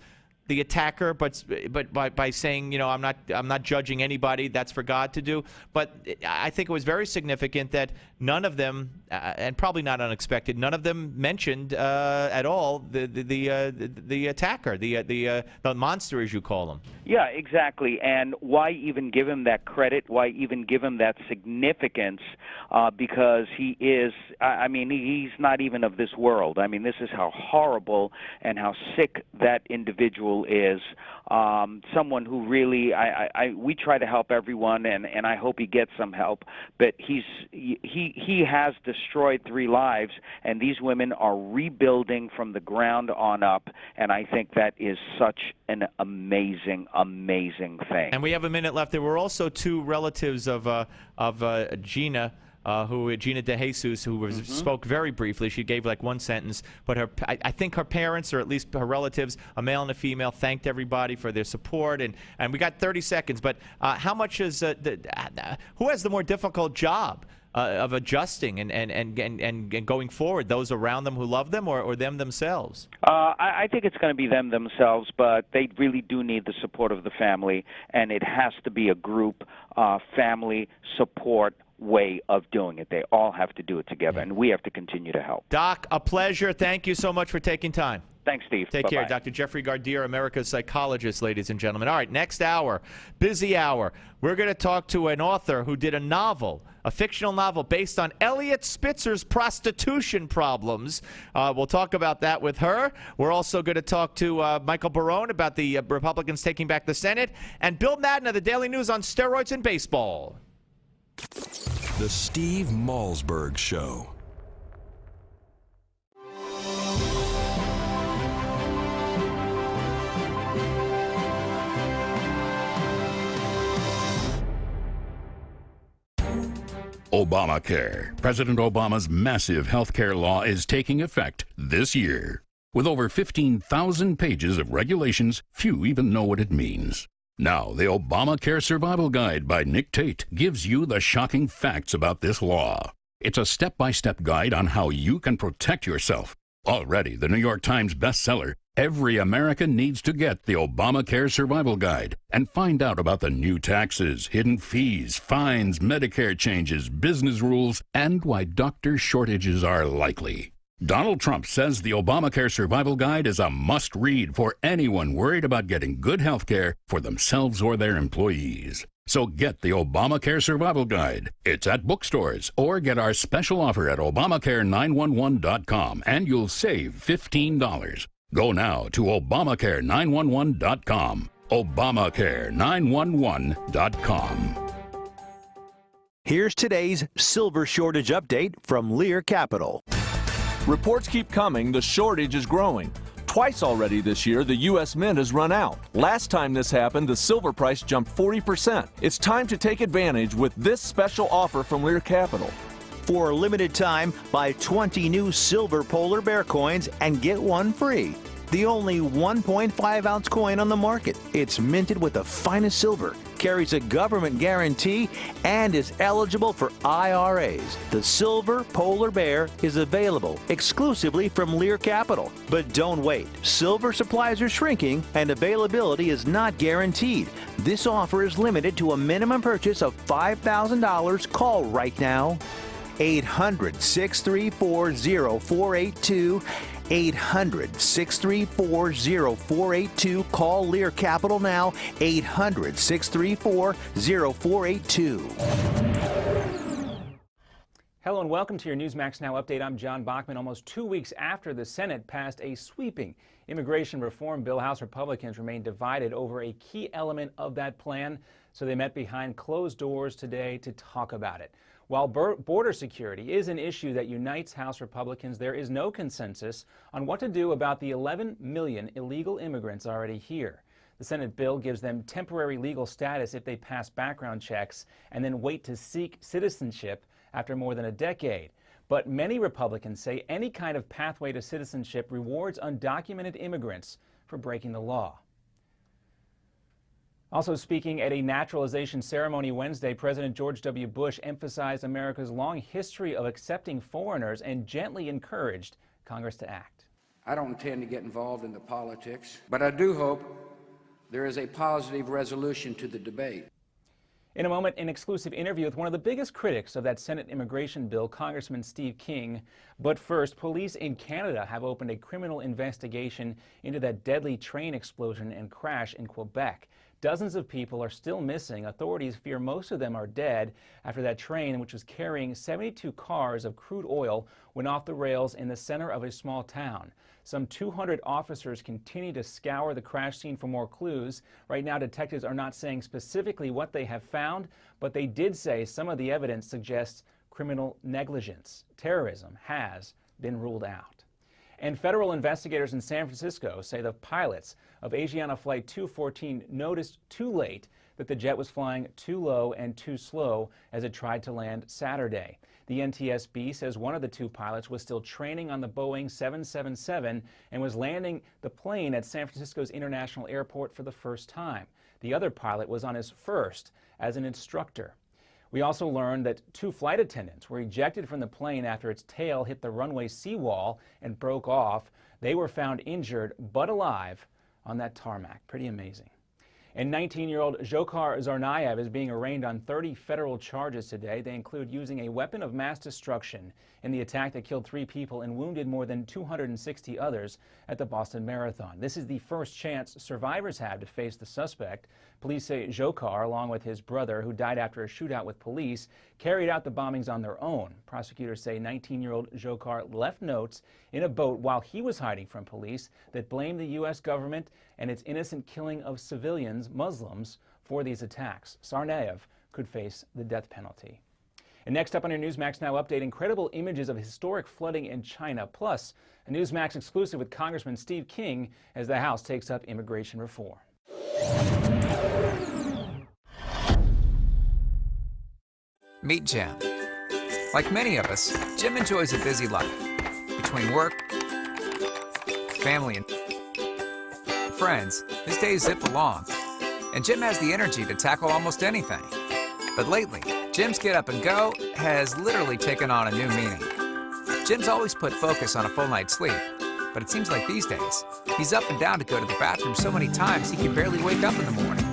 Speaker 4: the attacker, but by saying, you know, I'm not judging anybody. That's for God to do. But I think it was very significant that none of them, and probably not unexpected, none of them mentioned at all the attacker, the monster, as you call him.
Speaker 19: Yeah, exactly. And why even give him that credit? Why even give him that significance? Because he is, I mean, he's not even of this world. I mean, this is how horrible and how sick that individual is. Someone who really, we try to help everyone, and I hope he gets some help. But he has destroyed 3 lives, and these women are rebuilding from the ground on up. And I think that is such an amazing thing.
Speaker 4: And we have a minute left. There were also 2 relatives of Gina. Gina DeJesus, who spoke very briefly. She gave like 1 sentence, but I think her parents, or at least her relatives, a male and a female, thanked everybody for their support. And we got 30 seconds. But how much is who has the more difficult job of adjusting and going forward? Those around them who love them, or them themselves?
Speaker 19: I think it's going to be them themselves, but they really do need the support of the family, and it has to be a group family support way of doing it. They all have to do it together, and we have to continue to help.
Speaker 4: Doc, a pleasure. Thank you so much for taking time.
Speaker 19: Thanks, Steve.
Speaker 4: Take care. Dr. Jeffrey Gardier, America's psychologist, ladies and gentlemen. All right, next hour, busy hour, we're going to talk to an author who did a novel, a fictional novel based on Eliot Spitzer's prostitution problems. We'll talk about that with her. We're also going to talk to Michael Barone about the Republicans taking back the Senate, and Bill Madden of the Daily News on steroids in baseball.
Speaker 3: The Steve Malzberg Show. Obamacare. President Obama's massive health care law is taking effect this year. With over 15,000 pages of regulations, few even know what it means. Now, the Obamacare Survival Guide by Nick Tate gives you the shocking facts about this law. It's a step-by-step guide on how you can protect yourself. Already the New York Times bestseller, every American needs to get the Obamacare Survival Guide and find out about the new taxes, hidden fees, fines, Medicare changes, business rules, and why doctor shortages are likely.
Speaker 6: Donald Trump says the Obamacare Survival Guide is a must-read for anyone worried about getting good health care for themselves or their employees. So get the Obamacare Survival Guide. It's at bookstores, or get our special offer at Obamacare911.com and you'll save $15. Go now to Obamacare911.com. Obamacare911.com.
Speaker 8: Here's today's silver shortage update from Lear Capital.
Speaker 9: Reports keep coming, the shortage is growing. Twice already this year, the U.S. Mint has run out. Last time this happened, the silver price jumped 40%. It's time to take advantage with this special offer from Lear Capital.
Speaker 8: For a limited time, buy 20 new silver polar bear coins and get one free. The only 1.5 ounce coin on the market. It's minted with the finest silver, carries a government guarantee, and is eligible for IRAs. The silver polar bear is available exclusively from Lear Capital. But don't wait. Silver supplies are shrinking and availability is not guaranteed. This offer is limited to a minimum purchase of $5,000. Call right now. 800-634-0482. 800-634-0482. Call Lear Capital now. 800-634-0482.
Speaker 11: Hello and welcome to your Newsmax Now update. I'm John Bachman. Almost 2 weeks after the Senate passed a sweeping immigration reform bill, House Republicans remain divided over a key element of that plan, so they met behind closed doors today to talk about it. While border security is an issue that unites House Republicans, there is no consensus on what to do about the 11 million illegal immigrants already here. The Senate bill gives them temporary legal status if they pass background checks and then wait to seek citizenship after more than a decade. But many Republicans say any kind of pathway to citizenship rewards undocumented immigrants for breaking the law. Also speaking at a naturalization ceremony Wednesday, President George W. Bush emphasized America's long history of accepting foreigners and gently encouraged Congress to act.
Speaker 23: I don't intend to get involved in the politics, but I do hope there is a positive resolution to the debate.
Speaker 11: In a moment, an exclusive interview with one of the biggest critics of that Senate immigration bill, Congressman Steve King. But first, police in Canada have opened a criminal investigation into that deadly train explosion and crash in Quebec. Dozens of people are still missing. Authorities fear most of them are dead after that train, which was carrying 72 cars of crude oil, went off the rails in the center of a small town. Some 200 officers continue to scour the crash scene for more clues. Right now, detectives are not saying specifically what they have found, but they did say some of the evidence suggests criminal negligence. Terrorism has been ruled out. And federal investigators in San Francisco say the pilots of Asiana Flight 214 noticed too late that the jet was flying too low and too slow as it tried to land Saturday. The NTSB says one of the two pilots was still training on the Boeing 777 and was landing the plane at San Francisco's International Airport for the first time. The other pilot was on his first as an instructor. We also learned that two flight attendants were ejected from the plane after its tail hit the runway seawall and broke off. They were found injured but alive on that tarmac. Pretty amazing. And 19-year-old Dzhokhar Tsarnaev is being arraigned on 30 federal charges today. They include using a weapon of mass destruction in the attack that killed 3 people and wounded more than 260 others at the Boston Marathon. This is the first chance survivors had to face the suspect. Police say Dzhokhar, along with his brother, who died after a shootout with police, carried out the bombings on their own. Prosecutors say 19-year-old Dzhokhar left notes in a boat while he was hiding from police that blamed the U.S. government and its innocent killing of civilians, Muslims, for these attacks. Tsarnaev could face the death penalty. And next up on your Newsmax Now update, incredible images of historic flooding in China, plus a Newsmax exclusive with Congressman Steve King as the House takes up immigration reform.
Speaker 5: Meet Jim. Like many of us, Jim enjoys a busy life. Between work, family, and friends, his days zip along. And Jim has the energy to tackle almost anything. But lately, Jim's get up and go has literally taken on a new meaning. Jim's always put focus on a full night's sleep, but it seems like these days, he's up and down to go to the bathroom so many times he can barely wake up in the morning.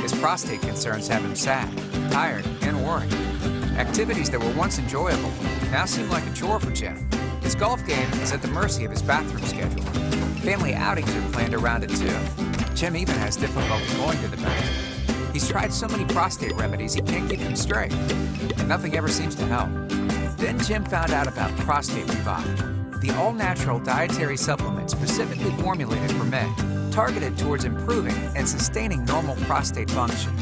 Speaker 5: His prostate concerns have him sad, tired, and worried. Activities that were once enjoyable now seem like a chore for Jim. His golf game is at the mercy of his bathroom schedule. Family outings are planned around it too. Jim even has difficulty going to the bathroom. He's tried so many prostate remedies he can't keep them straight, and nothing ever seems to help. Then Jim found out about Prostate Revive, the all-natural dietary supplement specifically formulated for men, targeted towards improving and sustaining normal prostate function.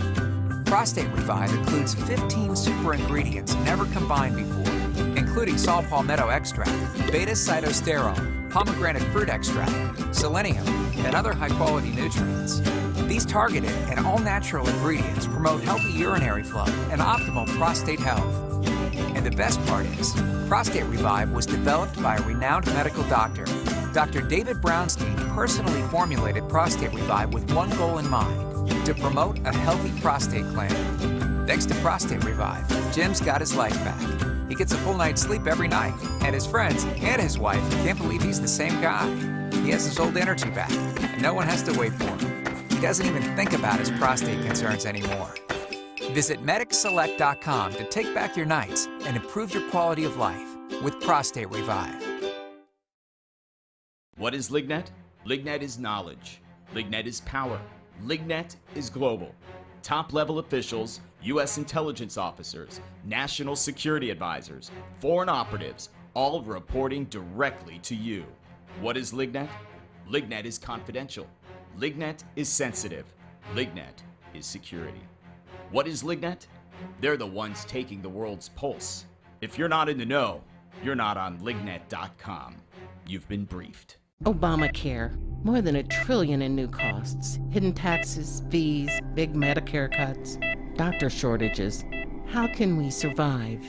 Speaker 5: Prostate Revive includes 15 super ingredients never combined before, including saw palmetto extract, beta-cytosterol, pomegranate fruit extract, selenium, and other high-quality nutrients. These targeted and all-natural ingredients promote healthy urinary flow and optimal prostate health. And the best part is, Prostate Revive was developed by a renowned medical doctor. Dr. David Brownstein personally formulated Prostate Revive with one goal in mind: to promote a healthy prostate gland. Thanks to Prostate Revive, Jim's got his life back. He gets a full night's sleep every night, and his friends and his wife can't believe he's the same guy. He has his old energy back, and no one has to wait for him. He doesn't even think about his prostate concerns anymore. Visit MedicSelect.com to take back your nights and improve your quality of life with Prostate Revive.
Speaker 14: What is Lignet? Lignet is knowledge. Lignet is power. Lignet is global. Top-level officials, U.S. intelligence officers, national security advisors, foreign operatives, all reporting directly to you. What is Lignet? Lignet is confidential. Lignet is sensitive. Lignet is security. What is Lignet? They're the ones taking the world's pulse. If you're not in the know, you're not on Lignet.com. You've been briefed.
Speaker 2: Obamacare. More than $1 trillion in new costs. Hidden taxes, fees, big Medicare cuts, doctor shortages. How can we survive?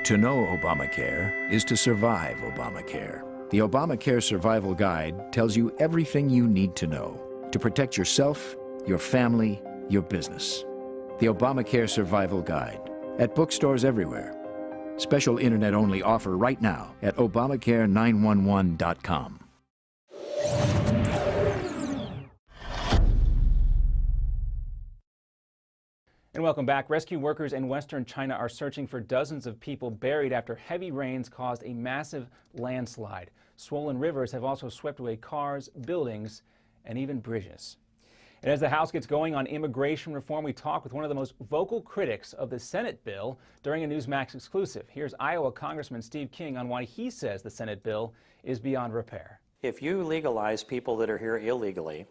Speaker 10: To know Obamacare is to survive Obamacare. The Obamacare Survival Guide tells you everything you need to know to protect yourself, your family, your business. The Obamacare Survival Guide at bookstores everywhere. Special internet-only offer right now at Obamacare911.com.
Speaker 11: And welcome back. Rescue workers in western China are searching for dozens of people buried after heavy rains caused a massive landslide. Swollen rivers have also swept away cars, buildings, and even bridges. And as the House gets going on immigration reform, we talk with one of the most vocal critics of the Senate bill during a Newsmax exclusive. Here's Iowa Congressman Steve King on why he says the Senate bill is beyond repair.
Speaker 12: If you legalize people that are here illegally,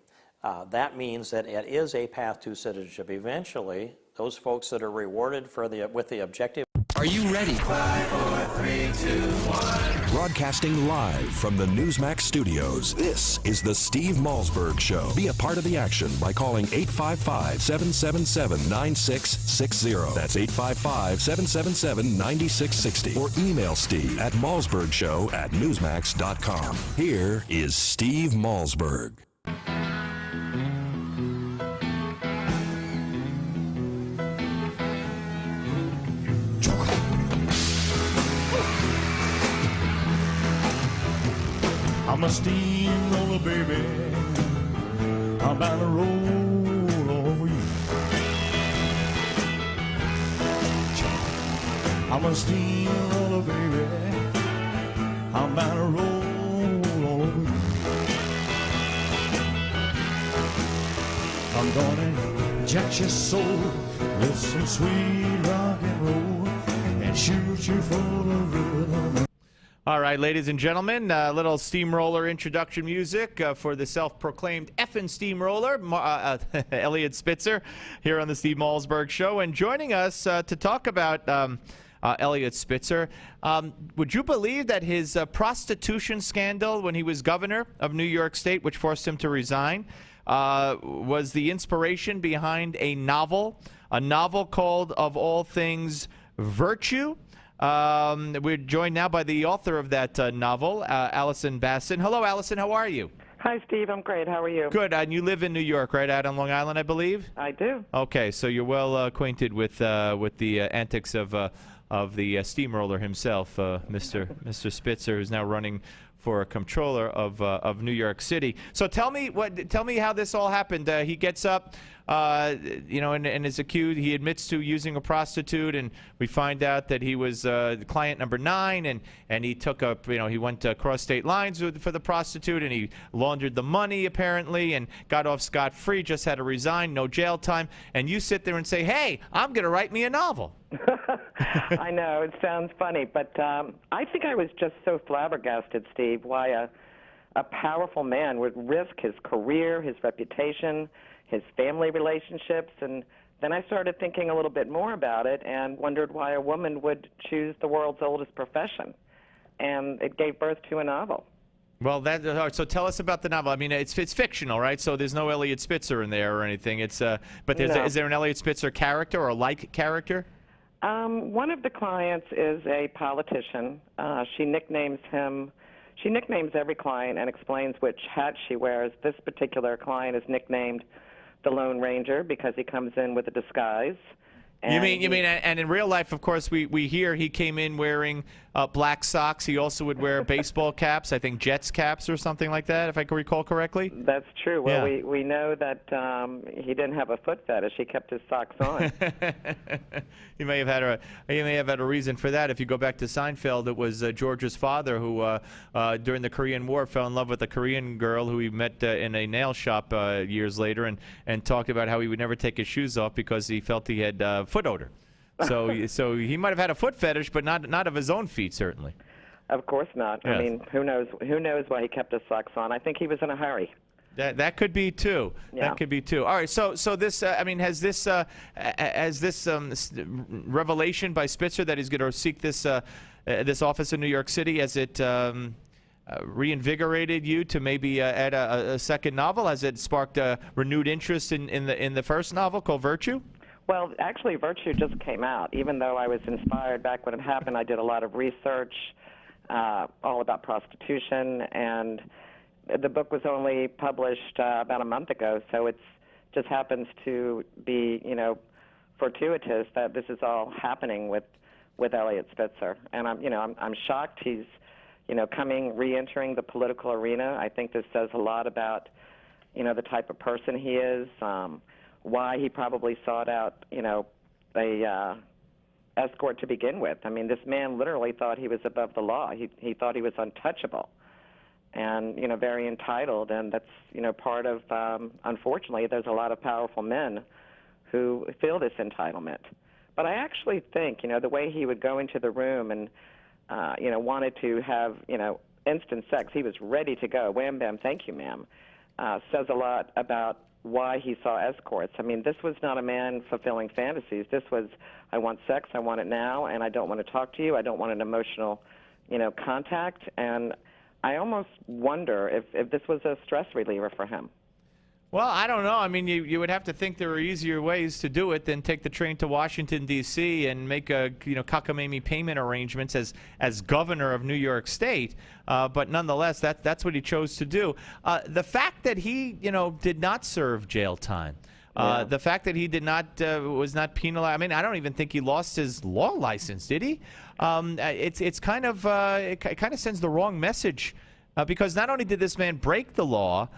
Speaker 12: that means that it is a path to citizenship. Eventually, those folks that are rewarded with the objective.
Speaker 3: Are you ready? 5, 4, 3, 2, 1. Broadcasting live from the Newsmax studios, this is the Steve Malzberg Show. Be a part of the action by calling 855-777-9660. That's 855-777-9660. Or email Steve at malzbergshow@newsmax.com. Here is Steve Malzberg.
Speaker 13: I'm a steamroller, baby. I'm bound to roll over you. I'm a steamroller, baby. I'm bound to roll over you. I'm gonna inject your soul with some sweet rock and roll and shoot you full of rhythm.
Speaker 4: All right, ladies and gentlemen, a little steamroller introduction music for the self-proclaimed effing steamroller, Eliot Spitzer, here on the Steve Malzberg Show. And joining us to talk about Eliot Spitzer, would you believe that his prostitution scandal when he was governor of New York State, which forced him to resign, was the inspiration behind a novel called, of all things, Virtue? We're joined now by the author of that novel, Allison Bassen. Hello, Allison. How are you?
Speaker 24: Hi, Steve. I'm great. How are you?
Speaker 4: Good. And you live in New York, right, out on Long Island, I believe?
Speaker 24: I do.
Speaker 4: Okay, so you're well acquainted with the antics of the steamroller himself, Mr. Spitzer, who's now running for a comptroller of New York City. So tell me how this all happened. He gets up, and is accused. He admits to using a prostitute, and we find out that he was client number 9, and he took up, he went across state lines for the prostitute, and he laundered the money apparently, and got off scot-free. Just had to resign, no jail time. And you sit there and say, "Hey, I'm going to write me a novel."
Speaker 24: I know, it sounds funny, but I think I was just so flabbergasted, Steve, why a powerful man would risk his career, his reputation, his family relationships, and then I started thinking a little bit more about it and wondered why a woman would choose the world's oldest profession, and it gave birth to a novel.
Speaker 4: Well, so tell us about the novel. I mean, it's fictional, right? So there's no Eliot Spitzer in there or anything. It's but is there an Eliot Spitzer character or a like character?
Speaker 24: One of the clients is a politician. She nicknames every client and explains which hat she wears. This particular client is nicknamed the Lone Ranger because he comes in with a disguise. And
Speaker 4: and in real life, of course, we hear he came in wearing black socks. He also would wear baseball caps, I think Jets caps or something like that, if I can recall correctly.
Speaker 24: That's true. Well,
Speaker 4: yeah.
Speaker 24: we know that he didn't have a foot fetish. He kept his socks on.
Speaker 4: He may have had a reason for that. If you go back to Seinfeld, it was George's father who, during the Korean War, fell in love with a Korean girl who he met in a nail shop years later, and talked about how he would never take his shoes off because he felt he had foot odor. So he might have had a foot fetish, but not of his own feet, certainly.
Speaker 24: Of course not.
Speaker 4: Yes.
Speaker 24: I mean, who knows why he kept his socks on? I think he was in a hurry.
Speaker 4: That could be too.
Speaker 24: Yeah.
Speaker 4: That could be too. All right. So this has this revelation by Spitzer that he's going to seek this office in New York City, has it reinvigorated you to maybe add a second novel? Has it sparked renewed interest in the first novel called Virtue?
Speaker 24: Well, actually, Virtue just came out. Even though I was inspired back when it happened, I did a lot of research all about prostitution, and the book was only published about a month ago, so it just happens to be, fortuitous that this is all happening with Eliot Spitzer. And I'm shocked he's, re-entering the political arena. I think this says a lot about, the type of person he is, why he probably sought out, a escort to begin with. I mean, this man literally thought he was above the law. He thought he was untouchable and, very entitled. And that's, part of, unfortunately, there's a lot of powerful men who feel this entitlement. But I actually think, the way he would go into the room and, wanted to have, instant sex, he was ready to go. Wham, bam, thank you, ma'am, says a lot about why he saw escorts. I mean, this was not a man fulfilling fantasies. This was, I want sex, I want it now, and I don't want to talk to you. I don't want an emotional, contact. And I almost wonder if this was a stress reliever for him.
Speaker 4: Well, I don't know. I mean, you would have to think there are easier ways to do it than take the train to Washington, D.C. and make cockamamie payment arrangements as governor of New York State. But nonetheless, that's what he chose to do. The fact that he, did not serve jail time, the fact that he did not was not penalized. I mean, I don't even think he lost his law license, did he? It kind of sends the wrong message because not only did this man break the law,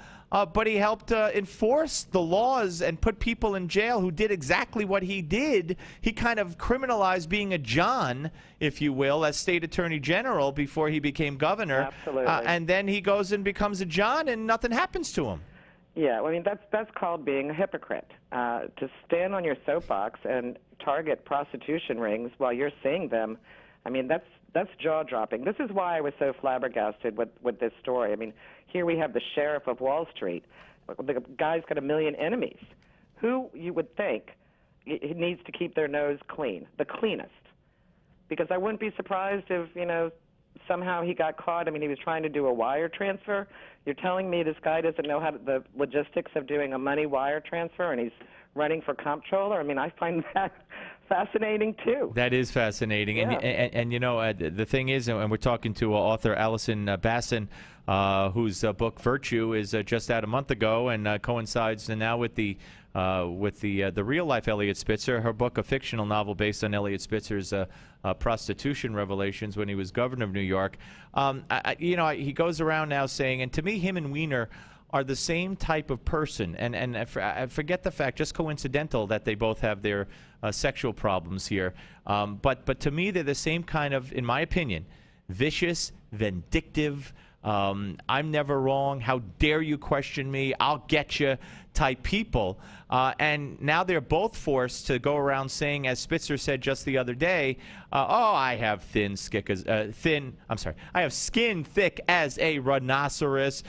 Speaker 4: but he helped enforce the laws and put people in jail who did exactly what he did. He kind of criminalized being a John, if you will, as state attorney general before he became governor.
Speaker 24: Absolutely.
Speaker 4: And then he goes and becomes a John, and nothing happens to him.
Speaker 24: Yeah, well, I mean, that's called being a hypocrite. To stand on your soapbox and target prostitution rings while you're seeing them, I mean, that's jaw-dropping. This is why I was so flabbergasted with this story. I mean, here we have the sheriff of Wall Street. The guy's got 1 million enemies. Who you would think he needs to keep their nose clean, the cleanest? Because I wouldn't be surprised if, somehow he got caught. I mean, he was trying to do a wire transfer. You're telling me this guy doesn't know the logistics of doing a money wire transfer, and he's running for comptroller? I mean, I find fascinating too.
Speaker 4: That is fascinating,
Speaker 24: Yeah.
Speaker 4: and you know the thing is, and we're talking to author Allison Bassen, whose book Virtue is just out a month ago, and coincides now with the real life Eliot Spitzer. Her book, a fictional novel based on Eliot Spitzer's prostitution revelations when he was governor of New York. He goes around now saying, and to me, him and Weiner are the same type of person, and I forget the fact, just coincidental that they both have their sexual problems here. But to me, they're the same kind of, in my opinion, vicious, vindictive, I'm never wrong, how dare you question me, I'll get you type people. And now they're both forced to go around saying, as Spitzer said just the other day, I have I have skin thick as a rhinoceros.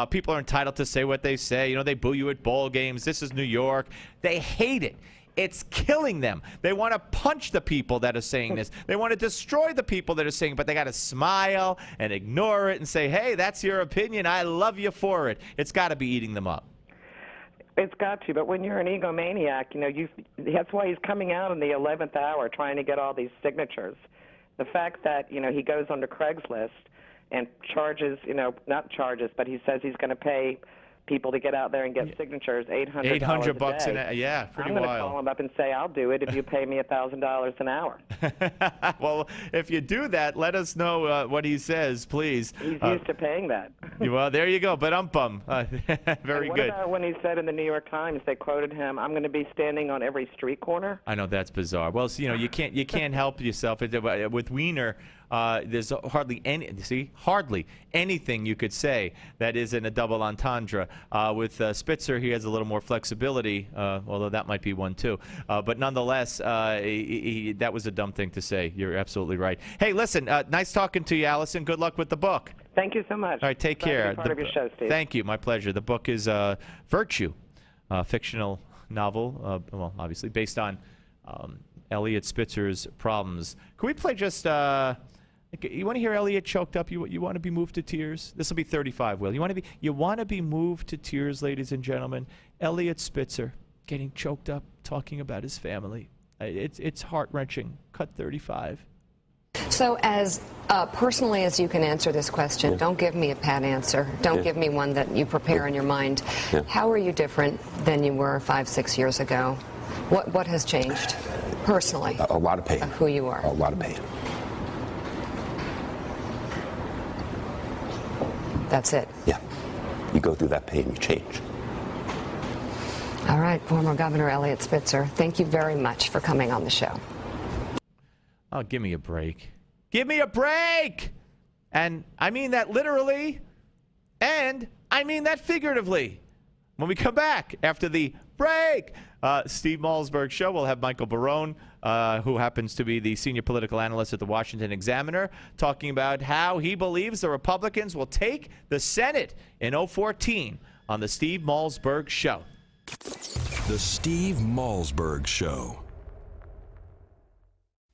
Speaker 4: People are entitled to say what they say. You know, they boo you at ball games. This is New York. They hate it. It's killing them. They want to punch the people that are saying this. They want to destroy the people that are saying it, but they got to smile and ignore it and say, hey, that's your opinion. I love you for it. It's got to be eating them up.
Speaker 24: It's got to, but when you're an egomaniac, that's why he's coming out in the 11th hour trying to get all these signatures. The fact that, he goes onto Craigslist and charges, not charges, but he says he's going to pay people to get out there and get signatures, $800
Speaker 4: bucks
Speaker 24: a
Speaker 4: an
Speaker 24: day.
Speaker 4: hour. Yeah, pretty
Speaker 24: I'm going to
Speaker 4: wild.
Speaker 24: call him up and say, I'll do it if you pay me $1,000 an hour.
Speaker 4: Well, if you do that, let us know what he says, please.
Speaker 24: He's used to paying that.
Speaker 4: Well, there you go. But very
Speaker 24: and
Speaker 4: good.
Speaker 24: What about when he said in the New York Times, they quoted him, I'm going to be standing on every street corner?
Speaker 4: I know that's bizarre. Well, you can't help yourself. With Weiner, there's hardly anything you could say that isn't a double entendre. With Spitzer, he has a little more flexibility, although that might be one too. But nonetheless, that was a dumb thing to say. You're absolutely right. Hey, listen, nice talking to you, Allison. Good luck with the book.
Speaker 24: Thank you so much.
Speaker 4: All right, take
Speaker 24: Glad to
Speaker 4: care.
Speaker 24: be part of your show, Steve.
Speaker 4: Thank you. My pleasure. The book is Virtue, a fictional novel, obviously based on Eliot Spitzer's problems. Can we play just... you want to hear Eliot choked up? You want to be moved to tears? This will be 35, Will. You want to be moved to tears, ladies and gentlemen? Eliot Spitzer getting choked up talking about his family. It's heart-wrenching. Cut 35.
Speaker 15: So as personally as you can answer this question, don't give me a pat answer. Don't give me one that you prepare in your mind. How are you different than you were 5-6 years ago? What has changed personally?
Speaker 16: A lot of pain.
Speaker 15: Of who you are.
Speaker 16: A lot of pain.
Speaker 15: That's it.
Speaker 16: Yeah. You go through that pain, you change.
Speaker 15: All right, former Governor Eliot Spitzer, thank you very much for coming on the show.
Speaker 4: Oh, give me a break. Give me a break! And I mean that literally, and I mean that figuratively. When we come back after the break, Steve Malzberg Show, we'll have Michael Barone, who happens to be the senior political analyst at the Washington Examiner, talking about how he believes the Republicans will take the Senate in 2014 on the Steve Malzberg Show.
Speaker 3: The Steve Malzberg Show.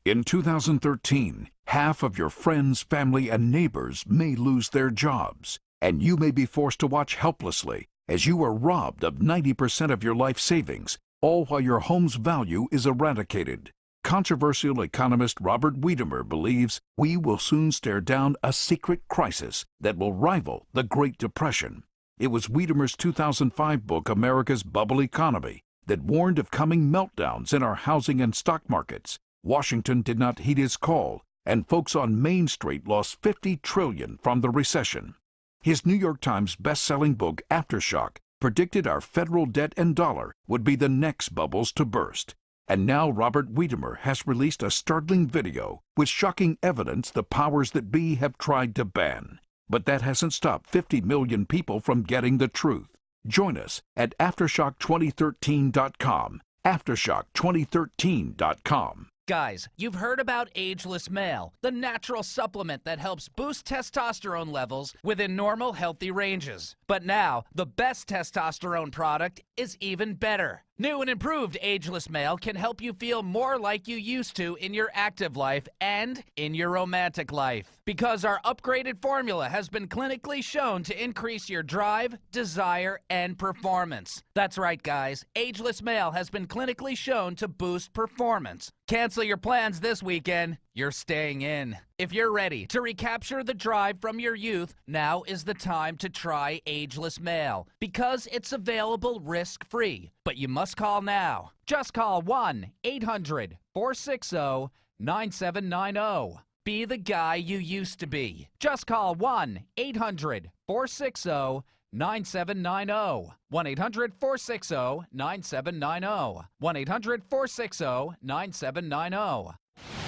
Speaker 6: In 2013, half of your friends, family, and neighbors may lose their jobs, and you may be forced to watch helplessly as you are robbed of 90% of your life savings, all while your home's value is eradicated. Controversial economist Robert Wiedemer believes we will soon stare down a secret crisis that will rival the Great Depression. It was Wiedemer's 2005 book, America's Bubble Economy, that warned of coming meltdowns in our housing and stock markets. Washington did not heed his call, and folks on Main Street lost $50 trillion from the recession. His New York Times best-selling book, Aftershock, predicted our federal debt and dollar would be the next bubbles to burst. And now Robert Wiedemer has released a startling video with shocking evidence the powers that be have tried to ban. But that hasn't stopped 50 million people from getting the truth. Join us at Aftershock2013.com. Aftershock2013.com.
Speaker 17: Guys, you've heard about Ageless Male, the natural supplement that helps boost testosterone levels within normal, healthy ranges. But now, the best testosterone product is even better. New and improved Ageless Male can help you feel more like you used to in your active life and in your romantic life. Because our upgraded formula has been clinically shown to increase your drive, desire, and performance. That's right, guys. Ageless Male has been clinically shown to boost performance. Cancel your plans this weekend. You're staying in. If you're ready to recapture the drive from your youth, now is the time to try Ageless Male because it's available risk-free. But you must call now. Just call 1-800-460-9790. Be the guy you used to be. Just call 1-800-460-9790. 1-800-460-9790. 1-800-460-9790.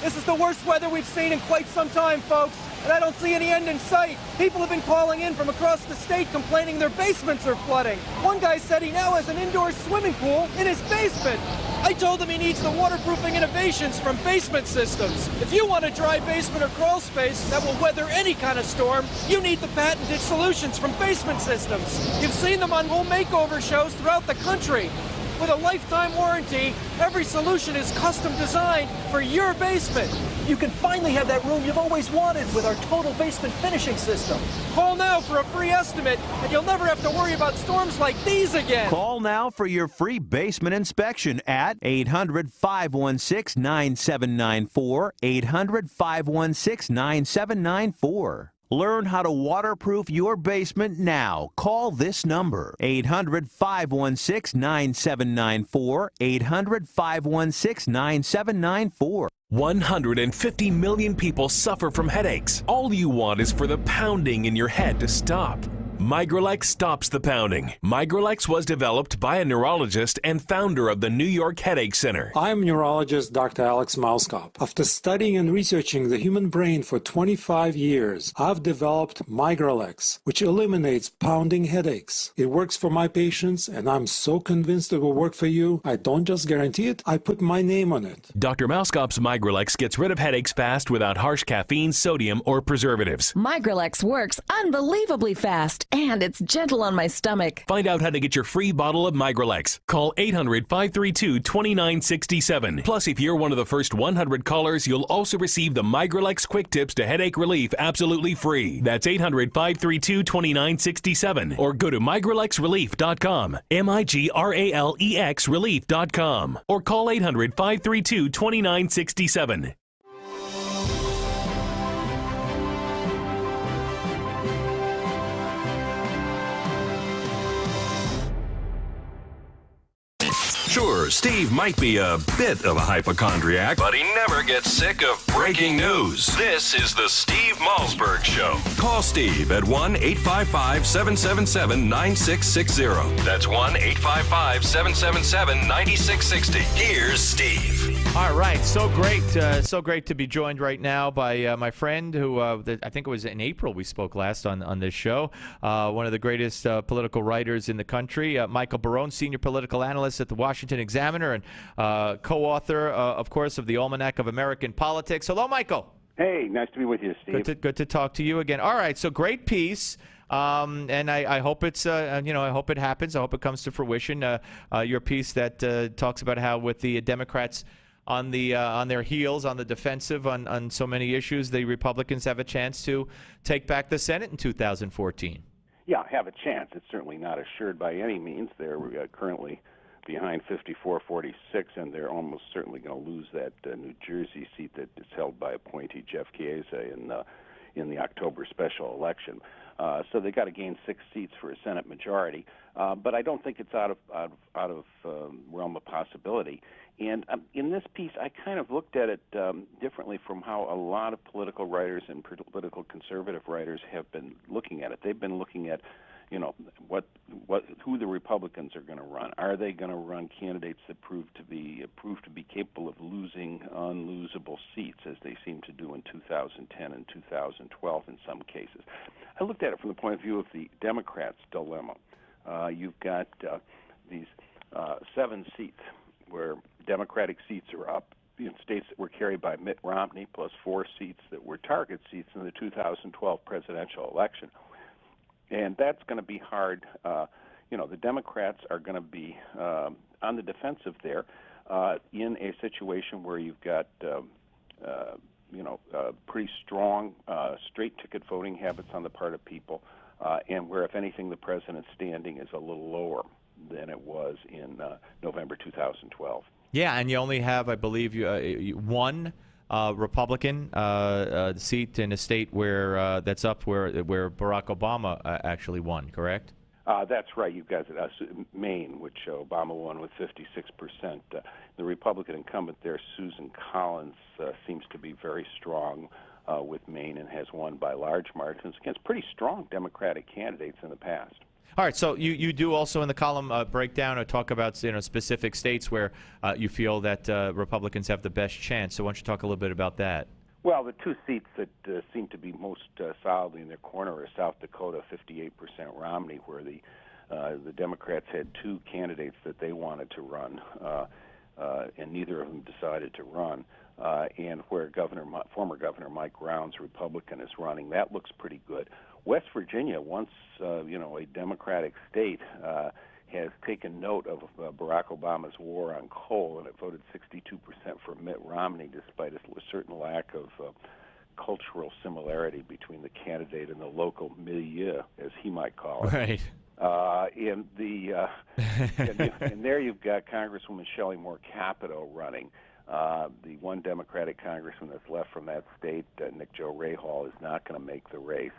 Speaker 1: This is the worst weather we've seen in quite some time, folks, and I don't see any end in sight. People have been calling in from across the state complaining their basements are flooding. One guy said he now has an indoor swimming pool in his basement. I told him he needs the waterproofing innovations from Basement Systems. If you want a dry basement or crawl space that will weather any kind of storm, you need the patented solutions from Basement Systems. You've seen them on home makeover shows throughout the country. With a lifetime warranty, every solution is custom designed for your basement. You can finally have that room you've always wanted with our total basement finishing system. Call now for a free estimate, and you'll never have to worry about storms like these again.
Speaker 8: Call now for your free basement inspection at 800-516-9794, 800-516-9794. Learn how to waterproof your basement now. Call this number, 800-516-9794, 800-516-9794.
Speaker 3: 150 million people suffer from headaches. All you want is for the pounding in your head to stop. Migralex stops the pounding. Migralex was developed by a neurologist and founder of the New York Headache Center.
Speaker 18: I'm neurologist Dr. Alex Malzberg. After studying and researching the human brain for 25 years, I've developed Migralex, which eliminates pounding headaches. It works for my patients, and I'm so convinced it will work for you. I don't just guarantee it, I put my name on it.
Speaker 3: Dr. Malzberg's Migralex gets rid of headaches fast without harsh caffeine, sodium, or preservatives.
Speaker 21: Migralex works unbelievably fast, and it's gentle on my stomach.
Speaker 3: Find out how to get your free bottle of Migralex. Call 800-532-2967. Plus, if you're one of the first 100 callers, you'll also receive the Migralex Quick Tips to Headache Relief absolutely free. That's 800-532-2967. Or go to migralexrelief.com. MIGRALEX relief.com. Or call 800-532-2967. Sure, Steve might be a bit of a hypochondriac, but he never gets sick of breaking news. This is the Steve Malzberg Show. Call Steve at 1-855-777-9660. That's 1-855-777-9660. Here's Steve.
Speaker 4: All right, so great to be joined right now by my friend who I think it was in April we spoke last on this show. One of the greatest political writers in the country, Michael Barone, senior political analyst at the Washington Examiner and co-author, of course, of the Almanac of American Politics. Hello, Michael.
Speaker 22: Hey, nice to be with you, Steve.
Speaker 4: Good to talk to you again. All right, so great piece. And I hope it's, I hope it happens. I hope it comes to fruition. Your piece that talks about how with the Democrats on their heels, on the defensive, on so many issues, the Republicans have a chance to take back the Senate in 2014.
Speaker 22: Yeah, have a chance. It's certainly not assured by any means. They're currently behind 54-46, and they're almost certainly going to lose that New Jersey seat that is held by appointee Jeff Chiesa in the October special election. So they got to gain 6 seats for a Senate majority, but I don't think it's out of realm of possibility. And in this piece, I kind of looked at it differently from how a lot of political writers and political conservative writers have been looking at it. They've been looking at, who the Republicans are going to run. Are they going to run candidates that prove to be capable of losing unlosable seats, as they seem to do in 2010 and 2012 in some cases? I looked at it from the point of view of the Democrats' dilemma. You've got these 7 seats where Democratic seats are up in states that were carried by Mitt Romney, plus 4 seats that were target seats in the 2012 presidential election. And that's going to be hard. The Democrats are going to be on the defensive there in a situation where you've got pretty strong straight-ticket voting habits on the part of people, and where, if anything, the president's standing is a little lower than it was in November 2012.
Speaker 4: Yeah, and you only have, I believe, one Republican seat in a state where that's up where Barack Obama actually won, correct?
Speaker 22: That's right. You've got Maine, which Obama won with 56%. The Republican incumbent there, Susan Collins, seems to be very strong with Maine and has won by large margins against pretty strong Democratic candidates in the past.
Speaker 4: All right, so you do also in the column breakdown or talk about specific states where you feel that Republicans have the best chance. So why don't you talk a little bit about that?
Speaker 22: Well, the two seats that seem to be most solidly in their corner are South Dakota, 58% Romney, where the Democrats had two candidates that they wanted to run, and neither of them decided to run, and where former Governor Mike Brown's Republican is running. That looks pretty good. West Virginia, once a Democratic state, has taken note of Barack Obama's war on coal, and it voted 62% for Mitt Romney, despite a certain lack of cultural similarity between the candidate and the local milieu, as he might call it.
Speaker 4: Right.
Speaker 22: And there you've got Congresswoman Shelley Moore Capito running. The one Democratic congressman that's left from that state, Nick Joe Rahal, is not going to make the race.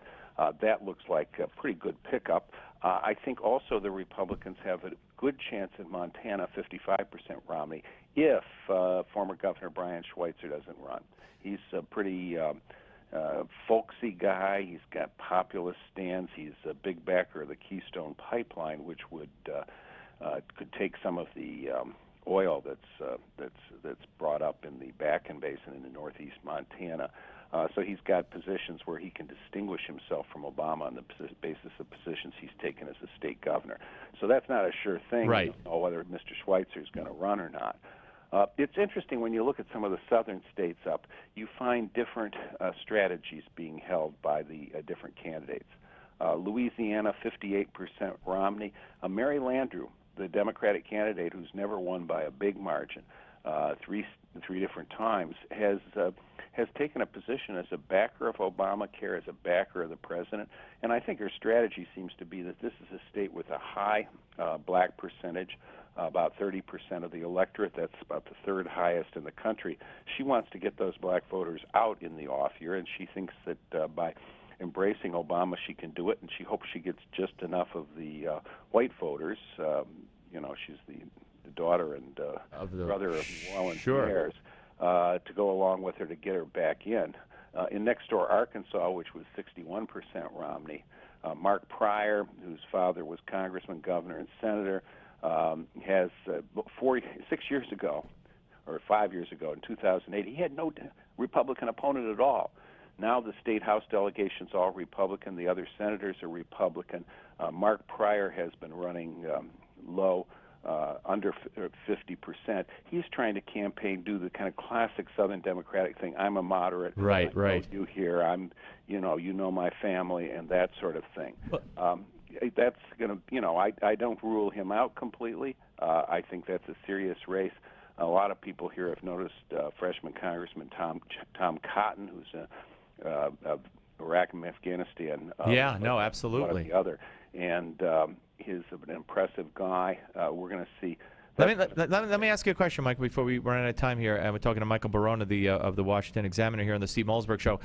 Speaker 22: That looks like a pretty good pickup. I think also the Republicans have a good chance in Montana, 55% Romney, if former Governor Brian Schweitzer doesn't run. He's a pretty folksy guy. He's got populist stance. He's a big backer of the Keystone Pipeline, which would could take some of the oil that's brought up in the Bakken Basin in the northeast Montana. So he's got positions where he can distinguish himself from Obama on the basis of positions he's taken as a state governor. So that's not a sure thing,
Speaker 4: right,
Speaker 22: you know, whether Mr. Schweitzer is going to run or not. It's interesting when you look at some of the southern states up, you find different strategies being held by the different candidates. Louisiana, 58% Romney. Mary Landrieu, the Democratic candidate who's never won by a big margin, three different times, has taken a position as a backer of Obamacare, as a backer of the president, and I think her strategy seems to be that this is a state with a high black percentage, about 30% of the electorate. That's about the third highest in the country. She wants to get those black voters out in the off year, and she thinks that by embracing Obama, she can do it, and she hopes she gets just enough of the white voters. She's the daughter and brother of New Orleans mayors, to go along with her to get her back in. In next door Arkansas, which was 61% Romney, Mark Pryor, whose father was congressman, governor, and senator, has 6 years ago, or 5 years ago, in 2008, he had no Republican opponent at all. Now the state House delegation's all Republican. The other senators are Republican. Mark Pryor has been running low, under 50%. He's trying to campaign, do the kind of classic Southern Democratic thing. I'm a moderate.
Speaker 4: Right.
Speaker 22: You here. I'm, you know my family, and that sort of thing. That's going to, I don't rule him out completely. I think that's a serious race. A lot of people here have noticed freshman Congressman Tom Cotton, who's Iraq and Afghanistan.
Speaker 4: Absolutely.
Speaker 22: One or the other. And he's an impressive guy. We're going to see.
Speaker 4: Let me ask you a question, Mike, before we run out of time here. We're talking to Michael Barone of the Washington Examiner here on the Steve Malzberg Show.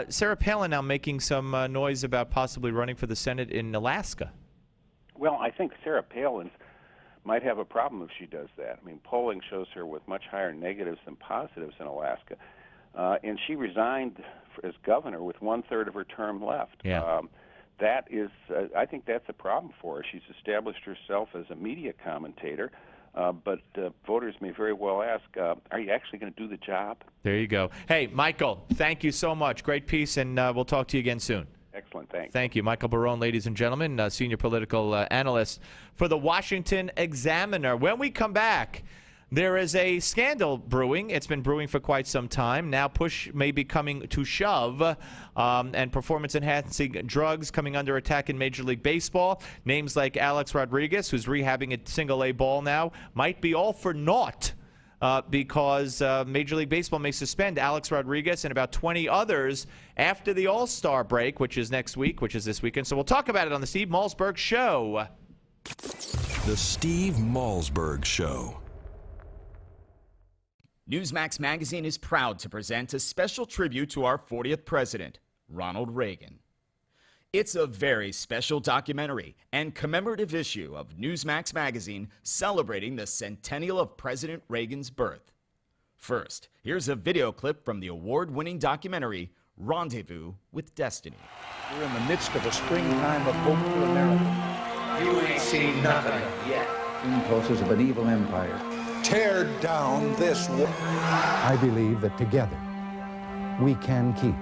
Speaker 4: Sarah Palin now making some noise about possibly running for the Senate in Alaska.
Speaker 22: Well, I think Sarah Palin might have a problem if she does that. I mean, polling shows her with much higher negatives than positives in Alaska. And she resigned as governor with 1/3 of her term left.
Speaker 4: Yeah.
Speaker 22: That is, I think that's a problem for her. She's established herself as a media commentator, but voters may very well ask, are you actually going to do the job?
Speaker 4: There you go. Hey, Michael, thank you so much. Great piece, and we'll talk to you again soon.
Speaker 22: Excellent, thanks.
Speaker 4: Thank you. Michael Barone, ladies and gentlemen, senior political analyst for the Washington Examiner. When we come back, There is a scandal brewing. It's been brewing for quite some time. Now push may be coming to shove, and performance-enhancing drugs coming under attack in Major League Baseball. Names like Alex Rodriguez, who's rehabbing a single-A ball now, might be all for naught because Major League Baseball may suspend Alex Rodriguez and about 20 others after the All-Star break, which is next week, which is this weekend. So we'll talk about it on the Steve Malzberg Show.
Speaker 3: The Steve Malzberg Show.
Speaker 14: Newsmax Magazine is proud to present a special tribute to our 40th president, Ronald Reagan. It's a very special documentary and commemorative issue of Newsmax Magazine celebrating the centennial of President Reagan's birth. First, here's a video clip from the award-winning documentary, Rendezvous with Destiny.
Speaker 7: We're in the midst of a springtime of hope for America.
Speaker 9: You ain't seen nothing yet.
Speaker 7: Impulses of an evil empire.
Speaker 9: Tear down this wall.
Speaker 7: I believe that together we can keep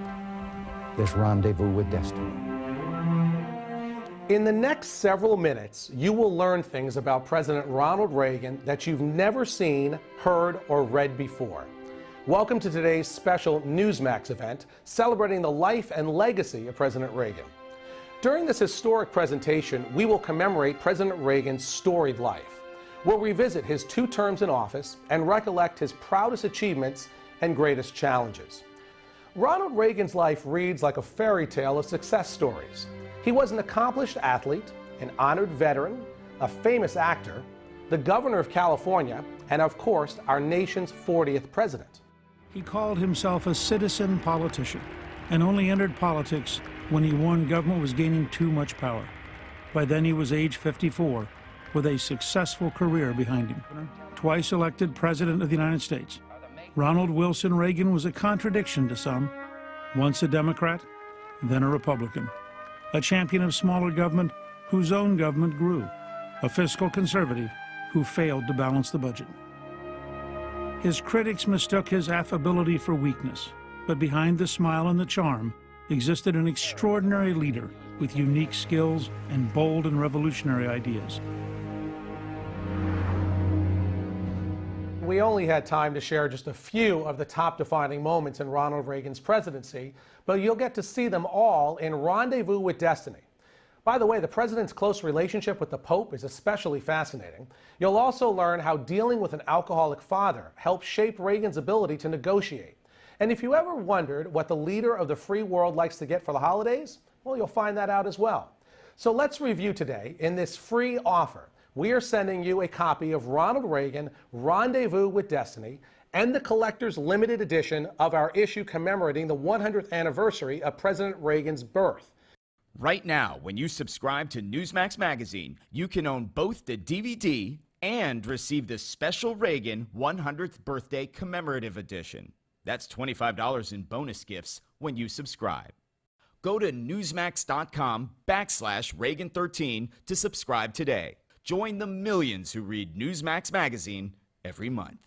Speaker 7: this rendezvous with destiny.
Speaker 19: In the next several minutes, you will learn things about President Ronald Reagan that you've never seen, heard, or read before. Welcome to today's special Newsmax event celebrating the life and legacy of President Reagan. During this historic presentation, we will commemorate President Reagan's storied life. We'll revisit his 2 terms in office and recollect his proudest achievements and greatest challenges. Ronald Reagan's life reads like a fairy tale of success stories. He was an accomplished athlete, an honored veteran, a famous actor, the governor of California, and of course, our nation's 40th president.
Speaker 20: He called himself a citizen politician and only entered politics when he warned government was gaining too much power. By then he was age 54, with a successful career behind him. Twice elected President of the United States, Ronald Wilson Reagan was a contradiction to some. Once a Democrat, then a Republican. A champion of smaller government whose own government grew. A fiscal conservative who failed to balance the budget. His critics mistook his affability for weakness, but behind the smile and the charm existed an extraordinary leader with unique skills and bold and revolutionary ideas.
Speaker 19: We only had time to share just a few of the top defining moments in Ronald Reagan's presidency, but you'll get to see them all in Rendezvous with Destiny. By the way, the president's close relationship with the Pope is especially fascinating. You'll also learn how dealing with an alcoholic father helped shape Reagan's ability to negotiate. And if you ever wondered what the leader of the free world likes to get for the holidays, well, you'll find that out as well. So let's review today in this free offer. We are sending you a copy of Ronald Reagan, Rendezvous with Destiny, and the collector's limited edition of our issue commemorating the 100th anniversary of President Reagan's birth.
Speaker 14: Right now, when you subscribe to Newsmax Magazine, you can own both the DVD and receive the special Reagan 100th Birthday Commemorative Edition. That's $25 in bonus gifts when you subscribe. Go to newsmax.com/Reagan13 to subscribe today. Join the millions who read Newsmax Magazine every month.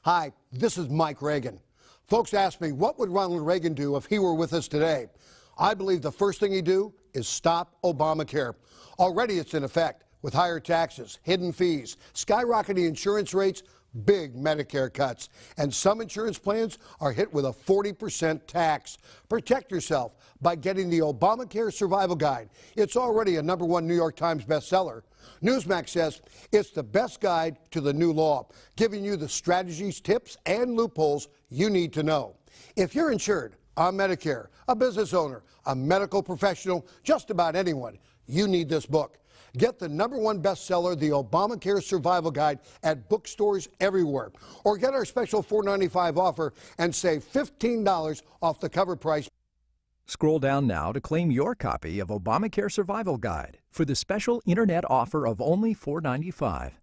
Speaker 25: Hi, this is Mike Reagan. Folks ask me, what would Ronald Reagan do if he were with us today? I believe the first thing he'd do is stop Obamacare. Already it's in effect with higher taxes, hidden fees, skyrocketing insurance rates, big Medicare cuts, and some insurance plans are hit with a 40% tax. Protect yourself by getting the Obamacare Survival Guide. It's already a #1 New York Times bestseller. Newsmax says it's the best guide to the new law, giving you the strategies, tips, and loopholes you need to know. If you're insured on Medicare, a business owner, a medical professional, just about anyone, you need this book. Get the #1 bestseller, The Obamacare Survival Guide, at bookstores everywhere. Or get our special $4.95 offer and save $15 off the cover price.
Speaker 26: Scroll down now to claim your copy of Obamacare Survival Guide for the special internet offer of only $4.95.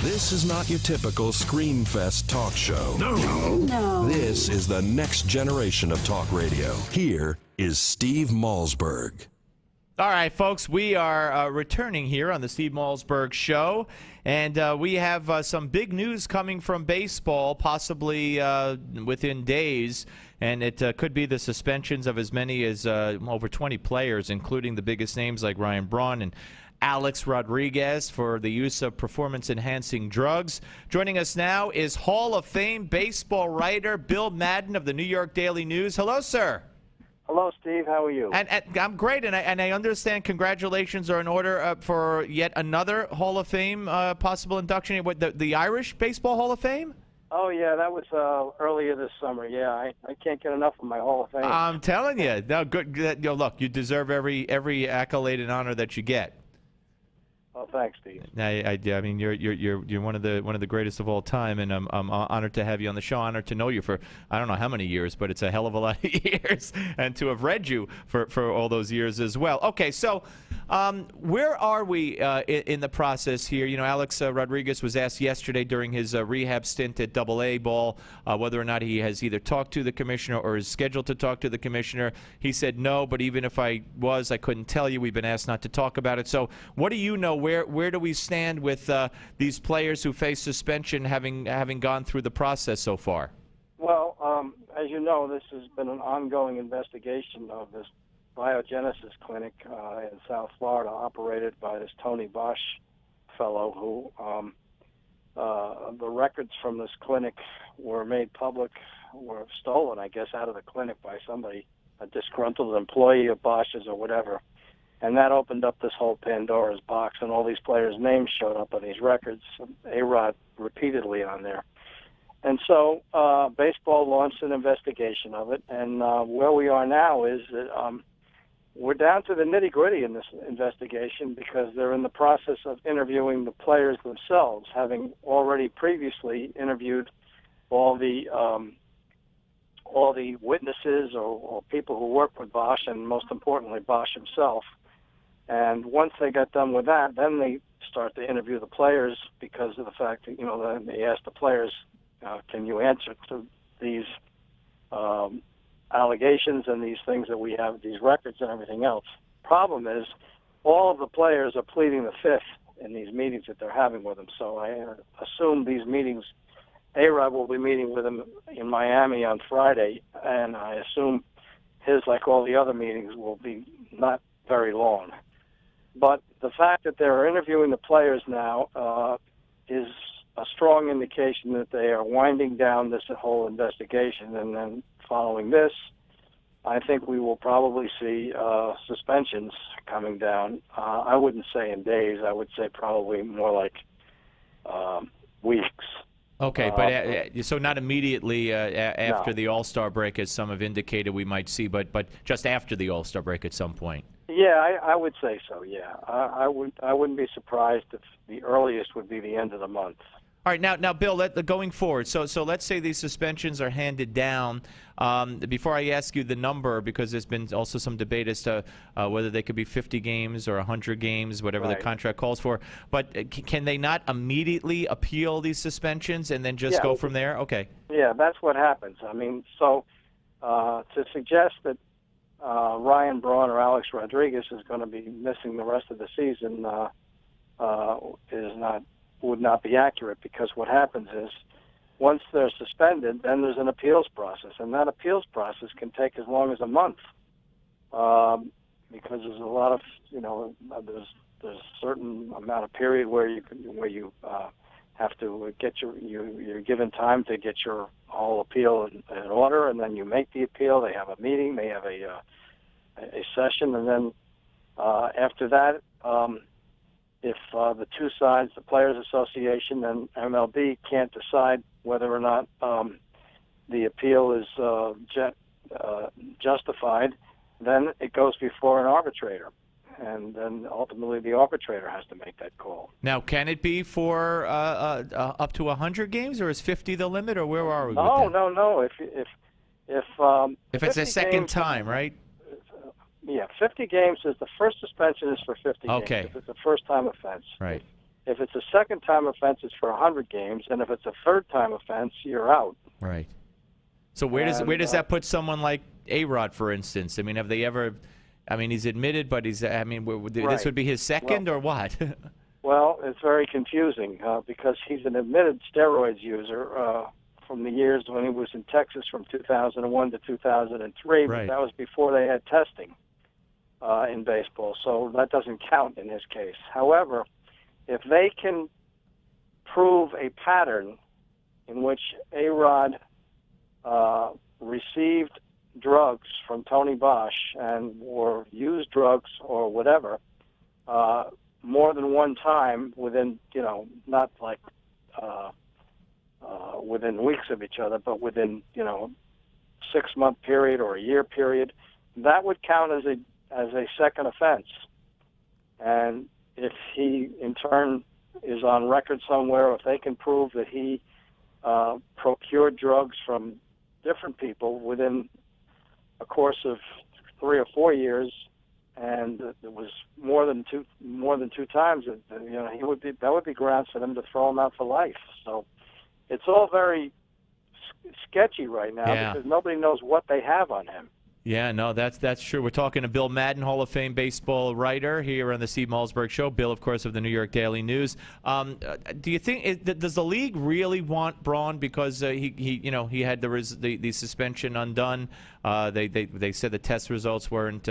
Speaker 3: This is not your typical Screamfest talk show. No. This is the next generation of talk radio. Here is Steve Malzberg.
Speaker 4: All right, folks, we are returning here on the Steve Malzberg Show, and we have some big news coming from baseball, possibly within days, and it could be the suspensions of as many as over 20 players, including the biggest names like Ryan Braun and Alex Rodriguez for the use of performance-enhancing drugs. Joining us now is Hall of Fame baseball writer Bill Madden of the New York Daily News. Hello, sir.
Speaker 2: Hello, Steve. How are you?
Speaker 4: And I'm great, and I understand congratulations are in order for yet another Hall of Fame possible induction. What, the Irish Baseball Hall of Fame?
Speaker 2: Oh, yeah, that was earlier this summer. Yeah, I can't get enough of my Hall of Fame.
Speaker 4: I'm telling you. No, good. Look, you deserve every accolade and honor that you get.
Speaker 2: Oh, thanks, Steve.
Speaker 4: I mean, you're one of the greatest of all time, and I'm honored to have you on the show. Honored to know you for I don't know how many years, but it's a hell of a lot of years, and to have read you for all those years as well. Okay, so where are we in the process here? You know, Alex Rodriguez was asked yesterday during his rehab stint at AA ball whether or not he has either talked to the commissioner or is scheduled to talk to the commissioner. He said no, but even if I was, I couldn't tell you. We've been asked not to talk about it. So what do you know? Where do we stand with these players who face suspension having gone through the process so far?
Speaker 2: Well, as you know, this has been an ongoing investigation of this biogenesis clinic in South Florida, operated by this Tony Bosch fellow who the records from this clinic were made public, were stolen, I guess, out of the clinic by somebody, a disgruntled employee of Bosch's or whatever. And that opened up this whole Pandora's box, and all these players' names showed up on these records, A-Rod repeatedly on there. And so baseball launched an investigation of it, and where we are now is that we're down to the nitty-gritty in this investigation because they're in the process of interviewing the players themselves, having already previously interviewed all the witnesses or people who work with Bosch, and most importantly, Bosch himself. And once they got done with that, then they start to interview the players because of the fact that, you know, they ask the players, can you answer to these allegations and these things that we have, these records and everything else. Problem is, all of the players are pleading the fifth in these meetings that they're having with them. So I assume these meetings, A-Rod will be meeting with them in Miami on Friday, and I assume his, like all the other meetings, will be not very long. But the fact that they're interviewing the players now is a strong indication that they are winding down this whole investigation. And then following this, I think we will probably see suspensions coming down. I wouldn't say in days. I would say probably more like weeks.
Speaker 4: Okay, but so not immediately after the All-Star break, as some have indicated we might see, but just after the All-Star break at some point.
Speaker 2: Yeah, I would say so. Yeah, I wouldn't be surprised if the earliest would be the end of the month.
Speaker 4: All right, now, Bill, going forward, so let's say these suspensions are handed down. Before I ask you the number, because there's been also some debate as to whether they could be 50 games or 100 games, whatever the contract calls for. But can they not immediately appeal these suspensions and then just go from there? Okay.
Speaker 2: Yeah, that's what happens. I mean, so to suggest that Ryan Braun or Alex Rodriguez is going to be missing the rest of the season would not be accurate, because what happens is once they're suspended, then there's an appeals process, and that appeals process can take as long as a month because there's a lot of, you know, there's a certain amount of period where you have to get you're given time to get your whole appeal in order, and then you make the appeal. They have a meeting, they have a session, and then after that, if the two sides, the Players Association and MLB, can't decide whether or not the appeal is justified, then it goes before an arbitrator. And then ultimately the arbitrator has to make that call.
Speaker 4: Now, can it be for up to 100 games, or is 50 the limit, or where are we with that?
Speaker 2: No. If
Speaker 4: it's a second time, right?
Speaker 2: Yeah, 50 games is the first suspension is for 50 games. If it's a first-time offense.
Speaker 4: Right.
Speaker 2: If it's a second-time offense, it's for 100 games, and if it's a third-time offense, you're out.
Speaker 4: Right. So where does that put someone like A-Rod, for instance? I mean, have they ever I mean, he's admitted, but he's. I mean, this
Speaker 2: Right.
Speaker 4: would be his second or what?
Speaker 2: Well, it's very confusing because he's an admitted steroids user from the years when he was in Texas from 2001 to 2003.
Speaker 4: Right.
Speaker 2: But that was before they had testing in baseball, so that doesn't count in his case. However, if they can prove a pattern in which A-Rod received drugs from Tony Bosch or used drugs or whatever more than one time within, not like within weeks of each other, but within, 6-month period or a year period, that would count as a second offense. And if he, in turn, is on record somewhere, if they can prove that he procured drugs from different people within a course of 3 or 4 years, and it was more than two times, that would be grounds for them to throw him out for life. So it's all very sketchy right now because nobody knows what they have on him.
Speaker 4: Yeah, no, that's true. We're talking to Bill Madden, Hall of Fame baseball writer here on the Steve Malzberg Show. Bill, of course, of the New York Daily News. Do you think does the league really want Braun because he had the suspension undone? They said the test results weren't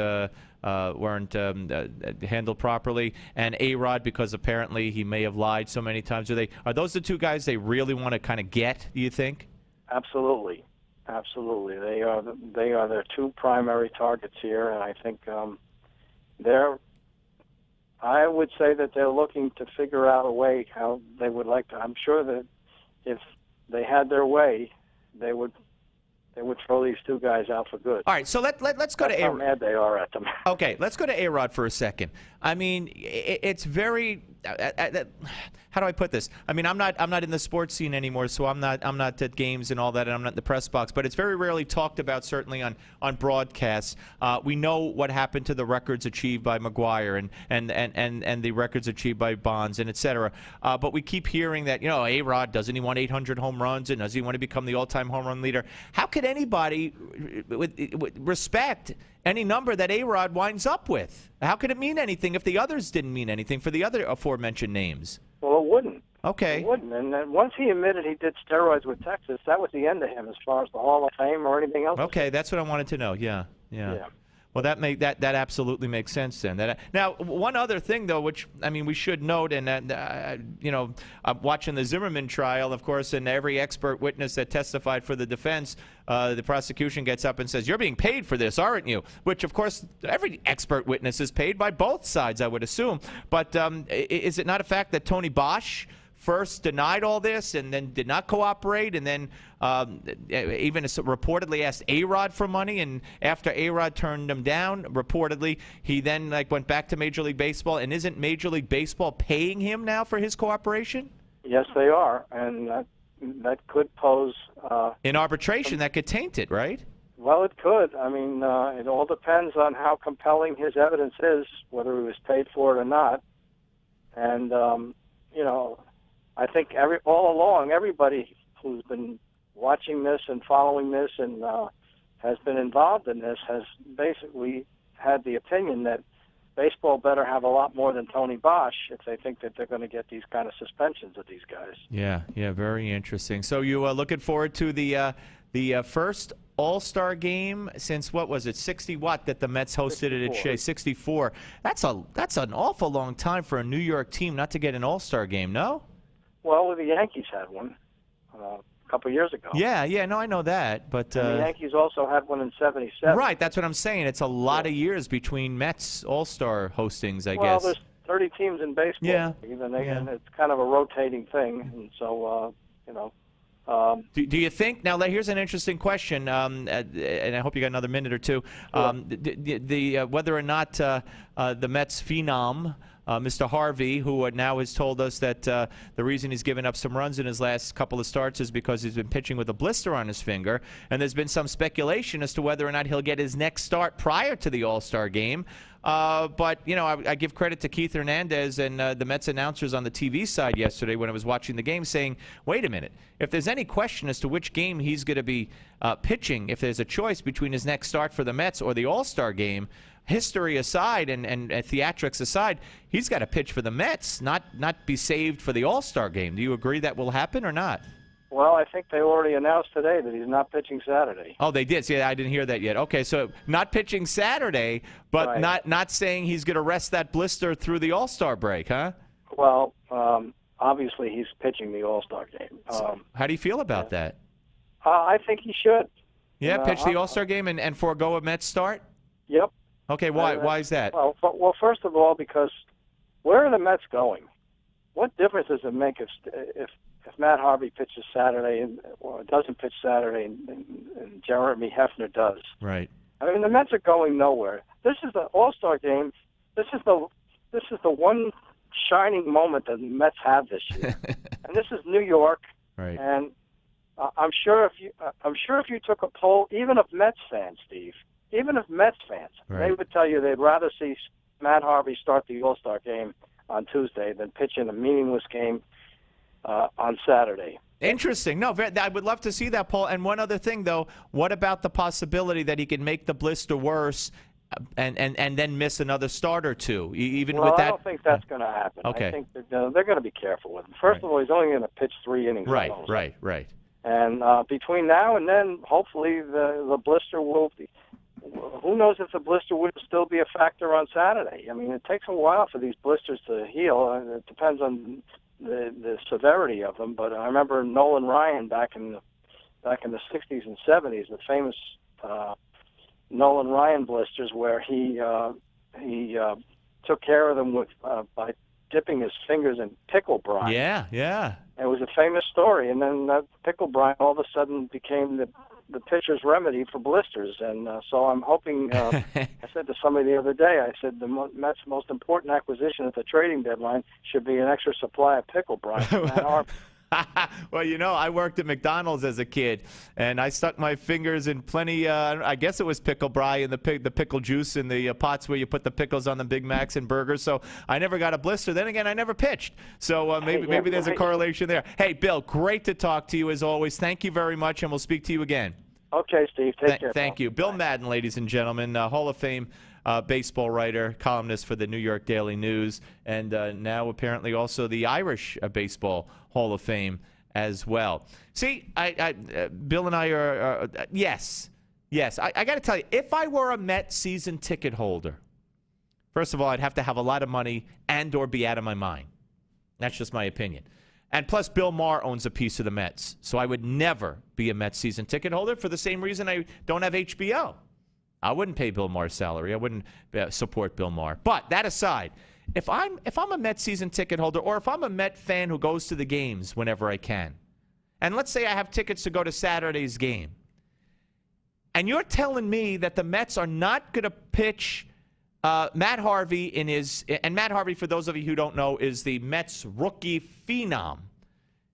Speaker 4: handled properly, and A-Rod because apparently he may have lied so many times. Are those the two guys they really want to kind of get? Do you think?
Speaker 2: Absolutely. Absolutely, they are their two primary targets here, and I think I would say that they're looking to figure out a way how they would like to. I'm sure that if they had their way, they would throw these two guys out for good.
Speaker 4: All right, so let's go to A-Rod.
Speaker 2: How mad they are at them.
Speaker 4: Okay, let's go to A-Rod for a second. I mean, it's very. How do I put this? I mean, I'm not in the sports scene anymore, so I'm not at games and all that, and I'm not in the press box. But it's very rarely talked about, certainly on broadcasts. We know what happened to the records achieved by McGuire and the records achieved by Bonds and et cetera. But we keep hearing that A-Rod, doesn't he want 800 home runs, and does he want to become the all-time home run leader? How could anybody with respect any number that A-Rod winds up with? How could it mean anything if the others didn't mean anything for the other aforementioned names?
Speaker 2: Well, it wouldn't.
Speaker 4: Okay.
Speaker 2: It wouldn't. And then once he admitted he did steroids with Texas, that was the end of him as far as the Hall of Fame or anything else.
Speaker 4: Okay, that's what I wanted to know. Yeah. Well, that absolutely makes sense then. Now, one other thing though, which I mean we should note, and I'm watching the Zimmerman trial, of course, and every expert witness that testified for the defense, the prosecution gets up and says, "You're being paid for this, aren't you?" Which, of course, every expert witness is paid by both sides, I would assume. But is it not a fact that Tony Bosch first denied all this and then did not cooperate, and then even reportedly asked A-Rod for money, and after A-Rod turned him down, reportedly, he then went back to Major League Baseball, and isn't Major League Baseball paying him now for his cooperation?
Speaker 2: Yes, they are, and that could pose...
Speaker 4: in arbitration, that could taint it, right?
Speaker 2: Well, it could. I mean, it all depends on how compelling his evidence is, whether he was paid for it or not. And, I think all along, everybody who's been watching this and following this and has been involved in this has basically had the opinion that baseball better have a lot more than Tony Bosch if they think that they're going to get these kind of suspensions of these guys.
Speaker 4: Yeah, very interesting. So you looking forward to the first All-Star game since, what was it, 60 that the Mets hosted it at Shea? 64. That's an awful long time for a New York team not to get an All-Star game, no?
Speaker 2: Well, the Yankees had one a couple years ago.
Speaker 4: Yeah, no, I know that, but
Speaker 2: and the Yankees also had one in '77.
Speaker 4: Right, that's what I'm saying. It's a lot of years between Mets All-Star hostings, I guess.
Speaker 2: Well, there's 30 teams in baseball.
Speaker 4: Yeah.
Speaker 2: And it's kind of a rotating thing, and so
Speaker 4: do you think, now here's an interesting question, and I hope you got another minute or two, whether or not the Mets phenom, Mr. Harvey, who now has told us that the reason he's given up some runs in his last couple of starts is because he's been pitching with a blister on his finger, and there's been some speculation as to whether or not he'll get his next start prior to the All-Star game. But, you know, I give credit to Keith Hernandez and the Mets announcers on the TV side yesterday when I was watching the game saying, wait a minute, if there's any question as to which game he's going to be pitching, if there's a choice between his next start for the Mets or the All-Star game, history aside and theatrics aside, he's got to pitch for the Mets, not be saved for the All-Star game. Do you agree that will happen or not?
Speaker 2: Well, I think they already announced today that he's not pitching Saturday.
Speaker 4: Oh, they did. See, I didn't hear that yet. Okay, so not pitching Saturday, but
Speaker 2: Right.
Speaker 4: not saying he's going to rest that blister through the All-Star break, huh?
Speaker 2: Well, obviously he's pitching the All-Star game.
Speaker 4: How do you feel about that?
Speaker 2: I think he should.
Speaker 4: Yeah, pitch the All-Star game and forego a Mets start?
Speaker 2: Yep.
Speaker 4: Okay, why is that?
Speaker 2: Well, first of all, because where are the Mets going? What difference does it make if Matt Harvey pitches Saturday or doesn't pitch Saturday and Jeremy Hefner does?
Speaker 4: Right.
Speaker 2: I mean, the Mets are going nowhere. This is the All-Star game. This is the one shining moment that the Mets have this year, and this is New York.
Speaker 4: Right.
Speaker 2: And I'm sure if you took a poll, even of Mets fans, Steve, even of Mets fans,
Speaker 4: Right.
Speaker 2: they would tell you they'd rather see Matt Harvey start the All-Star game on Tuesday than pitch in a meaningless game on Saturday.
Speaker 4: Interesting. No, I would love to see that, Paul. And one other thing, though, what about the possibility that he can make the blister worse and then miss another start or two? Even with that,
Speaker 2: I don't think that's going to happen.
Speaker 4: Okay.
Speaker 2: I think they're going to be careful with him. First of all, he's only going to pitch 3 innings.
Speaker 4: Right.
Speaker 2: alone.
Speaker 4: Right.
Speaker 2: And between now and then, hopefully the blister will be. Who knows if the blister would still be a factor on Saturday? I mean, it takes a while for these blisters to heal, and it depends on the severity of them. But I remember Nolan Ryan back in the 60s and 70s, the famous Nolan Ryan blisters, where he took care of them by dipping his fingers in pickle brine.
Speaker 4: Yeah.
Speaker 2: It was a famous story, and then pickle brine all of a sudden became the pitcher's remedy for blisters. And so I'm hoping, I said to somebody the other day, I said the Mets' most important acquisition at the trading deadline should be an extra supply of pickle brine.
Speaker 4: Well, you know, I worked at McDonald's as a kid, and I stuck my fingers in plenty, I guess it was pickle brine and the pickle juice in the pots where you put the pickles on the Big Macs and burgers, so I never got a blister. Then again, I never pitched, so maybe there's a correlation there. Hey, Bill, great to talk to you as always. Thank you very much, and we'll speak to you again.
Speaker 2: Okay, Steve. Take care.
Speaker 4: Thank you. Bill Madden, ladies and gentlemen, Hall of Fame baseball writer, columnist for the New York Daily News, and now apparently also the Irish Baseball Hall of Fame as well. See, Bill and I are yes. I got to tell you, if I were a Met season ticket holder, first of all, I'd have to have a lot of money and or be out of my mind. That's just my opinion. And plus, Bill Maher owns a piece of the Mets, so I would never be a Mets season ticket holder for the same reason I don't have HBO. I wouldn't pay Bill Maher's salary. I wouldn't support Bill Maher. But that aside, if I'm a Met season ticket holder, or if I'm a Met fan who goes to the games whenever I can, and let's say I have tickets to go to Saturday's game, and you're telling me that the Mets are not going to pitch Matt Harvey and Matt Harvey, for those of you who don't know, is the Mets rookie phenom.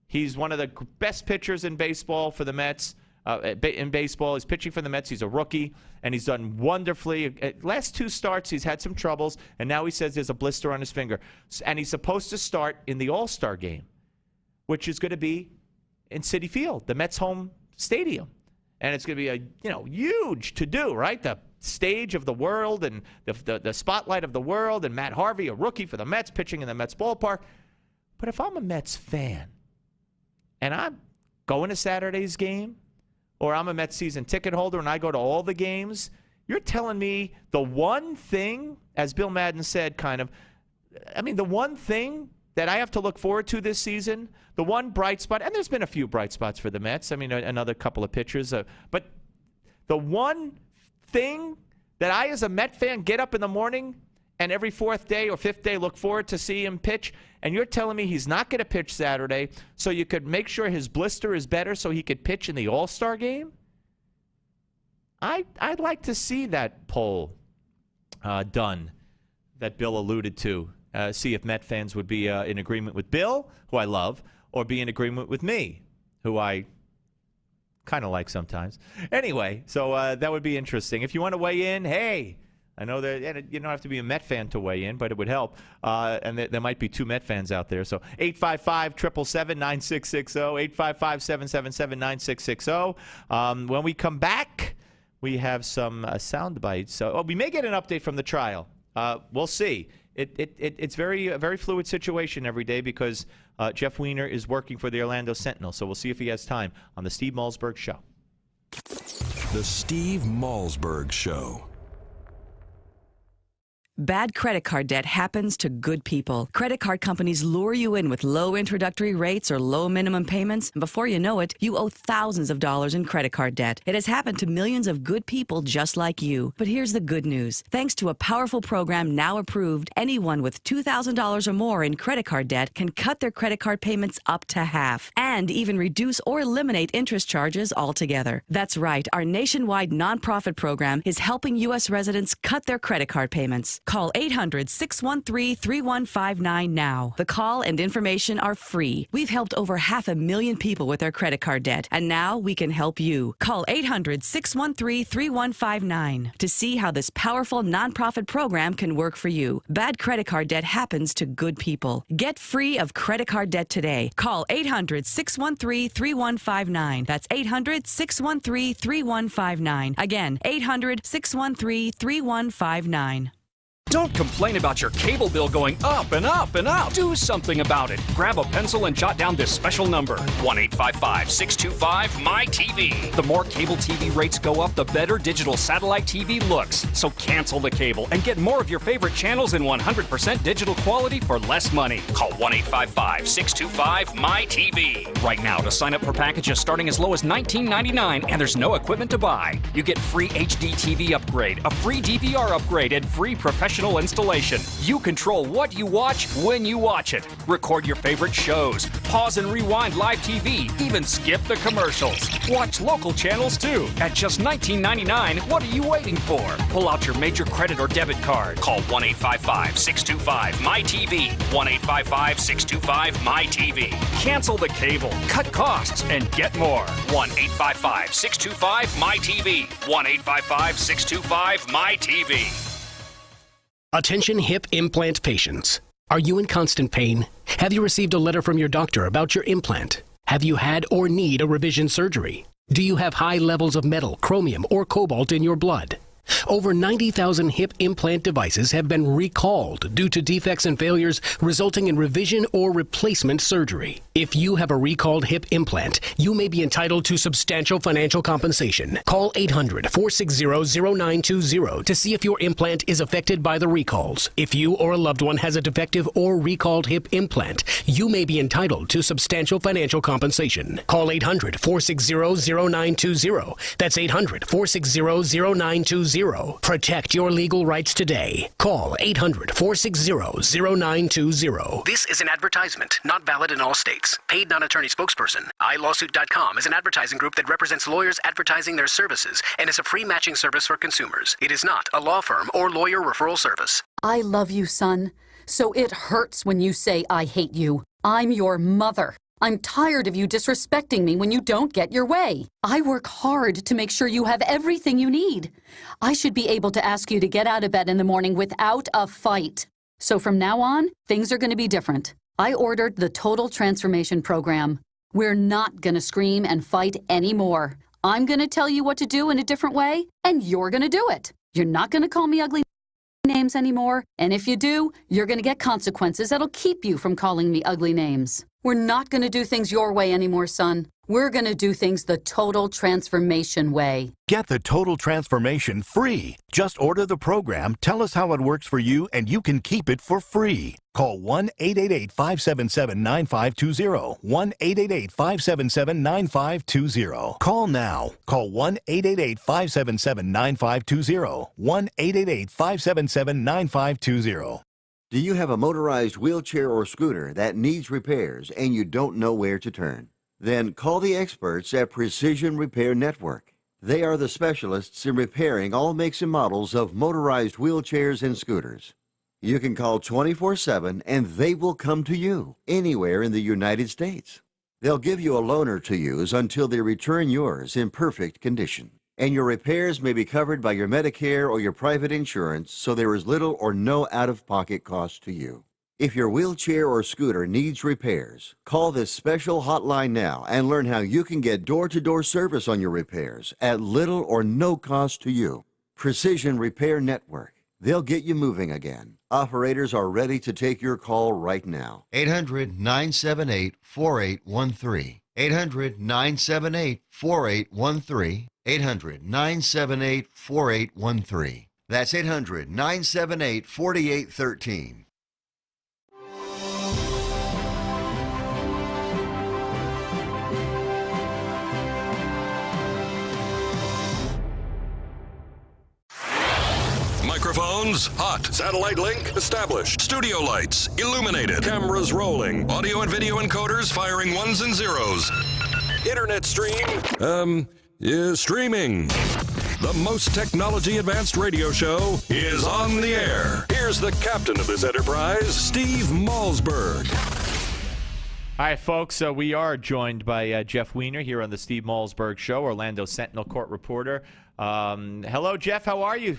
Speaker 4: He's one of the best pitchers in baseball for the Mets. In baseball, he's pitching for the Mets. He's a rookie, and he's done wonderfully. Last 2 starts, he's had some troubles, and now he says there's a blister on his finger. And he's supposed to start in the All-Star game, which is going to be in Citi Field, the Mets' home stadium. And it's going to be a huge to-do, right? The stage of the world and the spotlight of the world, and Matt Harvey, a rookie for the Mets, pitching in the Mets ballpark. But if I'm a Mets fan and I'm going to Saturday's game, or I'm a Mets season ticket holder and I go to all the games, you're telling me the one thing, as Bill Madden said, the one thing that I have to look forward to this season, the one bright spot, and there's been a few bright spots for the Mets, another couple of pitchers, but the one thing that I, as a Met fan, get up in the morning and every 4th day or 5th day look forward to see him pitch, and you're telling me he's not going to pitch Saturday so you could make sure his blister is better so he could pitch in the All-Star game? I'd like to see that poll done that Bill alluded to. See if Met fans would be in agreement with Bill, who I love, or be in agreement with me, who I kind of like sometimes. Anyway, so that would be interesting. If you want to weigh in, hey, I know that you don't have to be a Met fan to weigh in, but it would help. And there might be 2 Met fans out there. So 855-777-9660, 855-777-9660. When we come back, we have some sound bites. So we may get an update from the trial. We'll see. It's a very fluid situation every day because Jeff Weiner is working for the Orlando Sentinel. So we'll see if he has time on the Steve Malzberg Show.
Speaker 3: The Steve Malzberg Show.
Speaker 5: Bad credit card debt happens to good people. Credit card companies lure you in with low introductory rates or low minimum payments, and before you know it, you owe thousands of dollars in credit card debt. It has happened to millions of good people just like you. But here's the good news. Thanks to a powerful program now approved, anyone with $2,000 or more in credit card debt can cut their credit card payments up to half and even reduce or eliminate interest charges altogether. That's right. Our nationwide nonprofit program is helping U.S. residents cut their credit card payments. Call 800-613-3159 now. The call and information are free. We've helped over 500,000 people with their credit card debt, and now we can help you. Call 800-613-3159 to see how this powerful nonprofit program can work for you. Bad credit card debt happens to good people. Get free of credit card debt today. Call 800-613-3159. That's 800-613-3159. Again, 800-613-3159.
Speaker 10: Don't complain about your cable bill going up and up and up. Do something about it. Grab a pencil and jot down this special number, 1-855-625-MY-TV. The more cable TV rates go up, the better digital satellite TV looks. So cancel the cable and get more of your favorite channels in 100% digital quality for less money. Call 1-855-625-MY-TV. Right now to sign up for packages starting as low as $19.99, and there's no equipment to buy. You get free HD TV upgrade, a free DVR upgrade, and free professional installation. You control what you watch when you watch it. Record your favorite shows. Pause and rewind live TV. Even skip the commercials. Watch local channels too. At just $19.99, what are you waiting for? Pull out your major credit or debit card. Call 1-855-625-MY-TV. 1-855-625-MY-TV. Cancel the cable. Cut costs and get more. 1-855-625-MY-TV. 1-855-625-MY-TV.
Speaker 11: Attention hip implant patients. Are you in constant pain? Have you received a letter from your doctor about your implant? Have you had or need a revision surgery? Do you have high levels of metal, chromium, or cobalt in your blood? Over 90,000 hip implant devices have been recalled due to defects and failures resulting in revision or replacement surgery. If you have a recalled hip implant, you may be entitled to substantial financial compensation. Call 800-460-0920 to see if your implant is affected by the recalls. If you or a loved one has a defective or recalled hip implant, you may be entitled to substantial financial compensation. Call 800-460-0920. That's 800-460-0920. Protect your legal rights today. Call 800-460-0920. This is an advertisement, not valid in all states. Paid non-attorney spokesperson. iLawsuit.com is an advertising group that represents lawyers advertising their services and is a free matching service for consumers. It is not a law firm or lawyer referral service.
Speaker 12: I love you, son. So it hurts when you say I hate you. I'm your mother. I'm tired of you disrespecting me when you don't get your way. I work hard to make sure you have everything you need. I should be able to ask you to get out of bed in the morning without a fight. So from now on, things are going to be different. I ordered the Total Transformation Program. We're not going to scream and fight anymore. I'm going to tell you what to do in a different way, and you're going to do it. You're not going to call me ugly names anymore, and if you do, you're going to get consequences that'll keep you from calling me ugly names. We're not going to do things your way anymore, son. We're going to do things the Total Transformation way.
Speaker 13: Get the Total Transformation free. Just order the program, tell us how it works for you, and you can keep it for free. Call 1-888-577-9520. 1-888-577-9520. Call now. Call 1-888-577-9520. 1-888-577-9520.
Speaker 23: Do you have a motorized wheelchair or scooter that needs repairs and you don't know where to turn? Then call the experts at Precision Repair Network. They are the specialists in repairing all makes and models of motorized wheelchairs and scooters. You can call 24/7 and they will come to you anywhere in the United States. They'll give you a loaner to use until they return yours in perfect condition. And your repairs may be covered by your Medicare or your private insurance, so there is little or no out-of-pocket cost to you. If your wheelchair or scooter needs repairs, call this special hotline now and learn how you can get door-to-door service on your repairs at little or no cost to you. Precision Repair Network. They'll get you moving again. Operators are ready to take your call right now. 800-978-4813. 800-978-4813. 800-978-4813. That's 800-978-4813.
Speaker 3: Microphones hot. Satellite link established. Studio lights illuminated. Cameras rolling. Audio and video encoders firing ones and zeros. Internet stream is streaming. The most technology advanced radio show is on the air. Here's the captain of this enterprise, Steve Malzberg.
Speaker 4: All right, folks, we are joined by Jeff Weiner here on the Steve Malzberg Show, Orlando Sentinel court reporter. Hello, Jeff. How are you?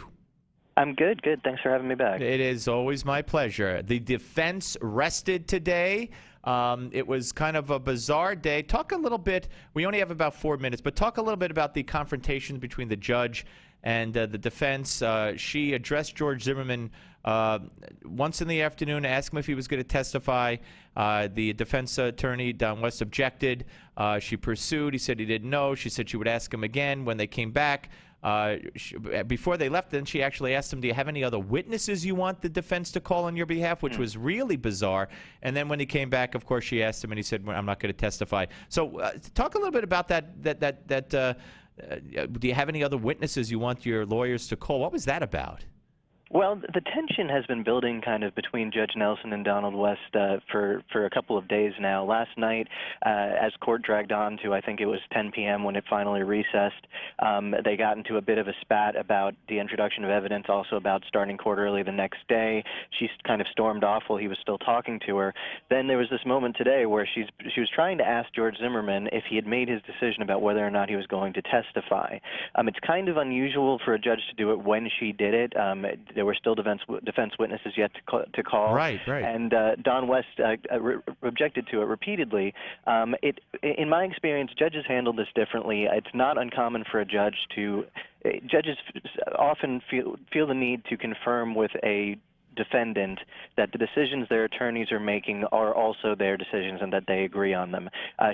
Speaker 1: I'm good. Thanks for having me back.
Speaker 4: It is always my pleasure. The defense rested today. It was kind of a bizarre day. Talk a little bit. We only have about 4 minutes, but talk a little bit about the confrontation between the judge and the defense. She addressed George Zimmerman once in the afternoon, asked him if he was going to testify. The defense attorney, Don West, objected. She pursued. He said he didn't know. She said she would ask him again when they came back. Before they left, then she actually asked him, do you have any other witnesses you want the defense to call on your behalf, which was really bizarre. And then when he came back, of course, she asked him, and he said, well, I'm not going to testify. So talk a little bit about that. Do you have any other witnesses you want your lawyers to call? What was that about?
Speaker 1: Well, the tension has been building kind of between Judge Nelson and Donald West for a couple of days now. Last night, as court dragged on to, I think it was 10 p.m. when it finally recessed, they got into a bit of a spat about the introduction of evidence, also about starting court early the next day. She kind of stormed off while he was still talking to her. Then there was this moment today where she was trying to ask George Zimmerman if he had made his decision about whether or not he was going to testify. It's kind of unusual for a judge to do it when she did it. There were still defense witnesses yet to call.
Speaker 4: Right.
Speaker 1: And Don West objected to it repeatedly. In my experience, judges handle this differently. It's not uncommon for a judge to judges often feel the need to confirm with a defendant that the decisions their attorneys are making are also their decisions and that they agree on them.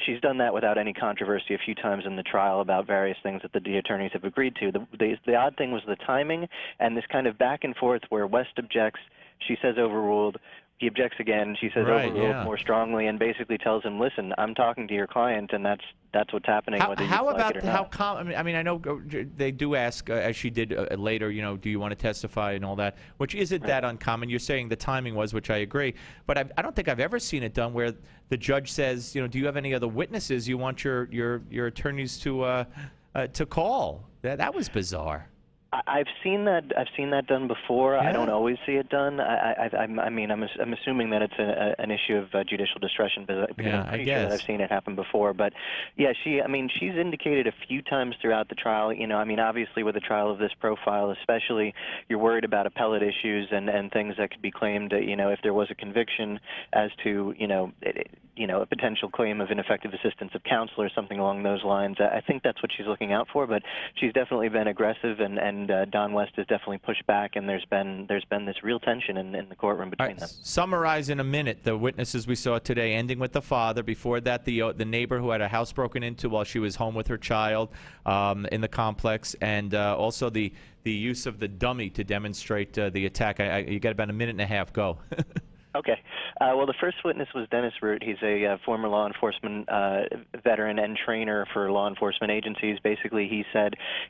Speaker 1: She's done that without any controversy a few times in the trial about various things that the attorneys have agreed to. The odd thing was the timing and this kind of back and forth where West objects, she says overruled, he objects again, she says overruled more strongly, and basically tells him, listen, I'm talking to your client, and that's what's happening, whether you like it or not.
Speaker 4: I mean, I know they do ask, as she did later, do you want to testify and all that, which isn't that uncommon. You're saying the timing was, which I agree, but I don't think I've ever seen it done where the judge says, do you have any other witnesses you want your attorneys to call? That was bizarre.
Speaker 1: I've seen that done before. Yeah. I don't always see it done. I'm assuming that it's an issue of judicial discretion, because I'm pretty sure that I've seen it happen before. But yeah, she's indicated a few times throughout the trial. Obviously with a trial of this profile, especially, you're worried about appellate issues and things that could be claimed. If there was a conviction as to a potential claim of ineffective assistance of counsel or something along those lines. I think that's what she's looking out for. But she's definitely been aggressive and Don West has definitely pushed back, and there's been this real tension in the courtroom between them.
Speaker 4: Summarize in a minute the witnesses we saw today, ending with the father. Before that, the neighbor who had a house broken into while she was home with her child in the complex, and also the use of the dummy to demonstrate the attack. You got about a minute and a half. Go.
Speaker 1: Okay. Well, the first witness was Dennis Root. He's a former law enforcement veteran and trainer for law enforcement agencies. Basically, he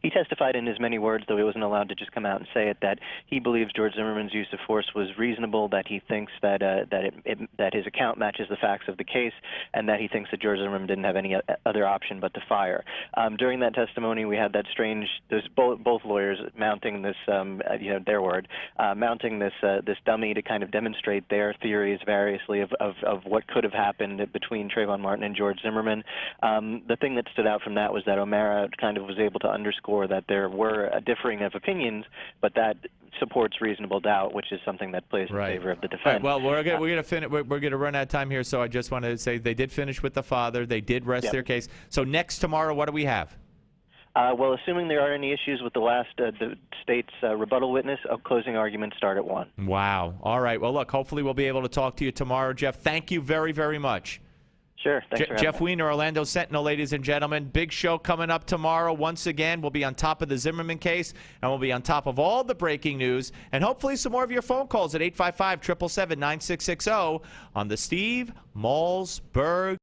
Speaker 1: testified in as many words, though he wasn't allowed to just come out and say it, that he believes George Zimmerman's use of force was reasonable, that he thinks that his account matches the facts of the case, and that he thinks that George Zimmerman didn't have any other option but to fire. During that testimony, we had that there's both lawyers mounting this, their word, mounting this dummy to kind of demonstrate their their theories variously of what could have happened between Trayvon Martin and George Zimmerman. The thing that stood out from that was that O'Mara kind of was able to underscore that there were a differing of opinions, but that supports reasonable doubt, which is something that plays in favor of the defense.
Speaker 4: Right, well, we're gonna finish. We're gonna run out of time here, so I just wanted to say they did finish with the father. They did rest their case. So next tomorrow, what do we have?
Speaker 1: Well, assuming there are any issues with the state's rebuttal witness, closing arguments start at 1.
Speaker 4: Wow. All right. Well, look, hopefully we'll be able to talk to you tomorrow, Jeff. Thank you very, very much.
Speaker 1: Sure. Thanks for having
Speaker 4: Jeff
Speaker 1: me.
Speaker 4: Weiner, Orlando Sentinel, ladies and gentlemen. Big show coming up tomorrow. Once again, we'll be on top of the Zimmerman case, and we'll be on top of all the breaking news, and hopefully some more of your phone calls at 855-777-9660 on the Steve Malzberg